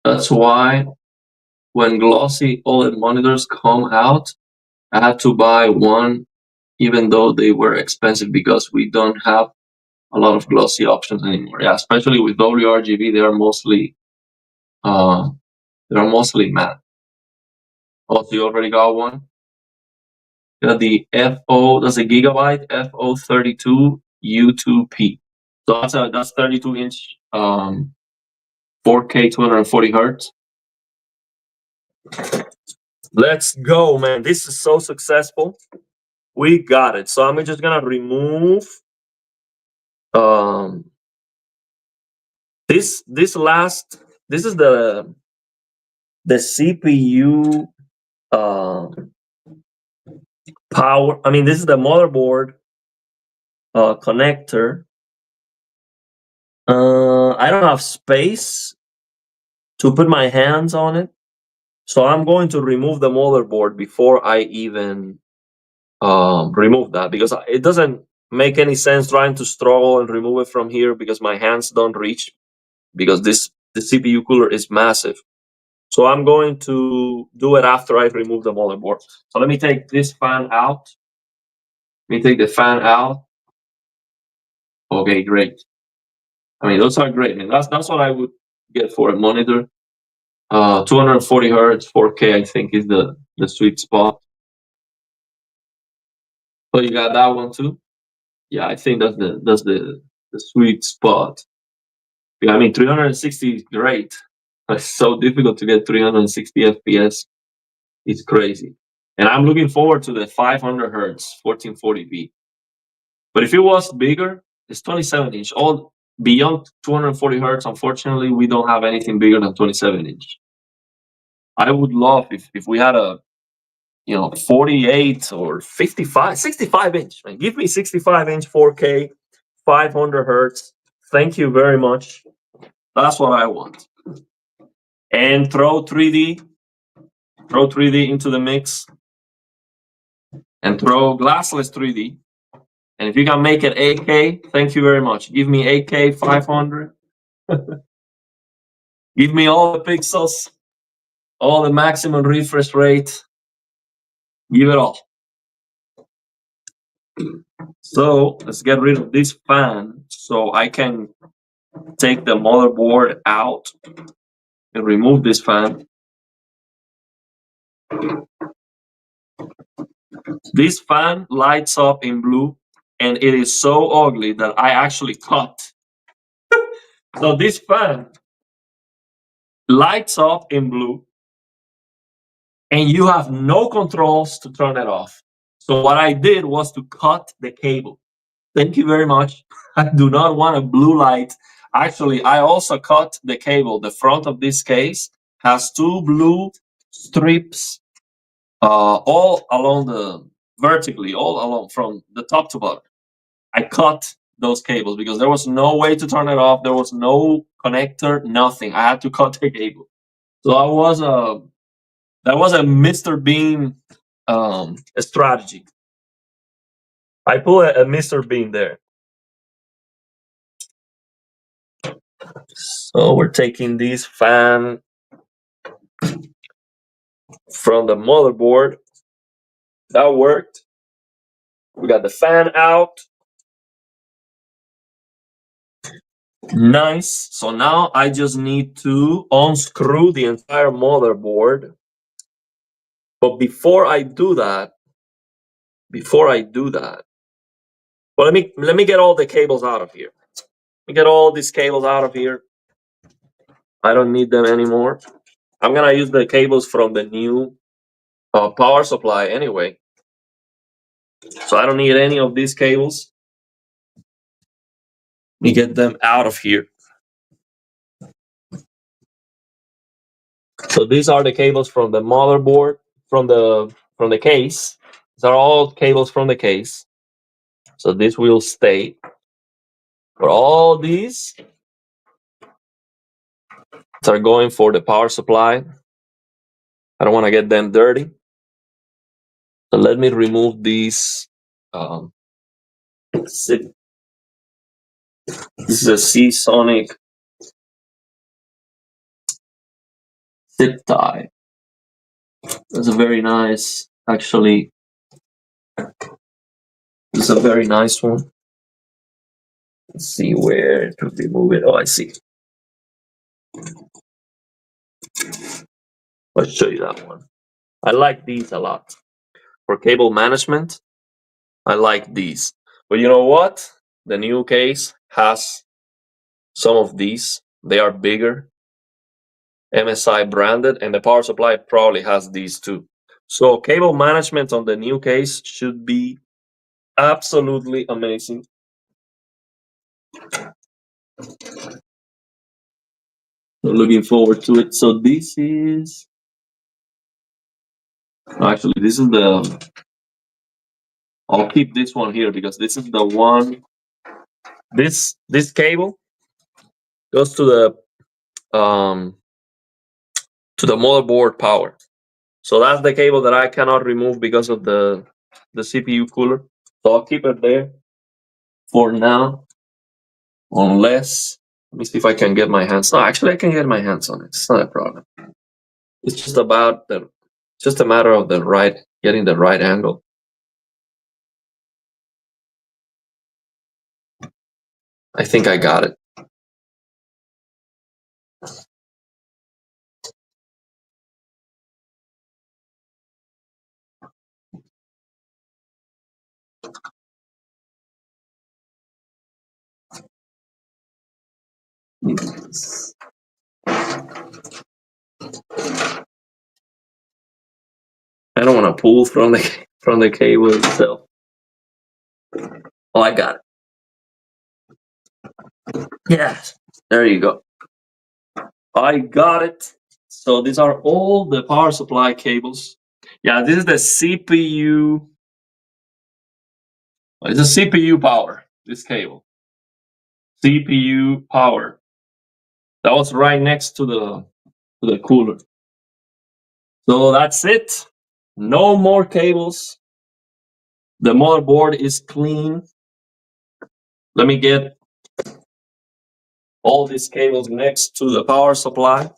That's why when glossy OLED monitors come out, I had to buy one, even though they were expensive, because we don't have a lot of glossy options anymore. Yeah, especially with WRGB, they are mostly matte. Also, you already got one. Got the FO, that's a Gigabyte FO32 U2P. So that's 32-inch 4K 240 hertz. Let's go, man. This is so successful. We got it. So I'm just gonna remove this is the CPU power. I mean, this is the motherboard connector. I don't have space to put my hands on it, so I'm going to remove the motherboard before I even remove that, because it doesn't make any sense trying to struggle and remove it from here because my hands don't reach, because the CPU cooler is massive. So I'm going to do it after I remove the motherboard. So let me take this fan out. Let me take the fan out. Okay, great. I mean, those are great. I mean, that's what I would get for a monitor. 240 hertz, 4K, I think is the sweet spot. So you got that one too? Yeah, I think that's the sweet spot. Yeah, I mean, 360 is great. It's so difficult to get 360 FPS. It's crazy. And I'm looking forward to the 500 hertz 1440p. But if it was bigger, it's 27 inch. All beyond 240 hertz, unfortunately, we don't have anything bigger than 27 inch. I would love if we had a 48 or 55, 65 inch. Man. Give me 65 inch 4K, 500 hertz. Thank you very much. That's what I want. And throw 3D into the mix, and throw glassless 3D. And if you can make it 8K, thank you very much. Give me 8K 500. Give me all the pixels, all the maximum refresh rate. Give it all. So let's get rid of this fan so I can take the motherboard out and remove this fan. This fan lights up in blue, and it is so ugly that I actually cut. So this fan lights up in blue, and you have no controls to turn it off. So what I did was to cut the cable. Thank you very much. I do not want a blue light. Actually, I also cut the cable. The front of this case has two blue strips all along vertically, all along from the top to bottom. I cut those cables because there was no way to turn it off. There was no connector, nothing. I had to cut the cable. So I was That was a Mr. Bean strategy. I put a Mr. Bean there. So we're taking this fan from the motherboard. That worked. We got the fan out. Nice. So now I just need to unscrew the entire motherboard. But before I do that, well, let me get all the cables out of here. Let me get all these cables out of here. I don't need them anymore. I'm gonna use the cables from the new power supply anyway. So I don't need any of these cables. Let me get them out of here. So these are the cables from the motherboard, from the case. These are all cables from the case. So this will stay. For all these are going for the power supply. I don't want to get them dirty. So let me remove these. Zip. This is a Seasonic zip tie. That's a very nice, actually. This is a very nice one. Let's see where to remove it. Oh, I see. Let's show you that one. I like these a lot. For cable management, I like these. But you know what? The new case has some of these. They are bigger, MSI branded, and the power supply probably has these too. So cable management on the new case should be absolutely amazing. So looking forward to it. So this is actually this is the. I'll keep this one here because this is the one. This cable goes to the motherboard power. So that's the cable that I cannot remove because of the CPU cooler. So I'll keep it there for now, unless, let me see if I can get my hands. No, actually I can get my hands on it. It's not a problem. It's just about just a matter of getting the right angle. I think I got it. I don't want to pull from the cable itself. Oh, I got it. Yes, there you go. I got it. So these are all the power supply cables. Yeah, this is the CPU. It's a CPU power. This cable. CPU power. That was right next to the cooler. So that's it. No more cables. The motherboard is clean. Let me get all these cables next to the power supply.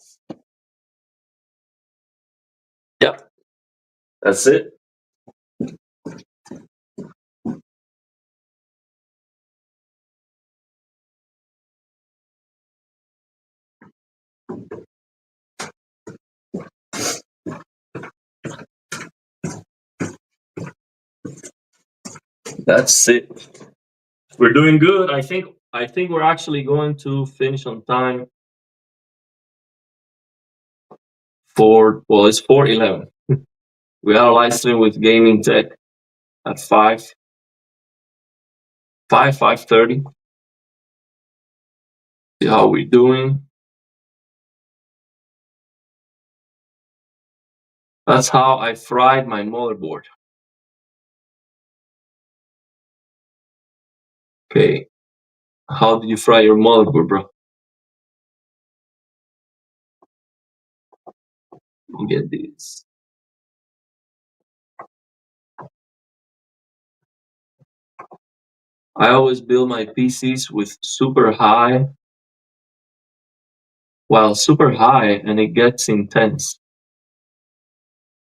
Yep. That's it. That's it. We're doing good. I think we're actually going to finish on time it's 4:11. We have a live stream with Gaming Tech at 5:30. See how we're doing. That's how I fried my motherboard. Okay. How did you fry your motherboard, bro? Let me get these. I always build my PCs with super high. Well, super high, and it gets intense.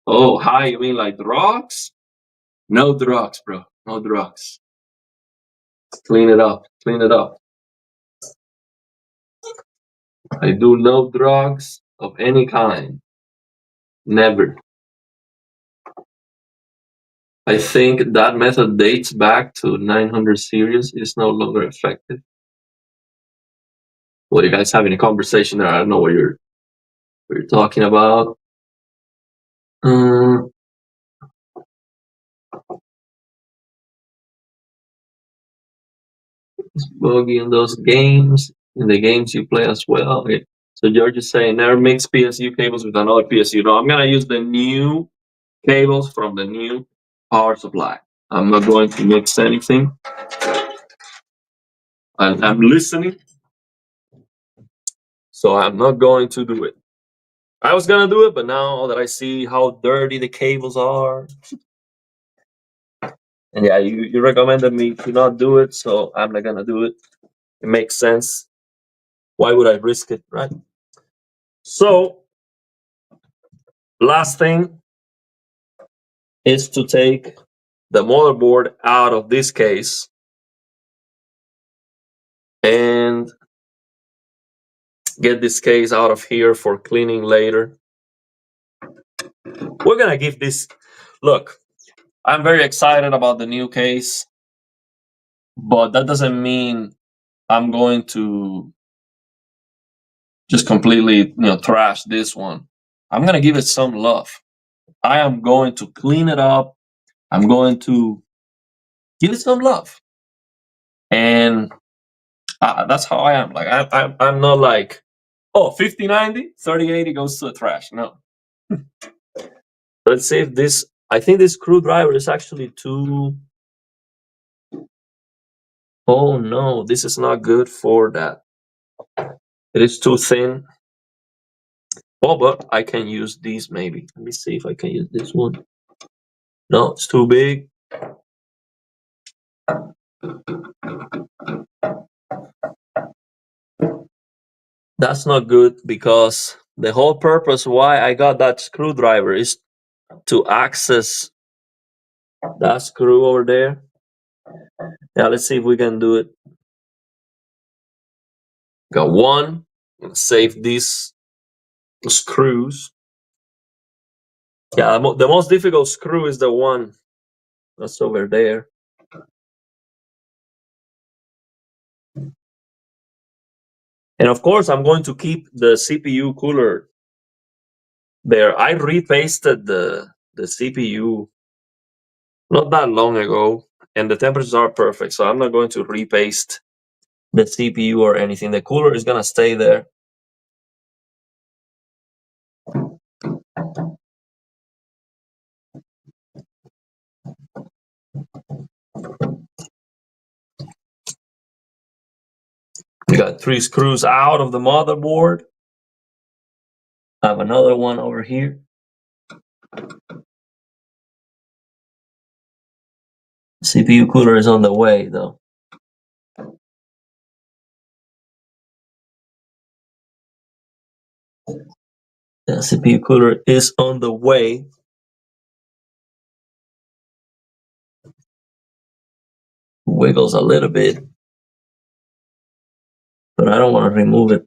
Oh, high, you mean like drugs? No drugs, bro. No drugs. Clean it up. Clean it up. I do no drugs of any kind. Never. I think that method dates back to 900 series. Is no longer effective. Well, you guys having a conversation there. I don't know what you're talking about. It's buggy in those games. In the games you play as well. Okay. So George is saying never mix PSU cables with another PSU. No, I'm gonna use the new cables from the new power supply. I'm not going to mix anything. I'm listening, so I'm not going to do it. I was gonna do it, but now that I see how dirty the cables are, and yeah, you recommended me to not do it, so I'm not gonna do it. It makes sense. Why would I risk it, right? So, last thing is to take the motherboard out of this case and get this case out of here for cleaning later. We're gonna give this, look, I'm very excited about the new case, but that doesn't mean I'm going to just completely, trash this one. I'm gonna give it some love. I am going to clean it up. I'm going to give it some love, and that's how I am. Like I'm not like, oh, 5090, 3080 goes to the trash. No. Let's see if this. I think this screwdriver is actually too. Oh no, this is not good for that. It is too thin. Oh, but I can use these maybe. Let me see if I can use this one. No, it's too big. That's not good because the whole purpose why I got that screwdriver is to access that screw over there. Yeah, let's see if we can do it. Got one. I'm gonna save these screws. Yeah, the most difficult screw is the one that's over there. And of course, I'm going to keep the CPU cooler there. I repasted the CPU not that long ago, and the temperatures are perfect, so I'm not going to repaste the CPU or anything. The cooler is gonna stay there. We got 3 screws out of the motherboard. I have another one over here. CPU cooler is on the way though. The CPU cooler is on the way. Wiggles a little bit, but I don't want to remove it.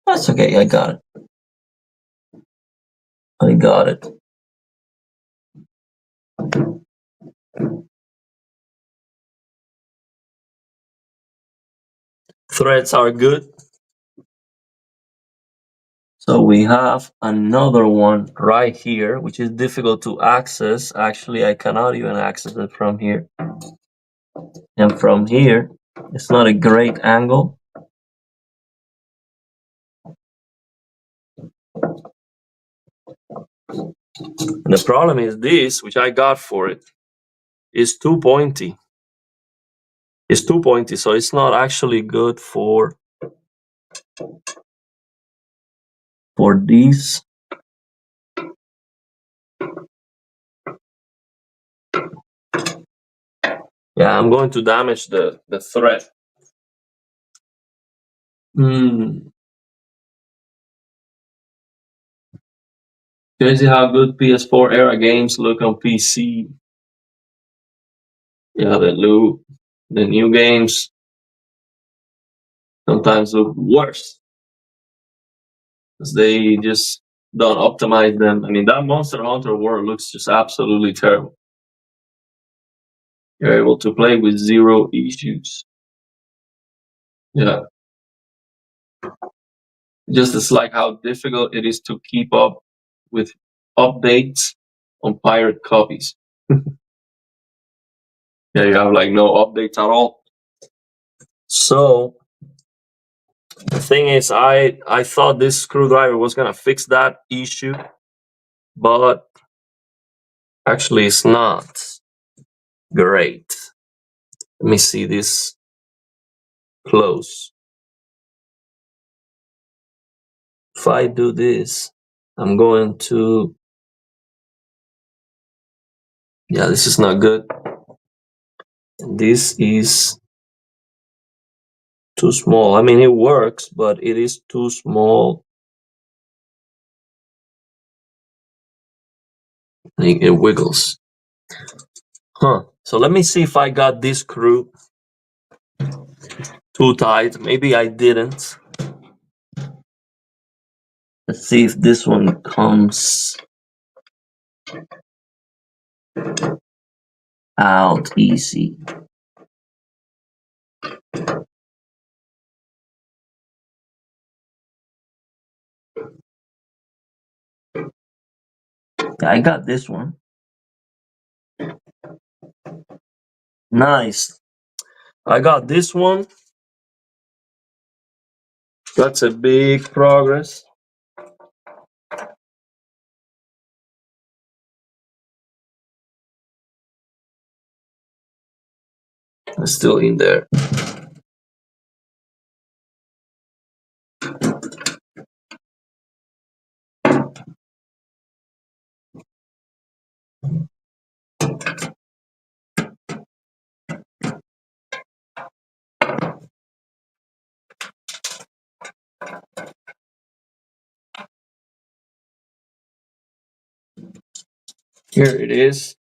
That's okay, I got it. I got it. Threads are good. So we have another one right here, which is difficult to access. Actually, I cannot even access it from here. And from here, it's not a great angle. And the problem is this, which I got for it, is too pointy. It's too pointy, so it's not actually good for these. Yeah, I'm going to damage the thread. Crazy how good PS4 era games look on PC. Yeah, the new games sometimes look worse because they just don't optimize them. I mean, that Monster Hunter World looks just absolutely terrible. You're able to play with 0 issues. Yeah. Just it's like how difficult it is to keep up with updates on pirate copies. Yeah, you have like no updates at all. So the thing is, I thought this screwdriver was gonna fix that issue, but actually it's not great. Let me see this close. If I do this, I'm going to, yeah, this is not good. This is too small. I mean, it works, but it is too small. It wiggles. Huh. So let me see if I got this screw too tight. Maybe I didn't. Let's see if this one comes out easy. I got this one. Nice. I got this one. That's a big progress. It's still in there. Here it is.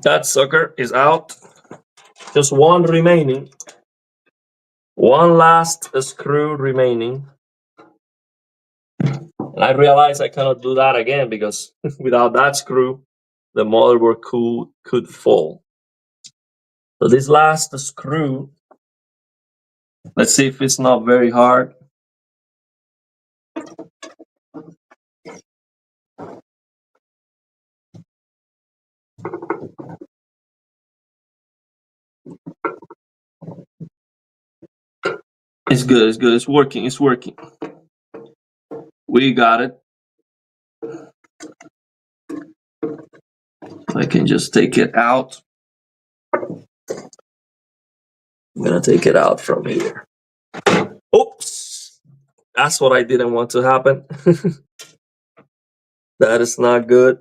That sucker is out. Just one remaining. One last screw remaining. And I realized I cannot do that again because without that screw, the motherboard could fall. So this last screw, let's see if it's not very hard. It's good, it's good, it's working, it's working. We got it. I can just take it out. I'm gonna take it out from here. Oops! That's what I didn't want to happen. That is not good.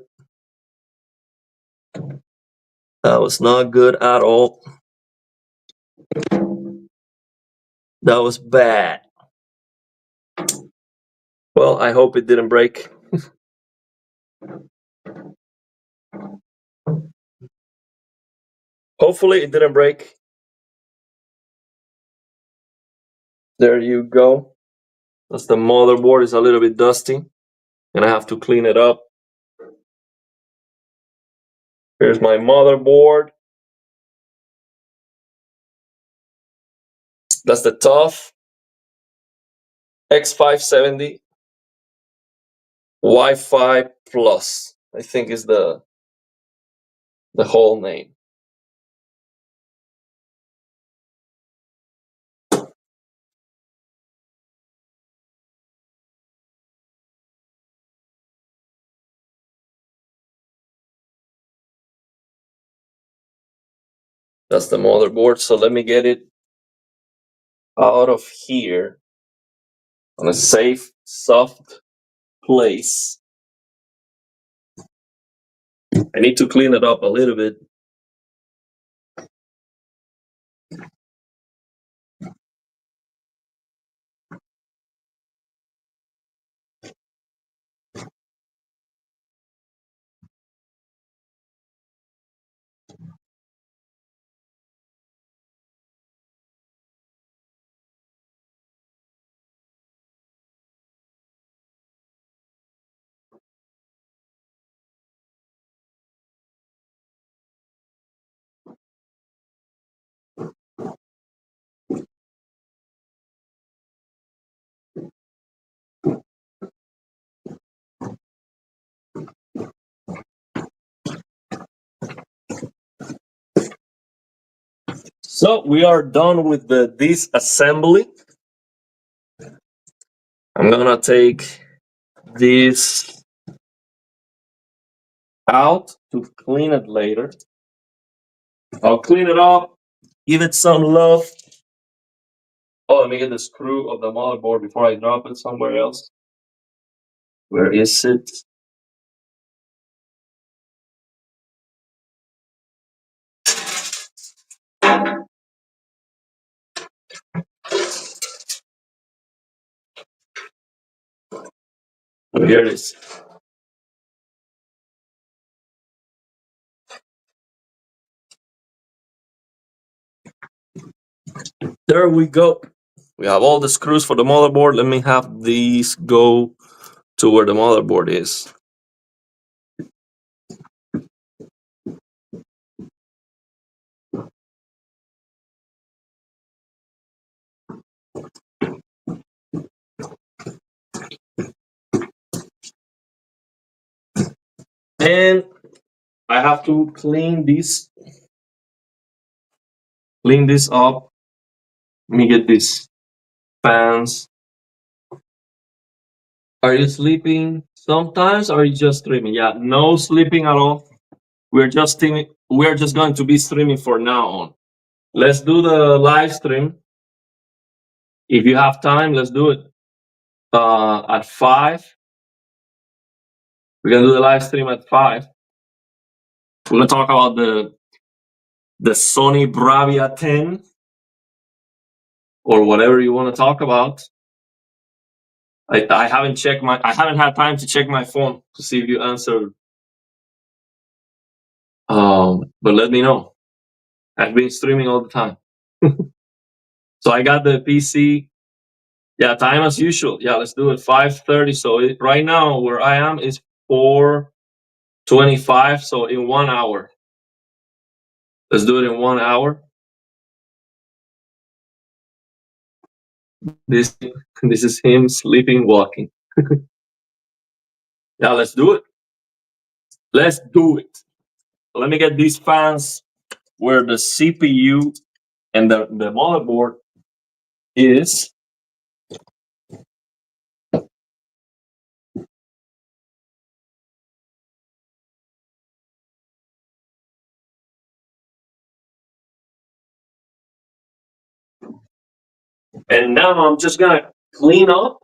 That was not good at all. That was bad. Well, I hope it didn't break. Hopefully it didn't break. There you go. That's the motherboard. It's a little bit dusty and I have to clean it up. Here's my motherboard. That's the TUF X570 Wi-Fi Plus, I think is the whole name. That's the motherboard. So let me get it out of here on a safe, soft place. I need to clean it up a little bit. So we are done with the disassembly. I'm gonna take this out to clean it later. I'll clean it up, give it some love. Oh, let me get the screw of the motherboard before I drop it somewhere else. Where is it? Oh, here it is. There we go. We have all the screws for the motherboard. Let me have these go to where the motherboard is. And I have to clean this up. Let me get these fans. Are you sleeping sometimes or are you just streaming? Yeah, no sleeping at all. We're just going to be streaming for now on. Let's do the live stream. If you have time, let's do it. At 5. We're gonna do the live stream at 5. We're gonna talk about the Sony Bravia 10 or whatever you want to talk about. I haven't had time to check my phone to see if you answered. But let me know. I've been streaming all the time. So I got the PC. Yeah, time as usual. Yeah, let's do it. 5:30. So right now where I am is 4:25. So in 1 hour. Let's do it in 1 hour. This is him sleeping, walking. Yeah, let's do it. Let's do it. Let me get these fans where the CPU and the motherboard is. And now I'm just gonna clean up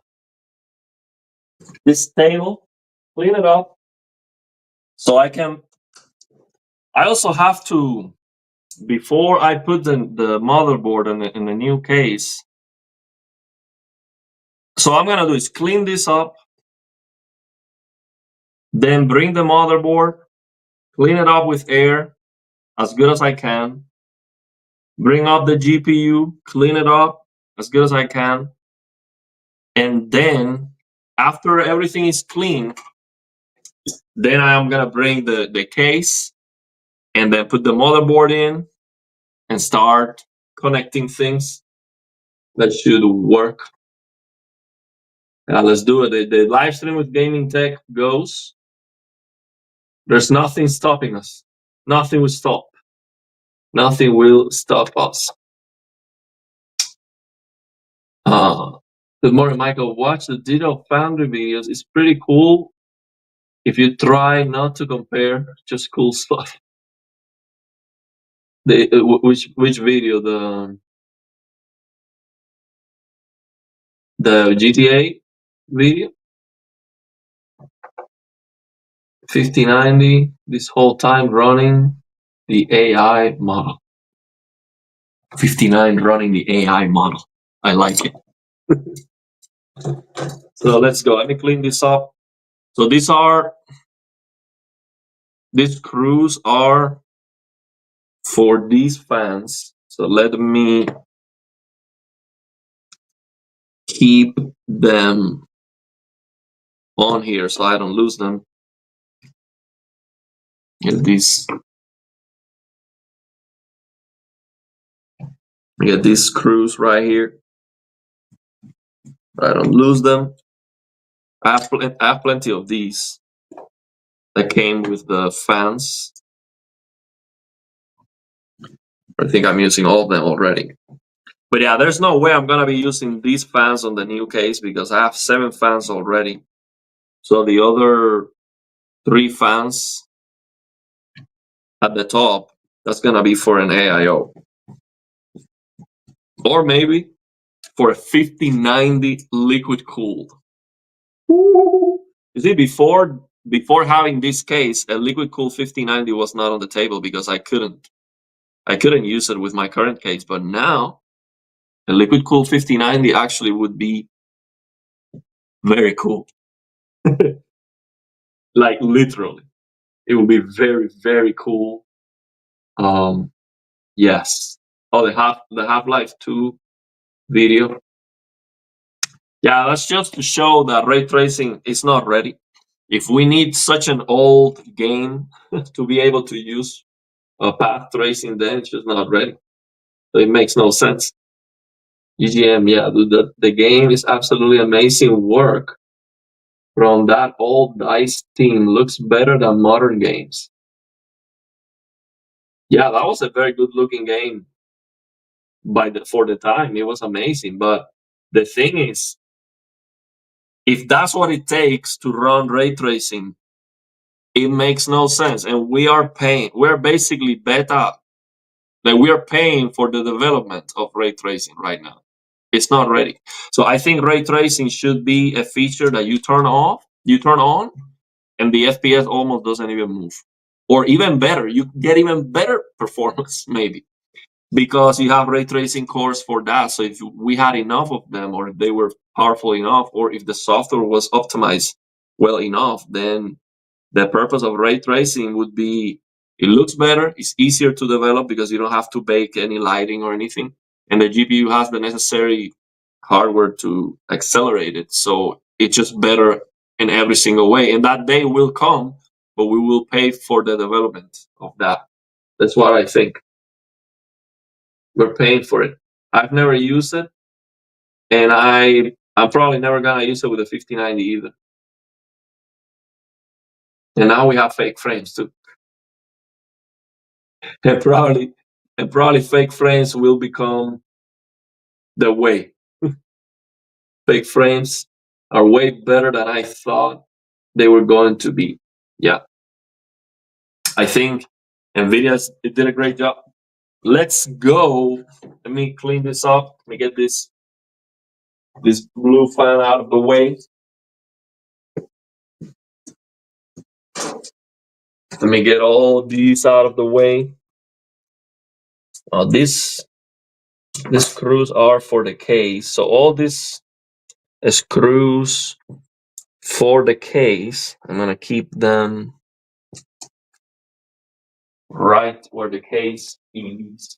this table, clean it up. So I also have to, before I put the motherboard in the new case, so I'm gonna do is clean this up, then bring the motherboard, clean it up with air as good as I can, bring up the GPU, clean it up as good as I can, and then after everything is clean, then I am gonna bring the case and then put the motherboard in and start connecting things. That should work. Let's do it. The live stream with Gaming Tech goes. There's nothing stopping us. Nothing will stop. Nothing will stop us. Good morning, Michael. Watch the Ditto Foundry videos. It's pretty cool if you try not to compare, just cool stuff. Which video? The GTA video? 5090 this whole time running the AI model. 59 running the AI model. I like it. So let's go. Let me clean this up. So these screws are for these fans. So let me keep them on here so I don't lose them. Get these screws right here. I don't lose them. I have plenty of these that came with the fans. I think I'm using all of them already. But yeah, there's no way I'm gonna be using these fans on the new case because I have 7 fans already. So the other 3 fans at the top, that's gonna be for an AIO. Or maybe for a 5090 liquid cooled. You see, before having this case, a liquid cooled 5090 was not on the table because I couldn't use it with my current case. But now a liquid cooled 5090 actually would be very cool. Like literally, it would be very, very cool. Yes. Oh, the Half-Life 2 video. Yeah, that's just to show that ray tracing is not ready. If we need such an old game to be able to use path tracing, then it's just not ready. So it makes no sense. EGM, yeah, dude, the game is absolutely amazing work from that old DICE team. Looks better than modern games. Yeah, that was a very good looking game for the time. It was amazing. But the thing is, if that's what it takes to run ray tracing, it makes no sense. And we're basically beta, like we are paying for the development of ray tracing right now. It's not ready. So I think ray tracing should be a feature that you turn on, and the FPS almost doesn't even move. Or even better, you get even better performance, maybe, because you have ray tracing cores for that. So if we had enough of them, or if they were powerful enough, or if the software was optimized well enough, then the purpose of ray tracing would be, it looks better, it's easier to develop because you don't have to bake any lighting or anything, and the GPU has the necessary hardware to accelerate it. So it's just better in every single way. And that day will come, but we will pay for the development of that. That's what I think. We're paying for it. I've never used it, and I'm probably never gonna use it with a 5090 either. And now we have fake frames too. And probably fake frames will become the way. Fake frames are way better than I thought they were going to be. Yeah. I think NVIDIA did a great job. Let's go. Let me clean this up. Let me get this blue fan out of the way. Let me get all these out of the way. These screws are for the case. So all these screws for the case, I'm gonna keep them right where the case is.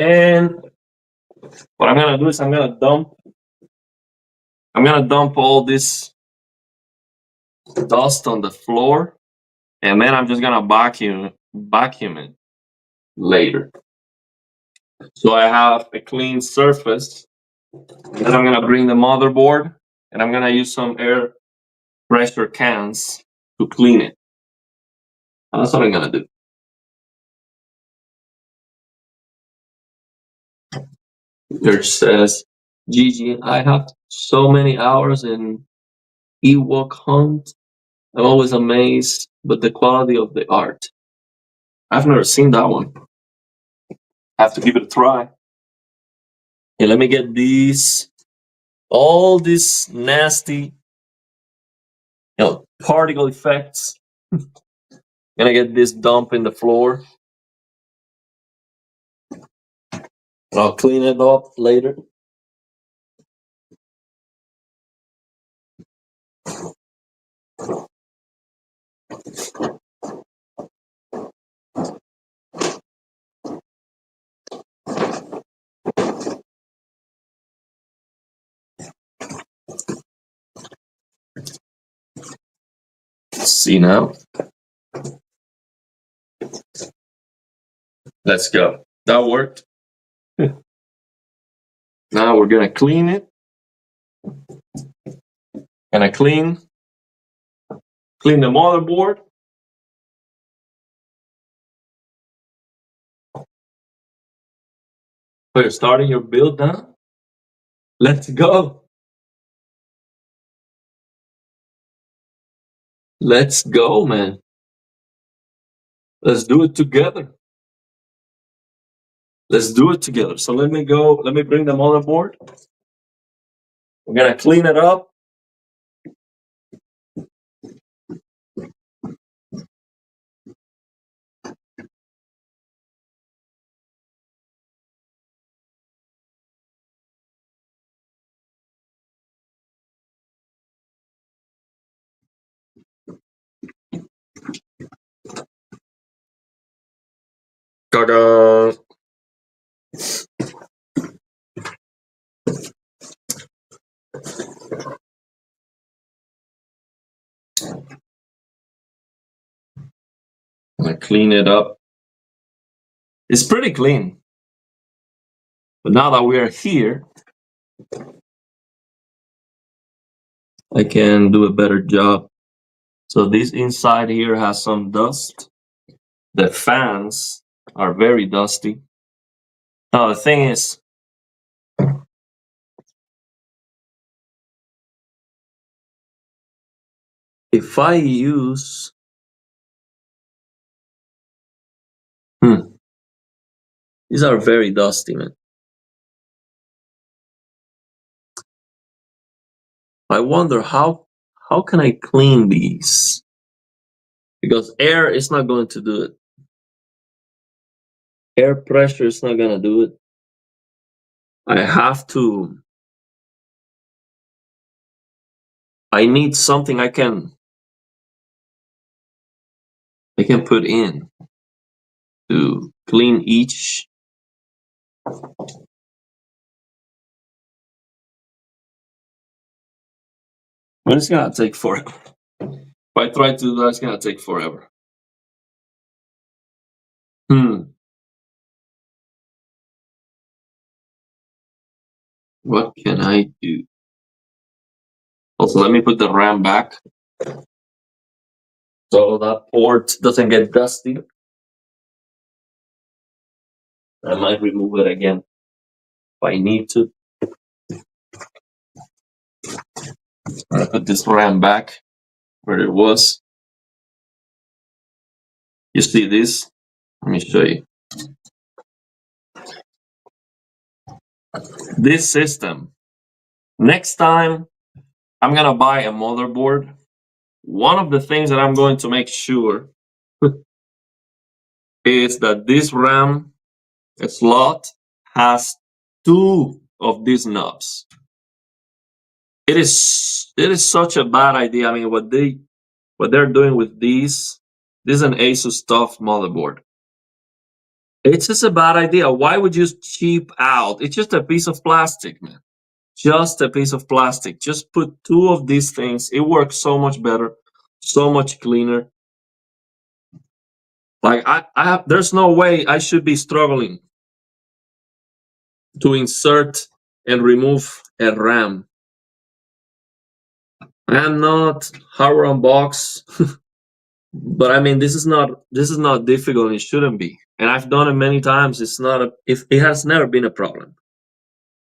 And what I'm gonna do is I'm gonna dump all this dust on the floor, and then I'm just gonna vacuum it later. So I have a clean surface. Then I'm gonna bring the motherboard, and I'm gonna use some air pressure cans to clean it. That's what I'm gonna do. There says, GG, I have so many hours in Ewok Hunt. I'm always amazed, but the quality of the art. I've never seen that one. I have to give it a try. Okay, let me get these, all these nasty, particle effects. Gonna get this dump in the floor. I'll clean it up later. See now. Let's go. That worked. Now we're gonna clean it. Gonna clean the motherboard. So you're starting your build now. Let's go. Let's go, man. Let's do it together. Let's do it together. So let me go. Let me bring the motherboard. We're gonna clean it up. Ta-da! I'm gonna clean it up. It's pretty clean. But now that we are here, I can do a better job. So this inside here has some dust. The fans are very dusty. Now the thing is, if I use these are very dusty, man. I wonder how can I clean these? Because air is not going to do it. Air pressure is not gonna do it. I have to. I need something I can put in to clean each. But it's gonna take forever. If I try to do that, it's gonna take forever. What can I do? Also, let me put the RAM back so that port doesn't get dusty. I might remove it again if I need to. I'm gonna put this RAM back where it was. You see this? Let me show you. This system. Next time I'm gonna buy a motherboard, one of the things that I'm going to make sure is that this RAM slot has 2 of these knobs. It is such a bad idea. I mean, what they're doing with these. This is an Asus TUF motherboard. It's just a bad idea. Why would you cheap out? It's just a piece of plastic, man. Just a piece of plastic. Just put 2 of these things. It works so much better, so much cleaner. Like there's no way I should be struggling to insert and remove a RAM. I am not Hardware Unbox But I mean, this is not difficult. It shouldn't be. And I've done it many times. It's not a. If it has never been a problem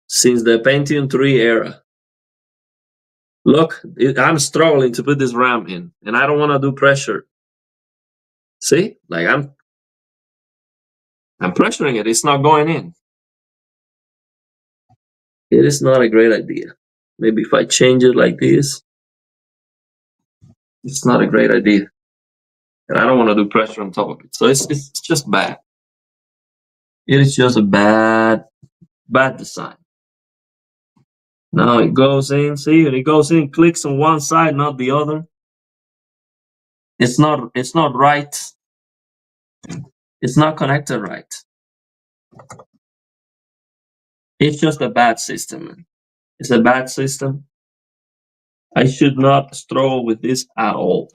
since the Pentium 3 era. Look, I'm struggling to put this RAM in, and I don't want to do pressure. See, like I'm pressuring it. It's not going in. It is not a great idea. Maybe if I change it like this, it's not a great idea. And I don't want to do pressure on top of it. So it's just bad. It is just a bad design. Now it goes in, see, it goes in, clicks on one side, not the other. It's not right. It's not connected right. It's just a bad system, man. It's a bad system. I should not struggle with this at all.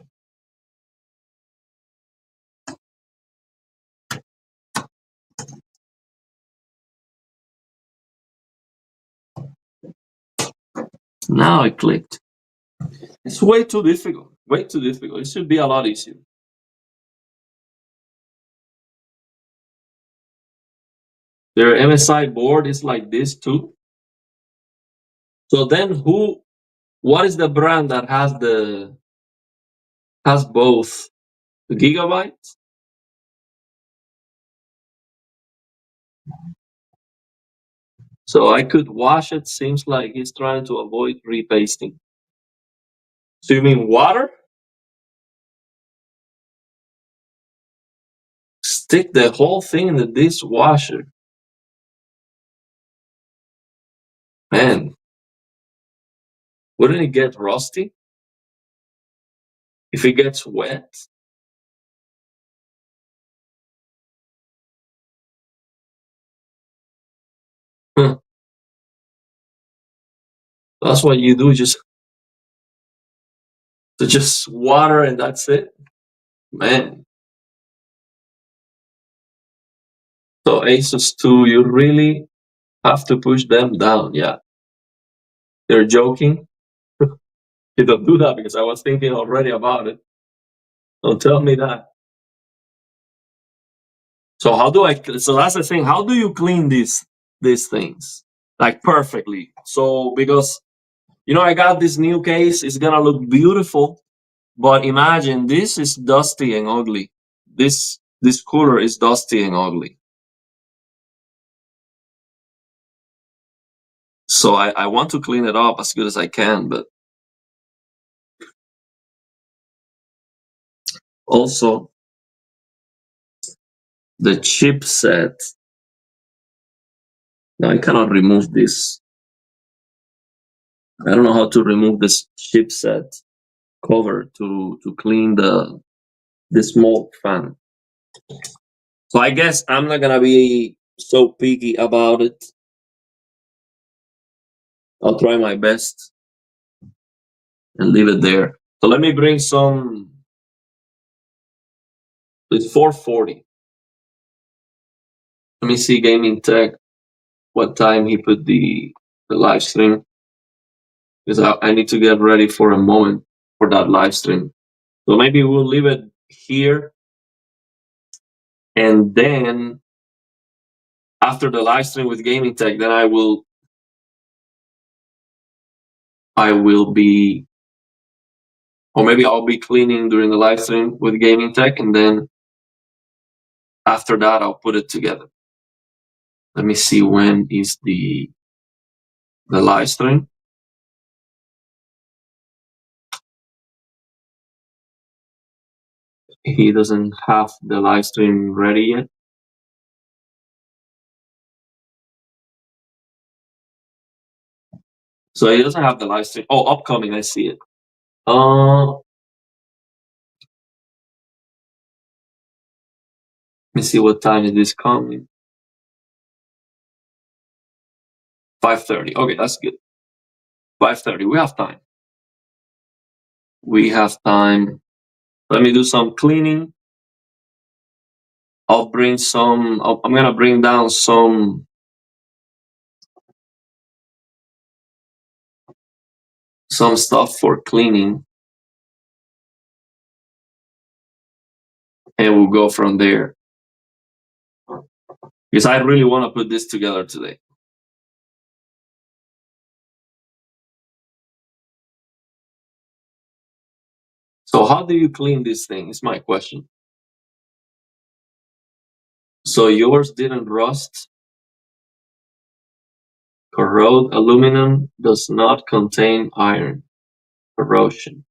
Now it clicked. It's way too difficult. Way too difficult. It should be a lot easier. Their MSI board is like this too. So then what is the brand that has both the gigabytes? So I could wash it. Seems like he's trying to avoid repasting. So you mean water? Stick the whole thing in the dishwasher. Man, wouldn't it get rusty if it gets wet? Huh. That's what you do, just water and that's it. Man. So Asus 2, you really have to push them down. Yeah. They're joking. You don't do that because I was thinking already about it. Don't tell me that. So so that's the thing. How do you clean these things? Like perfectly. So because I got this new case, it's gonna look beautiful, but imagine this is dusty and ugly. This cooler is dusty and ugly. So I want to clean it up as good as I can, but also the chipset. Now I cannot remove this. I don't know how to remove this chipset cover to clean the smoke fan. So I guess I'm not gonna be so picky about it. I'll try my best and leave it there. So let me bring some. It's 4:40. Let me see Gaming Tech. What time he put the live stream? Because I need to get ready for a moment for that live stream. So maybe we'll leave it here, and then after the live stream with Gaming Tech, then I will be, or maybe I'll be cleaning during the live stream with Gaming Tech, and then after that I'll put it together. Let me see when is the live stream. He doesn't have the live stream ready yet. So he doesn't have the live stream. Oh, upcoming, I see it. Let me see what time is this coming. 5:30. Okay, that's good. 5:30. We have time. We have time. Let me do some cleaning. I'll bring some. I'm gonna bring down some stuff for cleaning. and we'll go from there. Because I really want to put this together today. So how do you clean this thing is my question. So yours didn't rust? Corrode aluminum does not contain iron. Corrosion.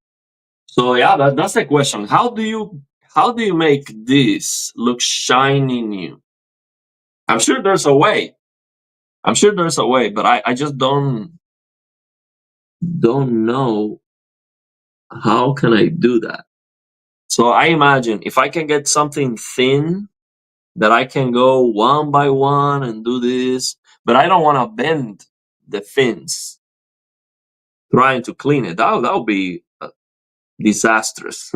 So yeah, that's the question. How do you make this look shiny new? I'm sure there's a way. But I just don't know how can I do that. So I imagine if I can get something thin that I can go one by one and do this, but I don't want to bend the fins trying to clean it. That would be disastrous.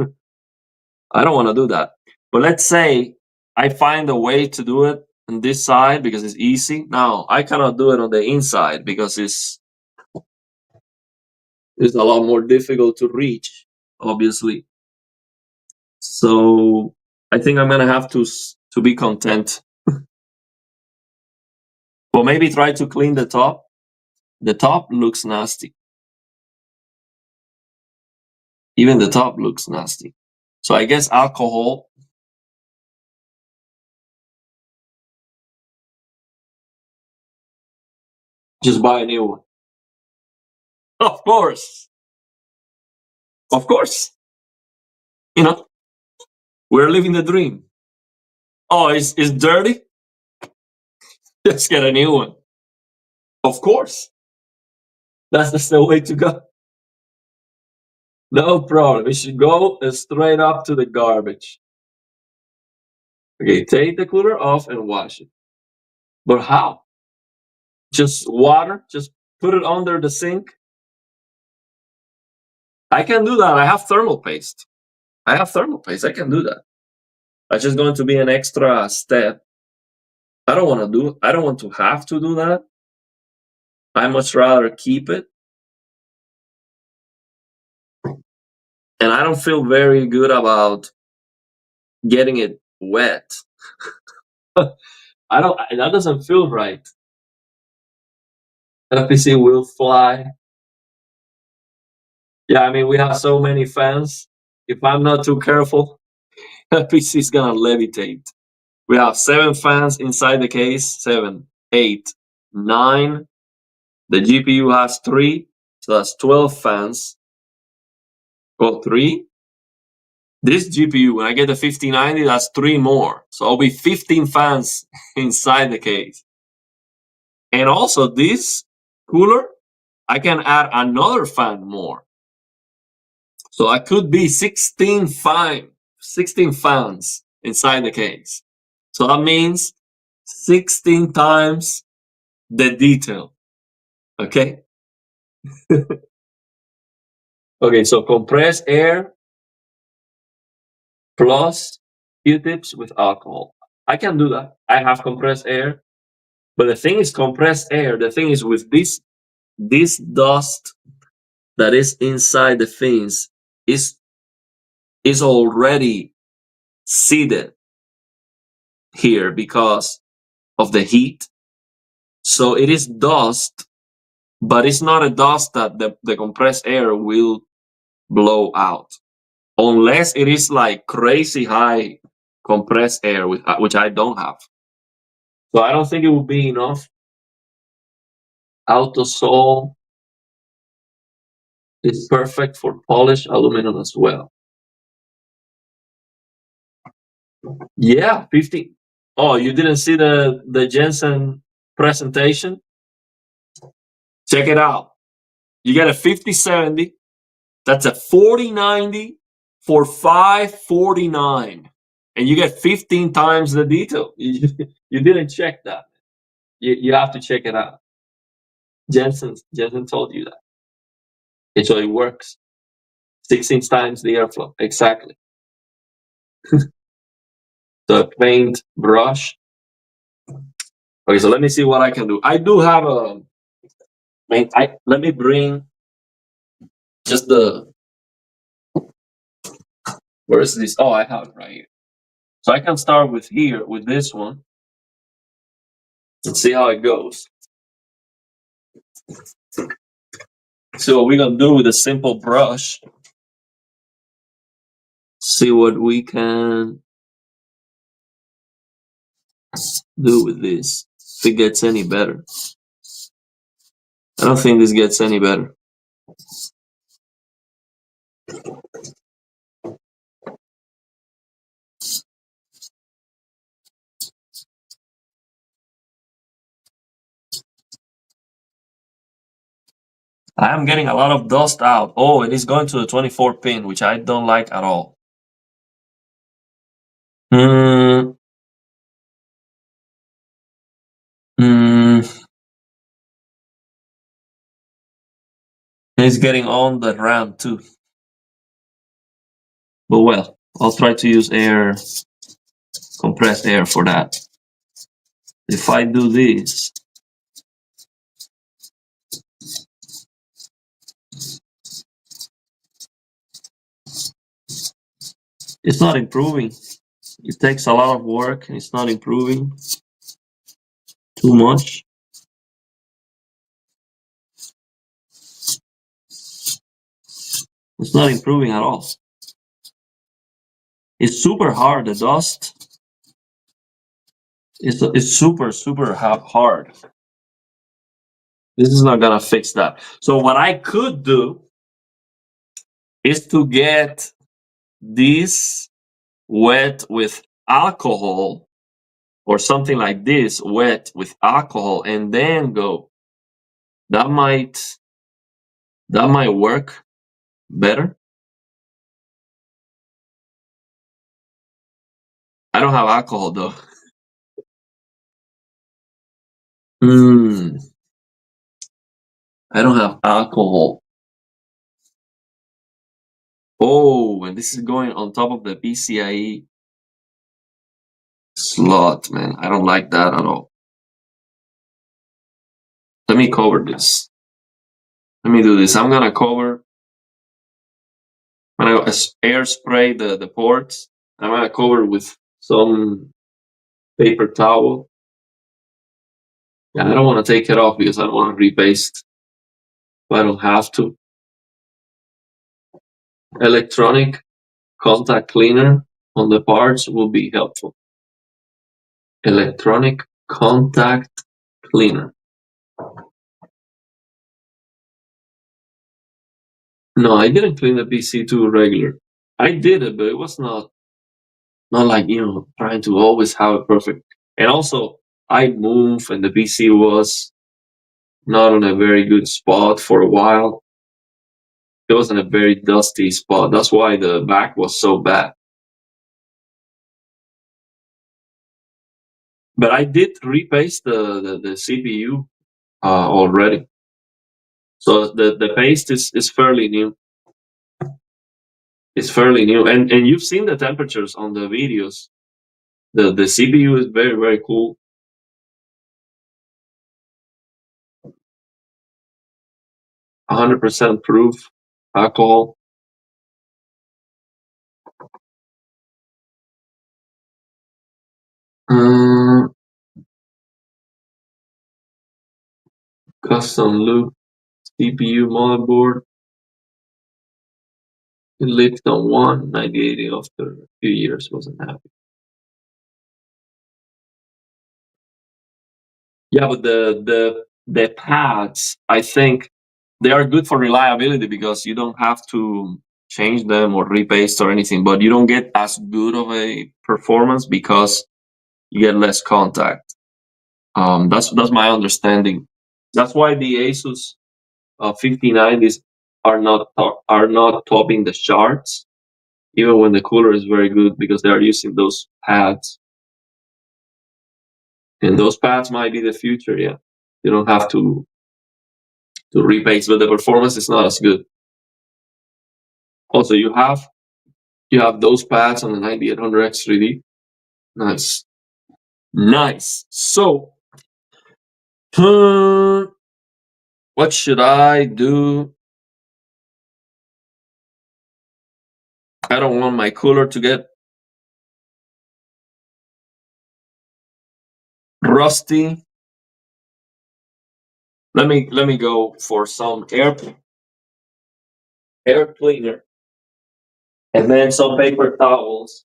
I don't want to do that. But let's say I find a way to do it on this side because it's easy. Now I cannot do it on the inside because it's a lot more difficult to reach, obviously. So I think I'm gonna have to be content. Or maybe try to clean the top. The top looks nasty. Even the top looks nasty. So I guess alcohol. Just buy a new one. Of course. Of course. You know, we're living the dream. Oh, it's dirty? Just get a new one. Of course. That's the way to go. No problem. It should go straight up to the garbage. Okay, take the cooler off and wash it. But how? Just water? Just put it under the sink? I can do that. I have thermal paste. I can do that. That's just going to be an extra step. I don't want to have to do that. I much rather keep it. And I don't feel very good about getting it wet. That doesn't feel right. FPC will fly. Yeah, I mean, we have so many fans. If I'm not too careful, FPC is gonna levitate. We have 7 fans inside the case. 7, 8, 9. The GPU has 3, so that's 12 fans. Well, 3. This GPU, when I get the 5090, that's 3 more. So I'll be 15 fans inside the case. And also this cooler, I can add another fan more. So I could be 16 fans inside the case. So that means 16 times the detail. Okay? Okay, so compressed air plus Q-tips with alcohol. I can do that. I have compressed air. But the thing is compressed air. The thing is with this dust that is inside the fins is already seated here because of the heat. So it is dust, but it's not a dust that the compressed air will blow out. Unless it is like crazy high compressed air, which I don't have. So I don't think it would be enough. Autosol is perfect for polished aluminum as well. Yeah, 50. Oh, you didn't see the Jensen presentation? Check it out. You get a 5070. That's a 4090 for $549. And you get 15 times the detail. You didn't check that. You have to check it out. Jensen told you that. And so it works. 16 times the airflow. Exactly. The paint brush. Okay, so let me see what I can do. I do have a. Let me bring just the. Where is this? Oh, I have it right here. So I can start with here, with this one, and see how it goes. So what we're gonna do with a simple brush, see what we can do with this, if it gets any better. I don't think this gets any better. I am getting a lot of dust out. Oh, it is going to the 24 pin, which I don't like at all. Mm, mm, it's getting on the RAM too. But well, I'll try to use air, compressed air for that. If I do this, it's not improving. It takes a lot of work and it's not improving too much. It's not improving at all. It's super hard. The dust is super hard. This is not gonna fix that. So what I could do is to get this wet with alcohol or something like this, wet with alcohol, and then go. That might work better. I don't have alcohol though. I don't have alcohol. Oh, and this is going on top of the PCIe slot, man. I don't like that at all. Let me cover this. Let me do this. I'm gonna cover. I'm gonna air spray the ports. I'm gonna cover with some paper towel. Yeah, I don't want to take it off because I don't want to repaste. But I don't have to. Electronic contact cleaner on the parts will be helpful. Electronic contact cleaner. No, I didn't clean the PC too regular. I did it, but it was not like, trying to always have it perfect. And also, I moved and the PC was not on a very good spot for a while. It was in a very dusty spot. That's why the back was so bad. But I did repaste the CPU already. So the paste is fairly new. It's fairly new. And you've seen the temperatures on the videos. The CPU is very cool. 100% proof alcohol. Custom loop CPU motherboard. It leaked on 198 after a few years. Wasn't happy. Yeah, but the pads, I think they are good for reliability because you don't have to change them or repaste or anything, but you don't get as good of a performance because you get less contact. That's my understanding. That's why the Asus 5090s are not topping the charts, even when the cooler is very good, because they are using those pads. And those pads might be the future. Yeah, you don't have to repaste, but the performance is not as good. Also, you have those pads on the 9800X 3D. Nice. So, what should I do? I don't want my cooler to get rusty. Let me go for some air cleaner and then some paper towels.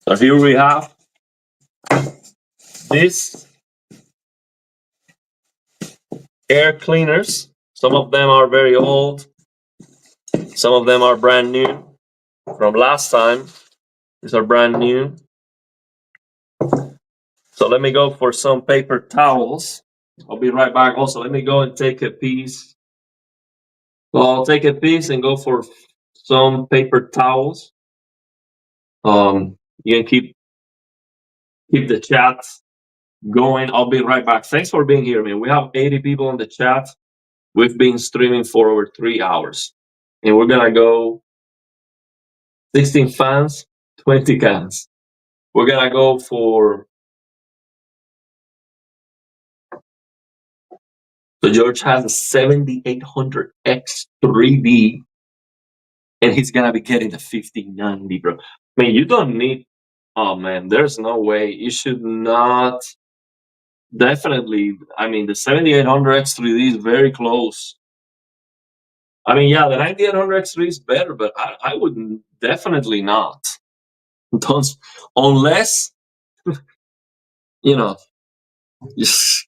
So here we have these air cleaners. Some of them are very old. Some of them are brand new from last time. These are brand new. So let me go for some paper towels. I'll be right back. Also, let me go and take a piece. So I'll take a piece and go for some paper towels. You can keep the chat going. I'll be right back. Thanks for being here, man. We have 80 people in the chat. We've been streaming for over 3 hours, and we're gonna go 16 fans, 20 cans. We're gonna go for. So George has a 7800X 3D, and he's gonna be getting the 5090, bro. I mean, you don't need. Oh man, there's no way. You should not. Definitely. I mean, the 7800X 3D is very close. I mean, yeah, the 9800X3 is better, but I would definitely not. Don't, unless, you know, just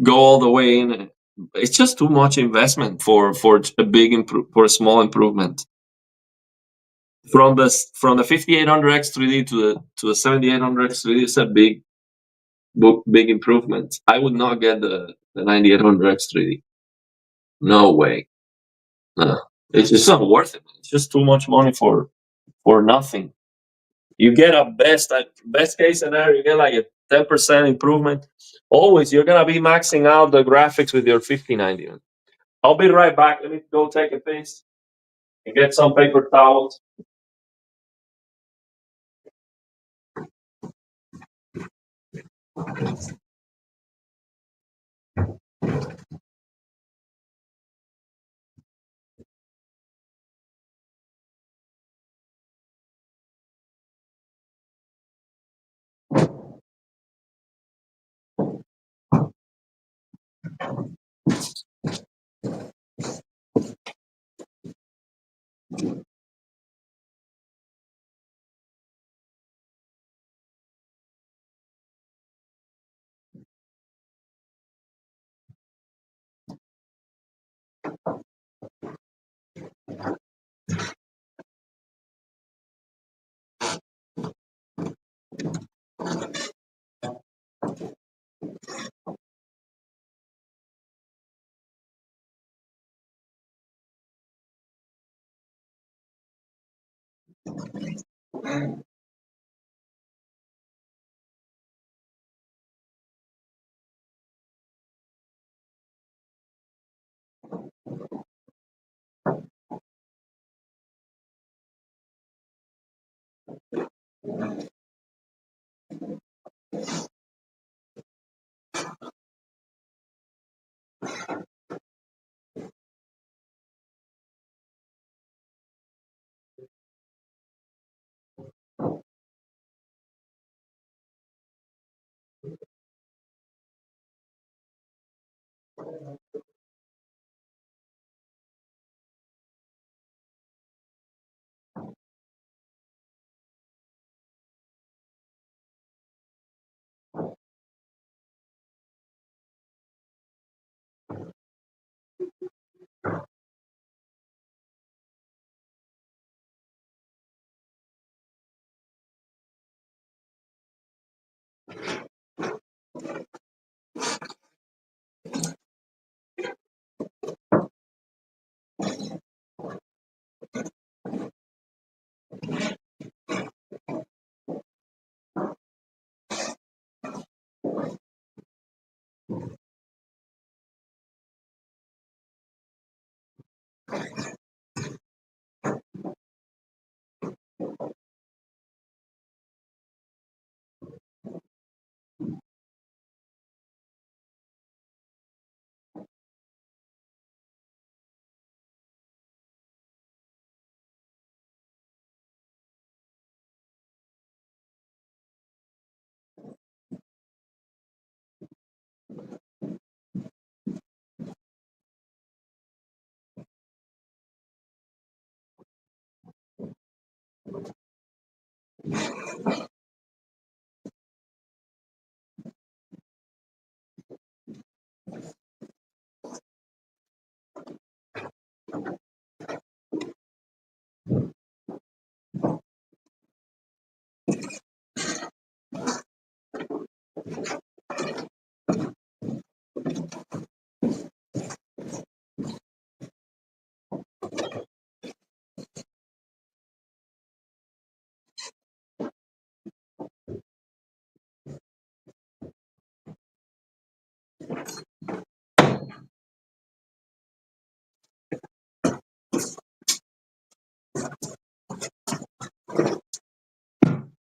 go all the way in. It's just too much investment for for a small improvement. From the 5800X3D to the 7800X3D is a big improvement. I would not get the 9800X3D. No way. No. It's just not worth it. It's just too much money for nothing. You get a best case scenario, you get like a 10% improvement. Always, you're gonna be maxing out the graphics with your 5090. I'll be right back. Let me go take a piece and get some paper towels.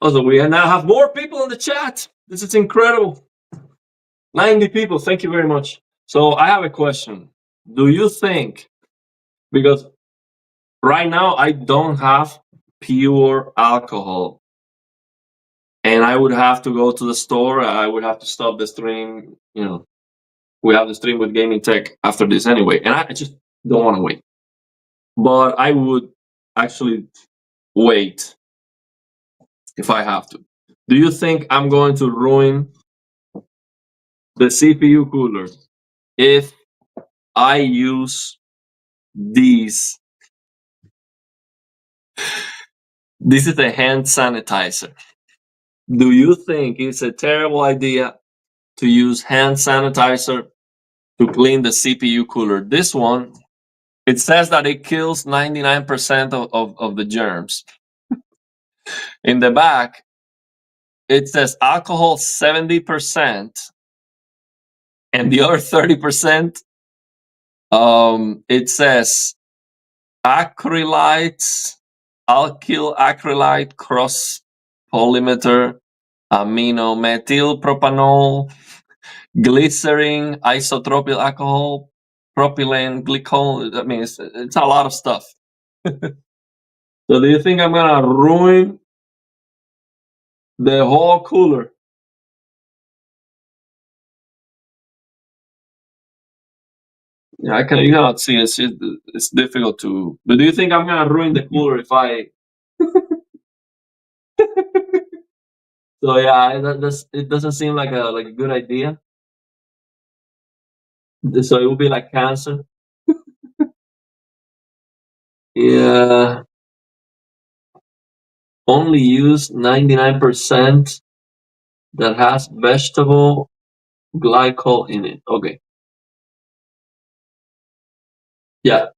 Also, we now have more people in the chat. This is incredible. 90 people. Thank you very much. So I have a question. Do you think, because right now I don't have pure alcohol, and I would have to go to the store, I would have to stop the stream, we have the stream with Gaming Tech after this anyway, and I just don't want to wait. But I would actually wait if I have to. Do you think I'm going to ruin the CPU cooler if I use these? This is a hand sanitizer. Do you think it's a terrible idea to use hand sanitizer to clean the CPU cooler? This one, it says that it kills 99% of the germs. In the back, it says alcohol 70%, and the other 30%, it says acrylites, alkyl acrylite cross polymer, amino methyl propanol, glycerin, isopropyl alcohol, propylene glycol. I mean, it's a lot of stuff. So do you think I'm gonna ruin the whole cooler? Yeah, you cannot see it. It's difficult to. But do you think I'm gonna ruin the cooler if I? So yeah, it doesn't seem like a good idea. So it would be like cancer. Yeah. Only use 99% that has vegetable glycol in it. Okay. Yeah.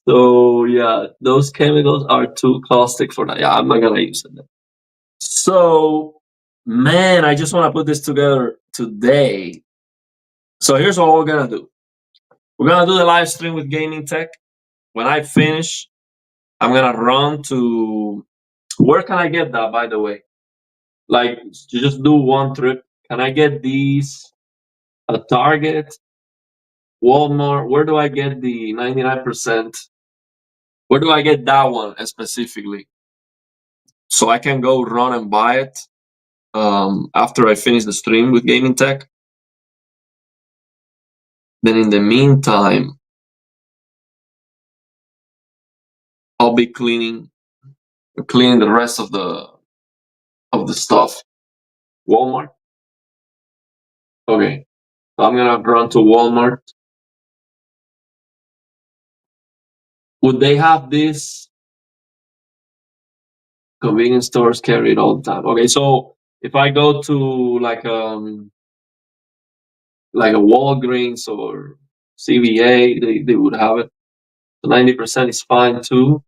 So yeah, those chemicals are too caustic for that. Yeah, I'm not gonna use it. So, man, I just want to put this together today. So here's what we're gonna do. We're gonna do the live stream with Gaming Tech. When I finish, I'm gonna run to. Where can I get that, by the way? Like, to just do one trip. Can I get these at Target, Walmart? Where do I get the 99%? Where do I get that one specifically? So I can go run and buy it after I finish the stream with Gaming Tech. Then in the meantime, I'll be cleaning the rest of the stuff. Walmart. Okay, so I'm gonna run to Walmart. Would they have this? Convenience stores carry it all the time. Okay, so if I go to like a Walgreens or CVA, they would have it. So 90% is fine too.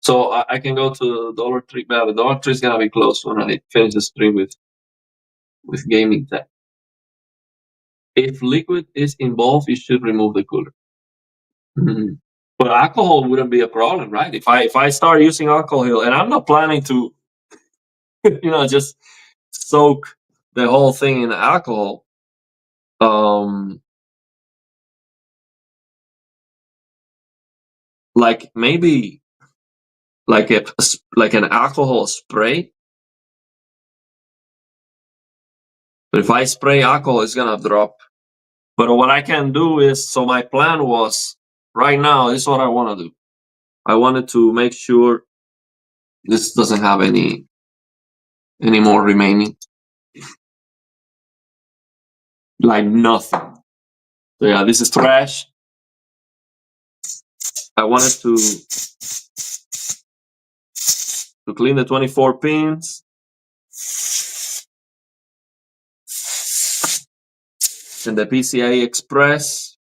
So I can go to Dollar Tree, but the Dollar Tree is gonna be closed when I finish the stream with Gaming Tech. If liquid is involved, you should remove the cooler. Mm-hmm. But alcohol wouldn't be a problem, right? If I start using alcohol, and I'm not planning to, just soak the whole thing in alcohol. Like maybe like an alcohol spray. But if I spray alcohol, it's gonna drop. But what I can do is, so my plan was right now, this is what I want to do. I wanted to make sure this doesn't have any more remaining, like nothing. So yeah, this is trash. I wanted to clean the 24 pins and the PCIe Express,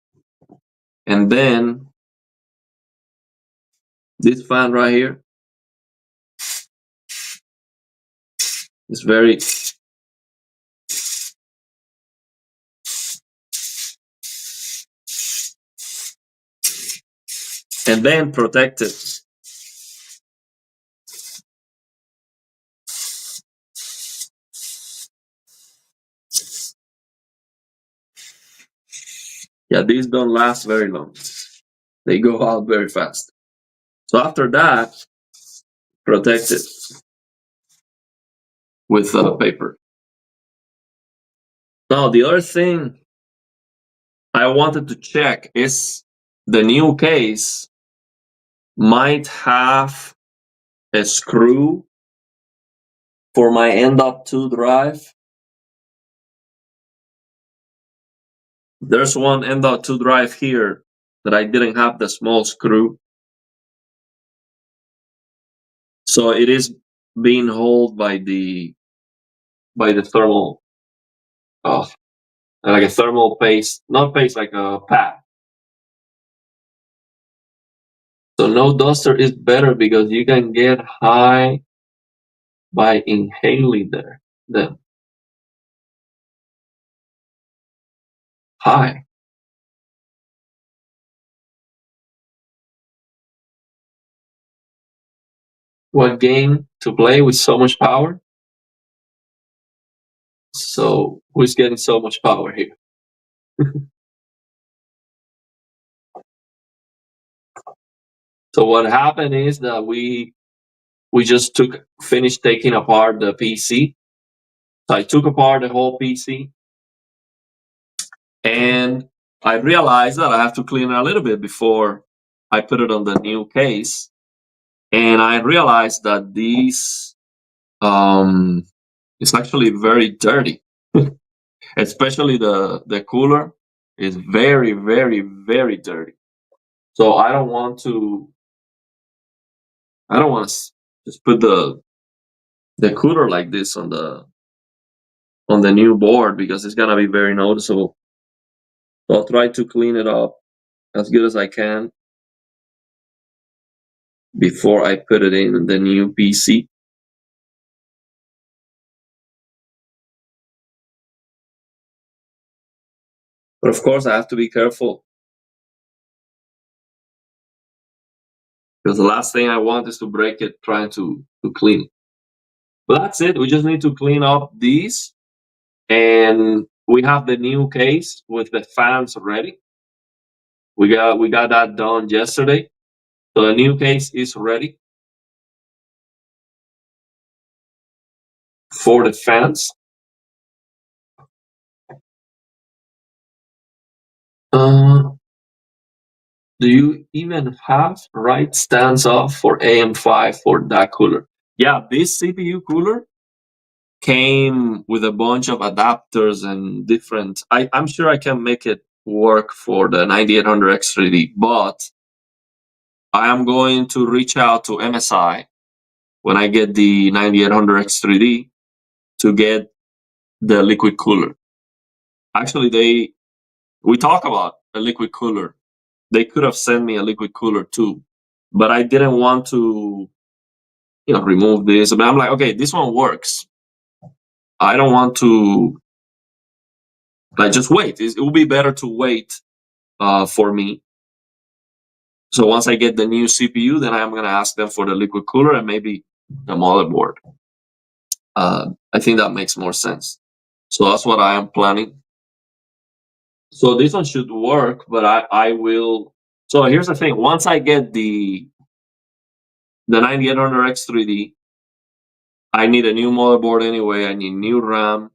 and then this fan right here is very and then protected. Yeah, these don't last very long. They go out very fast. So after that, protect it with paper. Now, the other thing I wanted to check is the new case might have a screw for my M.2 drive. There's one M.2 drive here that I didn't have the small screw. So it is being held by the thermal, like a thermal paste, not paste, like a pad. So no duster is better because you can get high by inhaling them. High. What game to play with so much power? So who's getting so much power here? So what happened is that we just finished taking apart the PC. So I took apart the whole PC, and I realized that I have to clean it a little bit before I put it on the new case. And I realized that this is actually very dirty, especially the cooler is very, very, very dirty. So I don't want to just put the cooler like this on the new board because it's gonna be very noticeable. So I'll try to clean it up as good as I can before I put it in the new PC. But of course, I have to be careful because the last thing I want is to break it trying to clean it. But that's it. We just need to clean up these, and we have the new case with the fans ready. We got that done yesterday. So the new case is ready for the fans. Do you even have right stands off for AM5 for that cooler? Yeah, this CPU cooler came with a bunch of adapters and different. I'm sure I can make it work for the 9800X3D, but I am going to reach out to MSI when I get the 9800X3D to get the liquid cooler. Actually, we talk about a liquid cooler. They could have sent me a liquid cooler too, but I didn't want to, remove this. But I'm like, okay, this one works. I don't want to just wait. It will be better to wait for me. So once I get the new CPU, then I'm gonna ask them for the liquid cooler and maybe the motherboard. I think that makes more sense. So that's what I am planning. So this one should work, but I will. So here's the thing: once I get the 9800X3D, I need a new motherboard anyway. I need new RAM.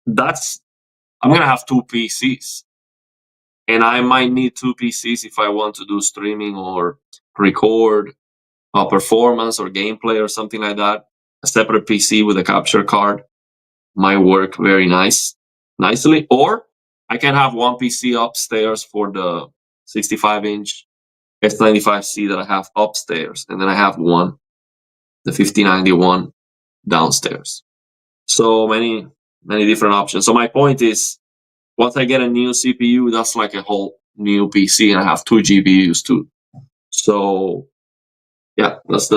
I'm gonna have two PCs. and I might need two PCs if I want to do streaming or record performance or gameplay or something like that. A separate PC with a capture card might work very nicely. Or I can have one PC upstairs for the 65-inch S95C that I have upstairs, and then I have one, the 5091, downstairs. So many different options. So my point is, once I get a new CPU, that's like a whole new PC, and I have two GPUs too. So yeah, that's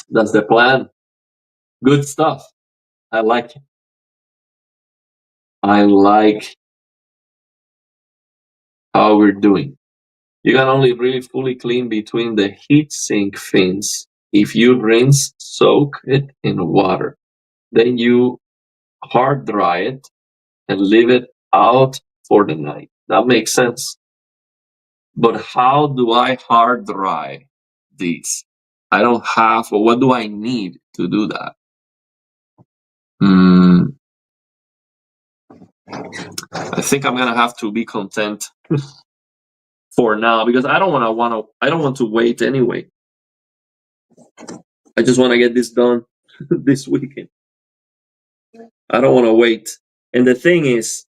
the plan. Good stuff. I like it. I like how we're doing. You can only really fully clean between the heatsink fins if you rinse, soak it in water. Then you hard dry it and leave it out for the night. That makes sense. But how do I hard dry these? I don't have, or what do I need to do that? I think I'm gonna have to be content for now, because I don't want to wait anyway. I just want to get this done this weekend. I don't want to wait. And the thing is,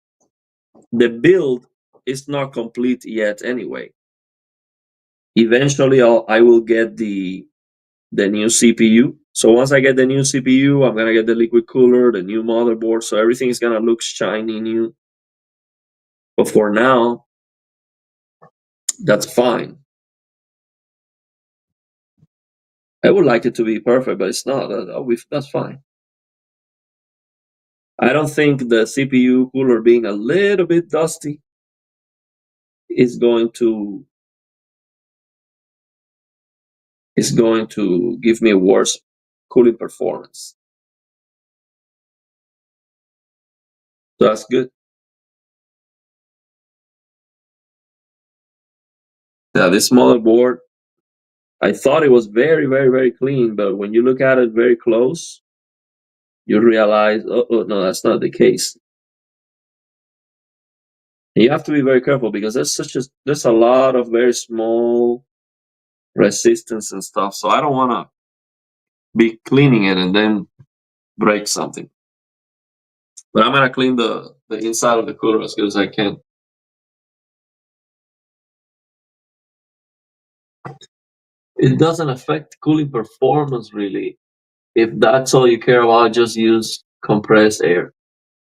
the build is not complete yet anyway. Eventually, I will get the new CPU. So once I get the new CPU, I'm gonna get the liquid cooler, the new motherboard, so everything is gonna look shiny new. But for now, that's fine. I would like it to be perfect, but it's not. That's fine. I don't think the CPU cooler being a little bit dusty is going to give me worse cooling performance. So that's good. Yeah, this motherboard, I thought it was very, very, very clean, but when you look at it very close, you realize, oh no, that's not the case. And you have to be very careful, because there's a lot of very small resistance and stuff. So I don't want to be cleaning it and then break something. But I'm gonna clean the inside of the cooler as good as I can. It doesn't affect cooling performance really. If that's all you care about, just use compressed air.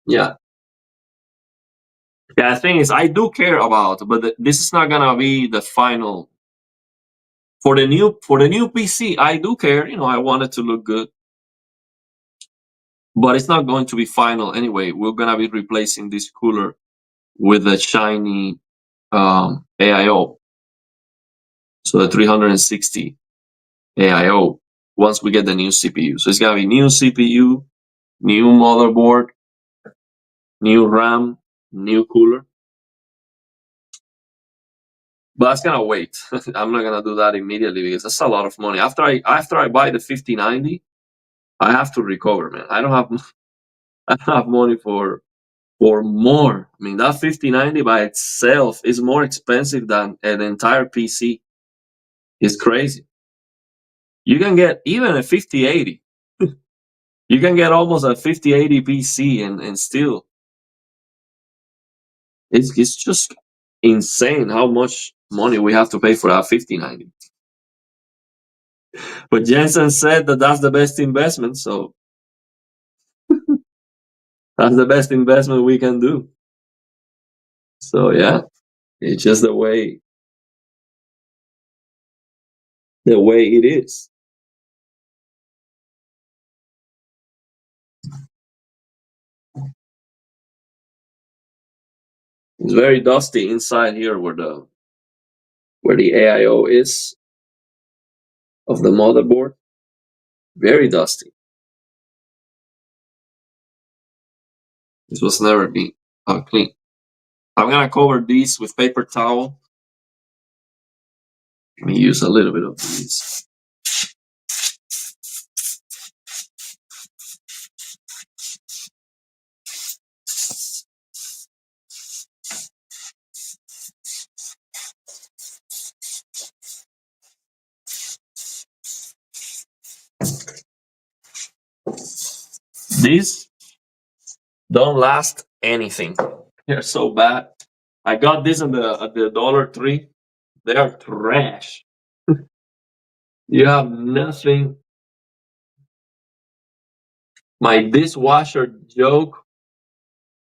Yeah. Yeah, the thing is, I do care about, but this is not gonna be the final. For the new PC, I do care. I want it to look good, but it's not going to be final anyway. We're gonna be replacing this cooler with a shiny AIO, so the 360 AIO. Once we get the new CPU, so it's gonna be new CPU, new motherboard, new RAM, new cooler. But that's gonna wait. I'm not gonna do that immediately, because that's a lot of money. After I buy the 5090, I have to recover, man. I don't have money for more. I mean, that 5090 by itself is more expensive than an entire PC. It's crazy. You can get even a 5080. You can get almost a 5080 PC, and still, it's just insane how much money we have to pay for that 5090. But Jensen said that that's the best investment, so that's the best investment we can do. So yeah, it's just the way it is. It's very dusty inside here where the AIO is of the motherboard. Very dusty. This was never been clean. I'm gonna cover these with paper towel. Let me use a little bit of these. These don't last anything. They're so bad. I got this at the Dollar Tree. They are trash. You have nothing. My dishwasher joke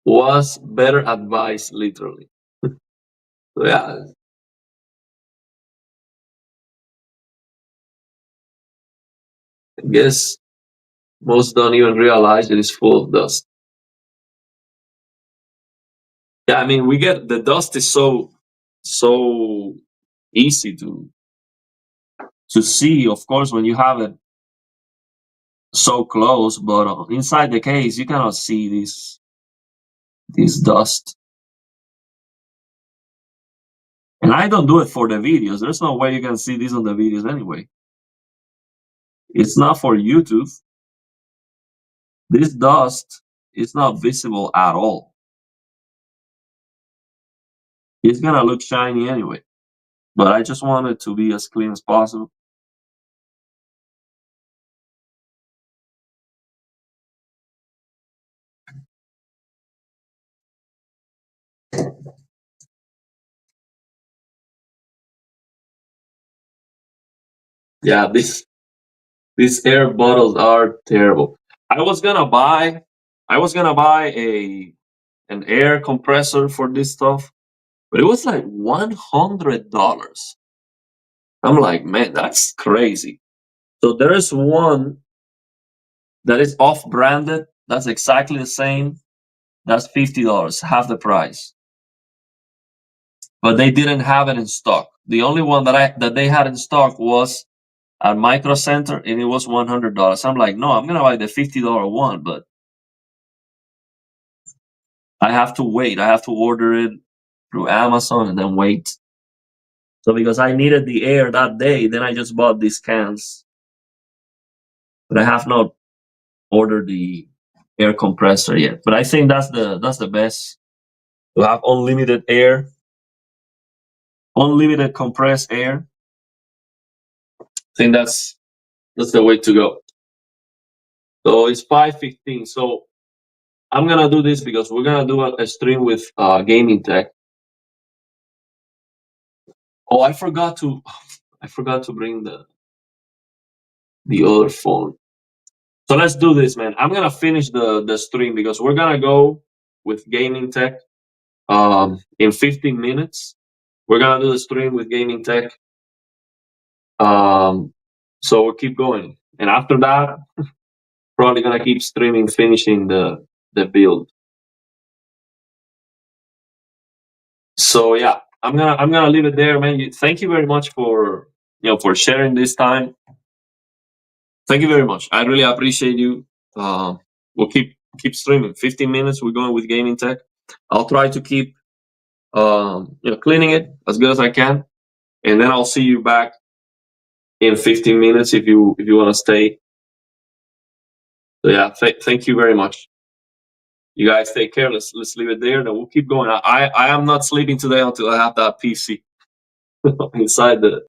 was better advice, literally. So yeah, I guess most don't even realize it is full of dust. Yeah, I mean, we get the dust is so easy to see, of course, when you have it so close, but inside the case you cannot see this dust. And I don't do it for the videos. There's no way you can see this on the videos anyway. It's not for YouTube. This dust is not visible at all. It's gonna look shiny anyway. But I just want it to be as clean as possible. Yeah, these air bottles are terrible. I was gonna buy an air compressor for this stuff, but it was like $100. I'm like, man, that's crazy. So there is one that is off-branded. That's exactly the same. That's $50, half the price. But they didn't have it in stock. The only one that they had in stock was at Micro Center, and it was $100. I'm like, no, I'm gonna buy the $50 one, but I have to wait. I have to order it through Amazon and then wait. So because I needed the air that day, then I just bought these cans. But I have not ordered the air compressor yet. But I think that's the best, to have unlimited air, unlimited compressed air. I think that's the way to go. So it's 5:15. So I'm gonna do this because we're gonna do a stream with gaming tech. Oh, I forgot to bring the other phone. So let's do this, man. I'm gonna finish the stream because we're gonna go with gaming tech in 15 minutes. We're gonna do the stream with gaming tech. So we'll keep going. And after that, probably gonna keep streaming, finishing the build. So yeah, I'm gonna leave it there, man. Thank you very much for for sharing this time. Thank you very much. I really appreciate you. We'll keep streaming. 15 minutes. We're going with gaming tech. I'll try to keep cleaning it as good as I can, and then I'll see you back in 15 minutes if you want to stay. So yeah, thank you very much. You guys take care. Let's leave it there. Then we'll keep going. I am not sleeping today until I have that PC inside the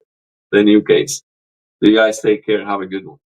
new case. So you guys take care. Have a good one.